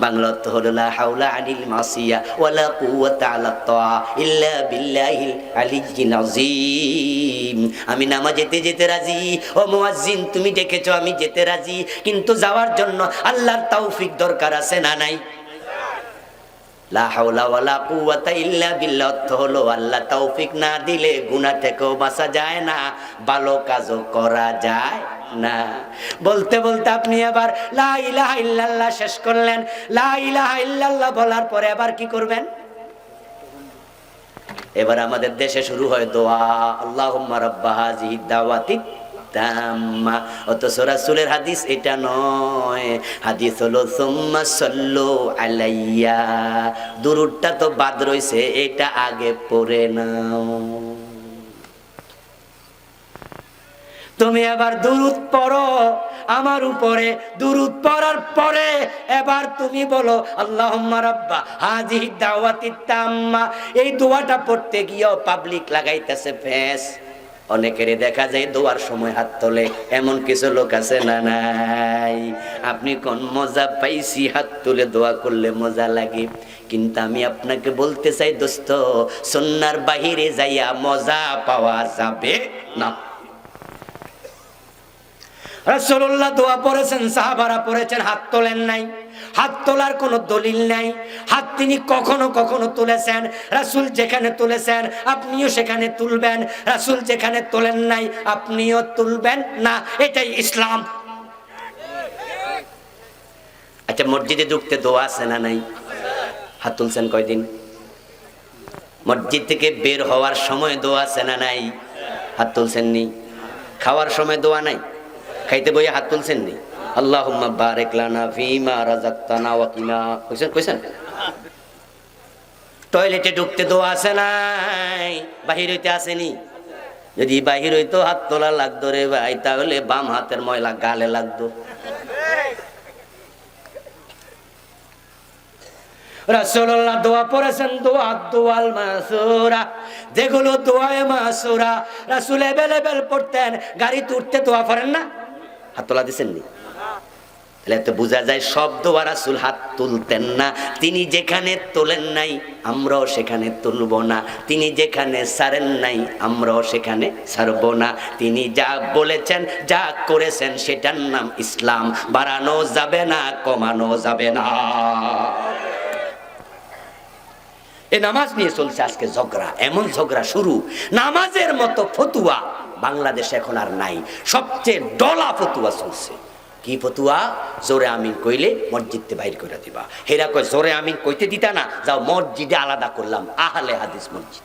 বাংলা অর্থ হলো লা হাওলা আনিল মাসিয়া ওয়ালা কুওয়াতা আলা তাআ ইল্লা বিল্লাহিল আলিয়্যিল আযীম। আমি নামাজেতে যেতে রাজি, ও মুয়াজ্জিন তুমি ডেকেছো আমি যেতে রাজি, কিন্তু যাওয়ার জন্য আল্লাহর তৌফিক দরকার আছে না নাই? লা হাওলা ওয়ালা কুওয়াতা ইল্লা বিল্লাহ অর্থ হলো আল্লাহ তৌফিক না দিলে গুনাহ থেকেও বাঁচা যায় না, ভালো কাজও করা যায় না। বলতে বলতে আপনি আবার লা ইলাহা ইল্লাল্লাহ শেষ করলেন। লা ইলাহা ইল্লাল্লাহ বলার পরে আবার কি করবেন? এবার আমাদের দেশে শুরু হয় দোয়া, আল্লাহুম্মা রাব্বা হাযিহি দাওয়াতি তাম্মা। অথচ রাসূলের হাদিস এটা নয়, হাদিস হলো সুম্মা সাল্লু আলাইয়া। দুরূদটা তো বাদ রইছে, এটা আগে পড়ে নাও। তুমি এবার দুরূদ পড়ো আমার উপরে, দুরূদ পড়ার পরে এবার তুমি বলো আল্লাহুম্মা রাব্বা হাযিহি দাওয়াতি তাম্মা। এই দোয়াটা পড়তে গিয়েও পাবলিক লাগাইতেছে ফেস। অনেকেরই দেখা যায় দোয়ার সময় হাত তোলে, এমন কিছু লোক আছে না নাই? আপনি কোন মজা পাইছি, হাত তুলে দোয়া করলে মজা লাগে। কিন্তু আমি আপনাকে বলতে চাই দোস্ত, সুন্নাহর বাহিরে যাইয়া মজা পাওয়া যাবে না। রাসূলুল্লাহ দোয়া পড়েছেন, সাহাবারা পড়েছেন, হাত তোলেন নাই। হাত তোলার কোনো দলিল নাই। হাত তিনি কখনো কখনো তুলেছেন, রাসূল যেখানে তুলেছেন আপনিও সেখানে তুলবেন, রাসূল যেখানে তোলেন নাই আপনিও তুলবেন না। এটাই ইসলাম। আচ্ছা, মসজিদে ঢুকতে দোয়া আছে না নাই? হাত তুলছেন কয়দিন? মসজিদ থেকে বের হওয়ার সময় দোয়া আছে না নাই? হাত তুলছেন নি? খাওয়ার সময় দোয়া নাই? খাইতে বইয়া হাত তুলছেন নি? আল্লাহুম্মা বারিক লানা ফিমা রাযাকতানা ওয়া কিনা কইছেন? টয়লেটে ঢুকতে দোয়া আছে নাই? বাহির হইতে আসেনি? যদি বাহির হইতো হাত তোলা লাগতো রে ভাই, তাহলে বাম হাতের ময়লা গালে লাগতো। রাসূলুল্লাহ দোয়া পড়েছেন, দোয়া দোয়াল মাসুরা, যেগুলো দোয়ায়ে মাসুরা রাসূল এভেলেবেল পড়তেন। গাড়িতে উঠতে দোয়া পড়েন না? হাত তোলা দিছেন নি? তাহলে তো বোঝা যায় সব দোয়া রাসূল হাত তুলতেন না। তিনি যেখানে তোলেন নাই আমরাও সেখানে তুলব না, তিনি যেখানে ছাড়েন নাই আমরাও সেখানে ছাড়ব না। তিনি যা বলেছেন, যা করেছেন সেটার নাম ইসলাম। বাড়ানো যাবে না, কমানো যাবে না। এই নামাজ নিয়ে চলছে আজকে ঝগড়া, এমন ঝগড়া শুরু, নামাজের মতো ফতুয়া বাংলাদেশে এখন আর নাই। সবচেয়ে ডলা ফতুয়া চলছে। কি ফতুয়া? জোরে আমিন কইলে মসজিদে বাইর করে দিবা। হেরা কয় জোরে আমিন কইতে দিতা না, যাও মসজিদে আলাদা করলাম, আহলে হাদিস মসজিদ।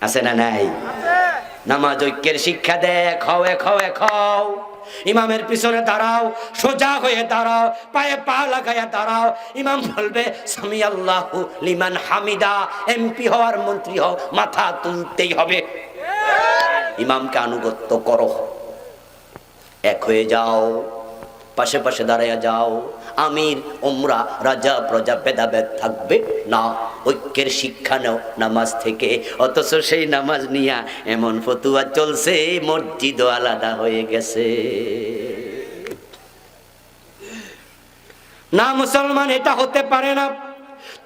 আছে না নাই? নামাজ ঐক্যের শিক্ষা দেয়। খাও খাও খাও, ইমামের পিছনে দাঁড়াও, সোজা হয়ে দাঁড়াও, পায়ে পা লাগাইয়া দাঁড়াও। ইমাম বলবে সামি আল্লাহু লিমান হামিদা, এমপি হওয়ার মন্ত্রী হও, মাথা তুলতেই হবে। ইমামকে আনুগত্য করো, এক হয়ে যাও, পাশে পাশে দাঁড়াইয়া যাও। আমির ওমরা রাজা প্রজা ভেদাভেদ থাকবে না, ঐক্যের শিক্ষা নাও নামাজ থেকে। অথচ সেই নামাজ নিয়া এমন ফতুয়া চলছে, মসজিদও আলাদা হয়ে গেছে। না মুসলমান, এটা হতে পারে না।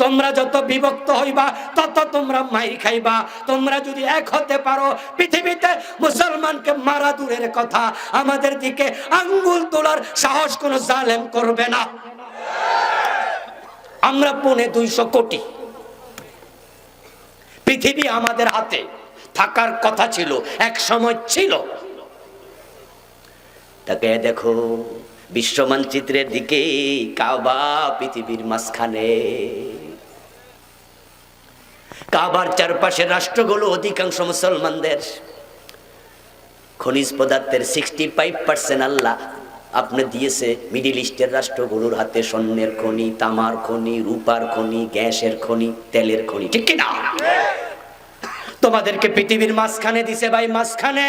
তোমরা যত বিভক্ত হইবা তত তোমরা মাইর খাইবা। তোমরা যদি এক হতে পারো, পৃথিবীতে মুসলমানকে মারা দূরের কথা, আমাদের দিকে আঙ্গুল তোলার সাহস কোন জালেম করবে না। আমরা 250 কোটি, পৃথিবী আমাদের হাতে থাকার কথা ছিল, এক সময় ছিল। তাকে দেখো বিশ্ব মানচিত্রের দিকে, কাবা পৃথিবীর মাঝখানে। কাবার চারপাশের রাষ্ট্রগুলো অধিকাংশ মুসলমানদের। খনিজ পদার্থের 65% আল্লাহ আপনি দিয়েছে মিডিল ইস্টের রাষ্ট্রগুলোর হাতে। স্বর্ণের খনি, তামার খনি, রূপার খনি, গ্যাসের খনি, তেলের খনি, ঠিক কিনা? তোমাদেরকে পৃথিবীর মাঝখানে দিছে ভাই, মাঝখানে।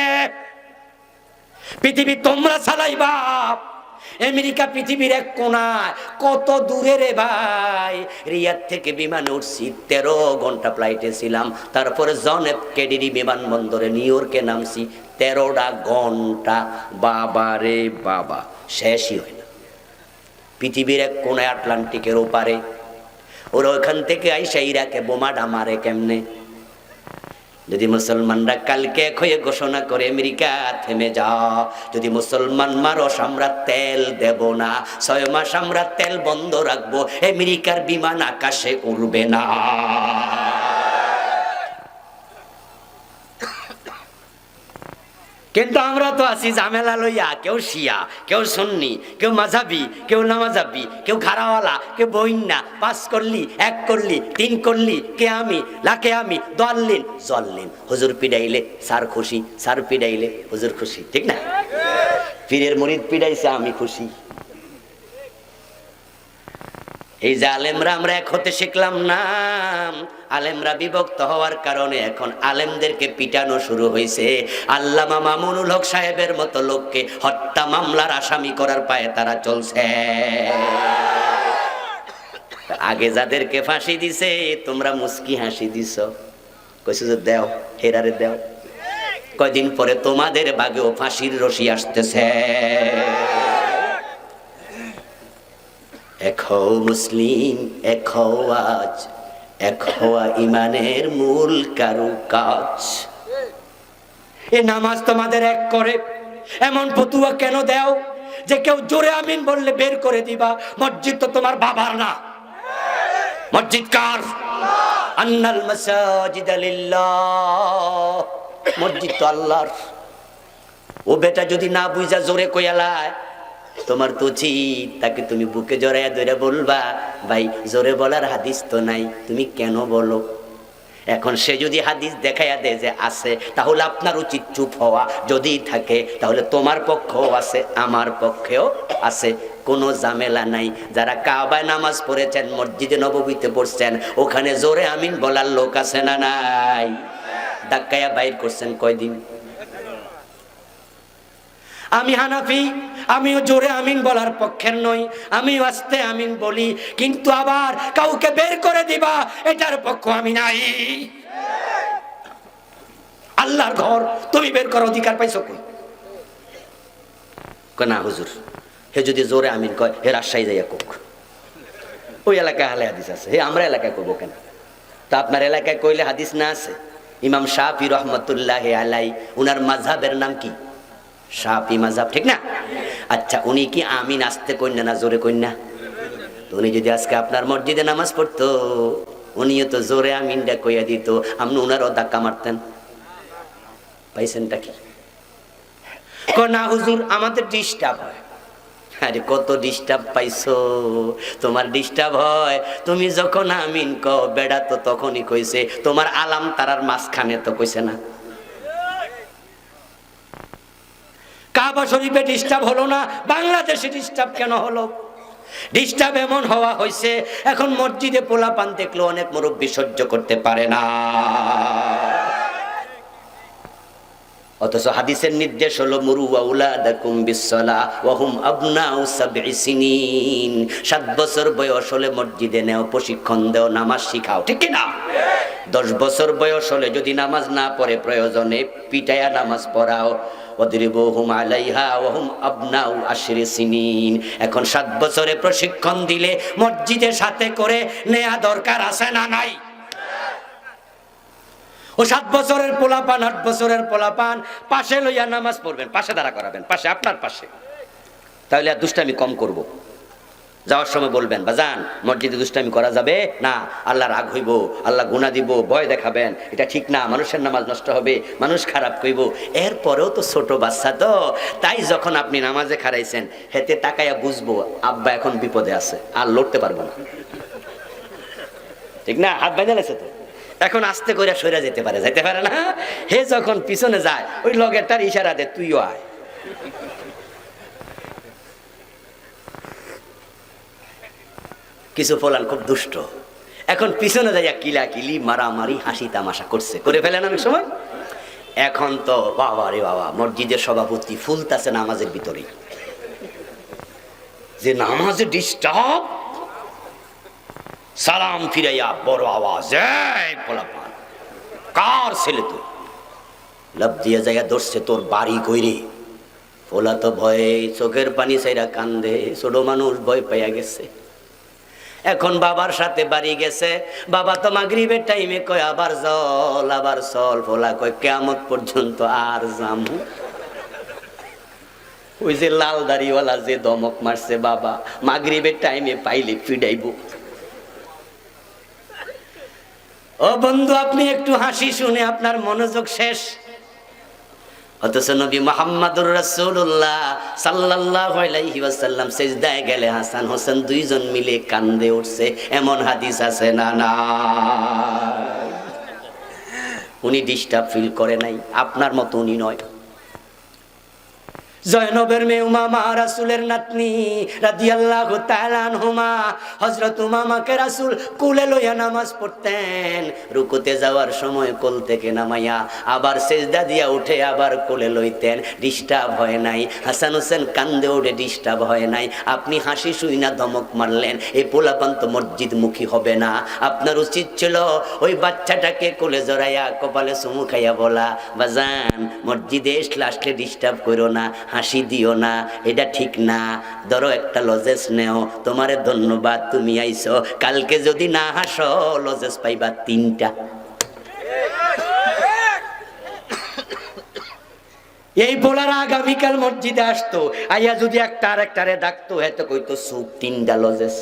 পৃথিবী তোমরা চালাইবা। আমেরিকা পৃথিবীর এক কোনায়, কত দূরে রে ভাই। রিয়াদ থেকে বিমানে উঠছি, 13 ঘন্টা ফ্লাইটে ছিলাম। তারপরে জন এফ কেনেডি বিমানবন্দরে নিউ ইয়র্কে নামছি, 13টা ঘন্টা। বাবা রে বাবা, শেষই হয় না। পৃথিবীর এক কোনায় আটলান্টিকের ওপারে। ওরা ওখান থেকে আইসা ইরাকে বোমাটা মারে কেমনে? যদি মুসলমানরা কালকে এক হয়ে ঘোষণা করে আমেরিকা থেমে যাও, যদি মুসলমান মারো আমরা তেল দেব না, 6 মাস আমরা তেল বন্ধ রাখবো, আমেরিকার বিমান আকাশে উড়বে না। কিন্তু আমরা তো আছি ঝামেলা লইয়া, কেউ শিয়া, কেউ সুন্নি, কেউ মাঝাবি, কেউ নামাজাবি, কেউ খারাওয়ালা, কেউ বইন্না। 5 করলি, 1 করলি, 3 করলি, কে আমি, লাকে আমি, দলিন জল্লিন। হুজুর পিডাইলে স্যার খুশি, স্যার পিডাইলে হুজুর খুশি, ঠিক না? পীরের মুরিদ পিডাইছে, আমি খুশি। এই যে আলেমরা আমরা এক হতে শিখলাম না, আলেমরা বিভক্ত হওয়ার কারণে এখন আলেমদেরকে পিটানো শুরু হয়েছে। আল্লামা মামুনুল হক সাহেবের মতো লোককে হত্যা মামলার আসামি করার পায়ে তারা চলছে। আগে যাদেরকে ফাঁসি দিছে তোমরা মুস্কি হাসি দিছ, কইছো যে দেও, হেরারে দেও। কয়দিন পরে তোমাদের ভাগেও ফাঁসির রশি আসতেছে। এক হও মুসলিম, এক হও আজ, এক হওয়া ইমানের মূল কারুকাজ। এ নামাজ তোমাদের এক করে। এমন ফতুয়া কেন দেও যে কেউ জোরে আমিন বললে বের করে দিবা? মসজিদ তো তোমার বাবার না, মসজিদ কার? আন্নাল মাসাজিদা লিল্লাহ, মসজিদ তো আল্লাহর। ও বেটা যদি না বুঝা জোরে কইয়ালায়, তোমার তো উচিত তাকে তুমি বুকে জড়াইয়া ধরে বলবা, ভাই জোরে বলার হাদিস তো নাই, তুমি কেন বলো? এখন সে যদি হাদিস দেখাইয়া দেয় যে আছে, তাহলে আপনার উচিত চুপ হওয়া। যদি থাকে তাহলে তোমার পক্ষেও আছে, আমার পক্ষেও আছে, কোনো ঝামেলা নাই। যারা কাবায় নামাজ পড়েছেন, মসজিদে নববীতে পড়ছেন, ওখানে জোরে আমিন বলার লোক আছে না নাই? ধাক্কায়া বাইর করছেন কয়দিন? আমি হানাফি, আমিও জোরে আমিন বলার পক্ষের নই, আমিও আস্তে আমিন বলি, কিন্তু আবার কাউকে বের করে দিবা এটার পক্ষ আমি নাই। আল্লাহর ঘর তুমি বের করার অধিকার পাইছো কই? না হুজুর, হে যদি জোরে আমিন কয়, হে রাজশাহী যাইয়া কোক, ওই এলাকায় হালে হাদিস আছে, হে আমরা এলাকায় করবো কেন? তা আপনার এলাকায় কইলে হাদিস না আছে? ইমাম শাফি রহমতুল্লাহ আলাই, উনার মাযহাবের নাম কি? শাফি মাযহাব, ঠিক না? আচ্ছা, উনি কি আমিন আস্তে কইনা না জোরে কইনা? উনি যদি আজকে আপনার মসজিদে নামাজ পড়তো, উনিও তো জোরে আমিনটা কইয়া দিত, আপনি উনারও ধাক্কা মারতেন। পাইছেনটা কি? না হুজুর, আমাদের ডিস্টার্ব হয়। আরে কত ডিস্টার্ব পাইছো? তোমার ডিস্টার্ব হয় তুমি যখন আমিন কও, বেড়া তো তখনই কইছে, তোমার আলাম তারার মাঝখানে তো কইছে না? কাবা শরীফে ডিস্টার্ব হলো না, বাংলাদেশে ডিস্টার্ব কেন হলো? ডিস্টার্ব এমন হওয়া হয়েছে, এখন মসজিদে পোলাপান দেখলো অনেক মুরব্বী সহ্য করতে পারে না। অথচ হাদিসের নির্দেশ হলো মুরু আউলাদাকুম বিসসালাহ ওয়া হুম আবনাউ সাবঈ সিনিন। 7 বছর বয়স হলে মসজিদে নেও, প্রশিক্ষণ দাও, নামাজ শিখাও, ঠিক কি না? 10 বছর বয়স হলে যদি নামাজ না পড়ে প্রয়োজনে পিটায়া নামাজ পড়াও। ওয়াদরিবুহুম আলাইহা ওয়া হুম আবনাউ 10 সিনিন। এখন 7 বছরে প্রশিক্ষণ দিলে মসজিদের সাথে করে নেয়া দরকার আছে না নাই? ও 7 বছরের পোলাপান 8 বছরের পোলাপান পাশে লইয়া নামাজ পড়বেন, পাশে দাঁড়া করাবেন, পাশে আপনার পাশে, তাহলে আর দুষ্টামি কম করব। যাওয়ার সময় বলবেন বাজান মসজিদে দুষ্টামি করা যাবে না, আল্লাহ রাগ হইব, আল্লাহ গুনাহ দিব, ভয় দেখাবেন, এটা ঠিক না, মানুষের নামাজ নষ্ট হবে, মানুষ খারাপ কইব। এরপরেও তো ছোট বাচ্চা তো, তাই যখন আপনি নামাজে খারাইছেন হেতে তাকাইয়া বুঝবো আব্বা এখন বিপদে আছে, আর লড়তে পারবো না, ঠিক না? হাত বাইন্ধা লাগছে তো, এখন আস্তে করে সইরা যেতে পারে, যাইতে পারে না। হে যখন পিছনে যায় ওই লগের তার ইশারা দে তুইও আয়। কিছু ফলান খুব দুষ্ট, এখন পিছনে যাইয়া কিলা কিলি মারামারি হাসি তামাশা করছে, করে ফেলেন অনেক সময়। এখন তো বাবা রে বাবা, মসজিদের সভাপতি ফুলতাছে নামাজের ভিতরে, যে নামাজে ডিস্টার্ব, সালাম ফিরাইয়া বড় আওয়াজ, এই পোলাপান কার ছেলে তুই? লাফ দিয়া যাইয়া ধরছে তোর বাড়ি কইরে। পোলা তো ভয়ে চোখের পানি ছাইরা কান্দে, ছোট মানুষ ভয় পাইয়া গেছে। এখন বাবার সাথে বাড়ি গেছে, বাবা তো মাগরিবের টাইমে কয় আবার চল আবার চল, পোলা কয় কিয়ামত পর্যন্ত আর যামু। ওই যে লাল দাড়িওয়ালা যে দমক মারছে বাবা, মাগরিবের টাইমে পাইলে ফিডাইব। ও বন্ধু, আপনি একটু হাসি শুনে আপনার মনোযোগ শেষ। অথচ নবী মুহাম্মদুর রাসূলুল্লাহ সাল্লাল্লাহু আলাইহি ওয়াসাল্লাম সিজদায় গেলে হাসান হোসেন দুইজন মিলে কান্দে উঠছে, এমন হাদিস আছে না? না, উনি ডিস্টার্ব ফিল করে নাই, আপনার মতো উনি নয়। জয়নবের মেয়ে উমামা রাসূলের নাতনি রাদিয়াল্লাহু তাআলা আনহুমা, হযরত উমামাকে রাসূল কোলে লইয়া নামাজ পড়তেন। রুকুতে যাওয়ার সময় কোল থেকে নামাইয়া আবার সিজদা দিয়া উঠে আবার কোলে লইতেন, ডিস্টার্ব হয় নাই। হাসান হোসেন কান্দে ওঠে, ডিস্টার্ব হয় নাই। আপনি হাসি শুইনা ধমক মারলেন, এই পোলাপান তো মসজিদ মুখী হবে না। আপনার উচিত ছিল ওই বাচ্চাটাকে কোলে জড়াইয়া কপালে চুমু খাইয়া বলা, বাজান মসজিদে আসলে ডিস্টার্ব করো না, হাসি দিও না, এটা ঠিক না, ধরো একটা লজেস নেও, তোমারে ধন্যবাদ তুমি আইছো, কালকে যদি না হাসো লজেস পাইবা 3টা। এই বলার আগামীকাল মসজিদে আসতো, আইয়া যদি একটা আর একটারে ডাকতো, হয়তো কইতো সুখ 3টা লজেস।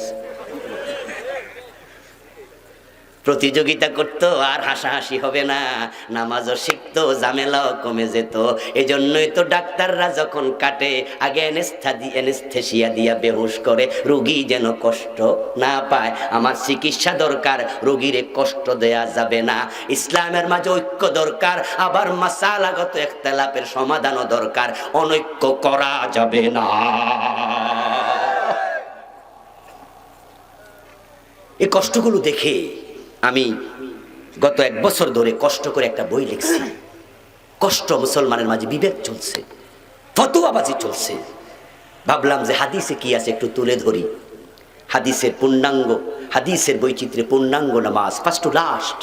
প্রতিযোগিতা করতো, আর হাসাহাসি হবে না, নামাজও শিখতো, ঝামেলাও কমে যেত। এজন্যই তো ডাক্তাররা যখন কাটে আগে এনেস্থেসিয়া দিয়া বেহুশ করে, রোগী যেন কষ্ট না পায়। আমার চিকিৎসা দরকার, রোগীরে কষ্ট দেয়া যাবে না। ইসলামের মাঝে ঐক্য দরকার, আবার মাসালাগত ইখতিলাফের সমাধানও দরকার, অনৈক্য করা যাবে না। এই কষ্টগুলো দেখে আমি গত 1 বছর ধরে কষ্ট করে একটা বই লিখছি। কষ্ট মুসলমানের মাঝে বিভেদ চলছে, ফতোয়াবাজি চলছে। ভাবলাম যে হাদিসে কি আছে একটু তুলে ধরি। হাদিসের পূর্ণাঙ্গ, হাদিসের বৈচিত্র্যে পূর্ণাঙ্গ নামাজ ফার্স্ট টু লাস্ট,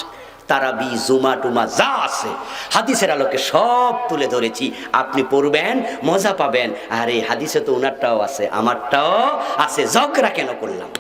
তারাবি জুমা টুমা যা আছে হাদিসের আলোকে সব তুলে ধরেছি। আপনি পড়বেন, মজা পাবেন। আর এই হাদিসে তো উনারটাও আছে, আমারটাও আছে, ঝগড়া কেন করলাম?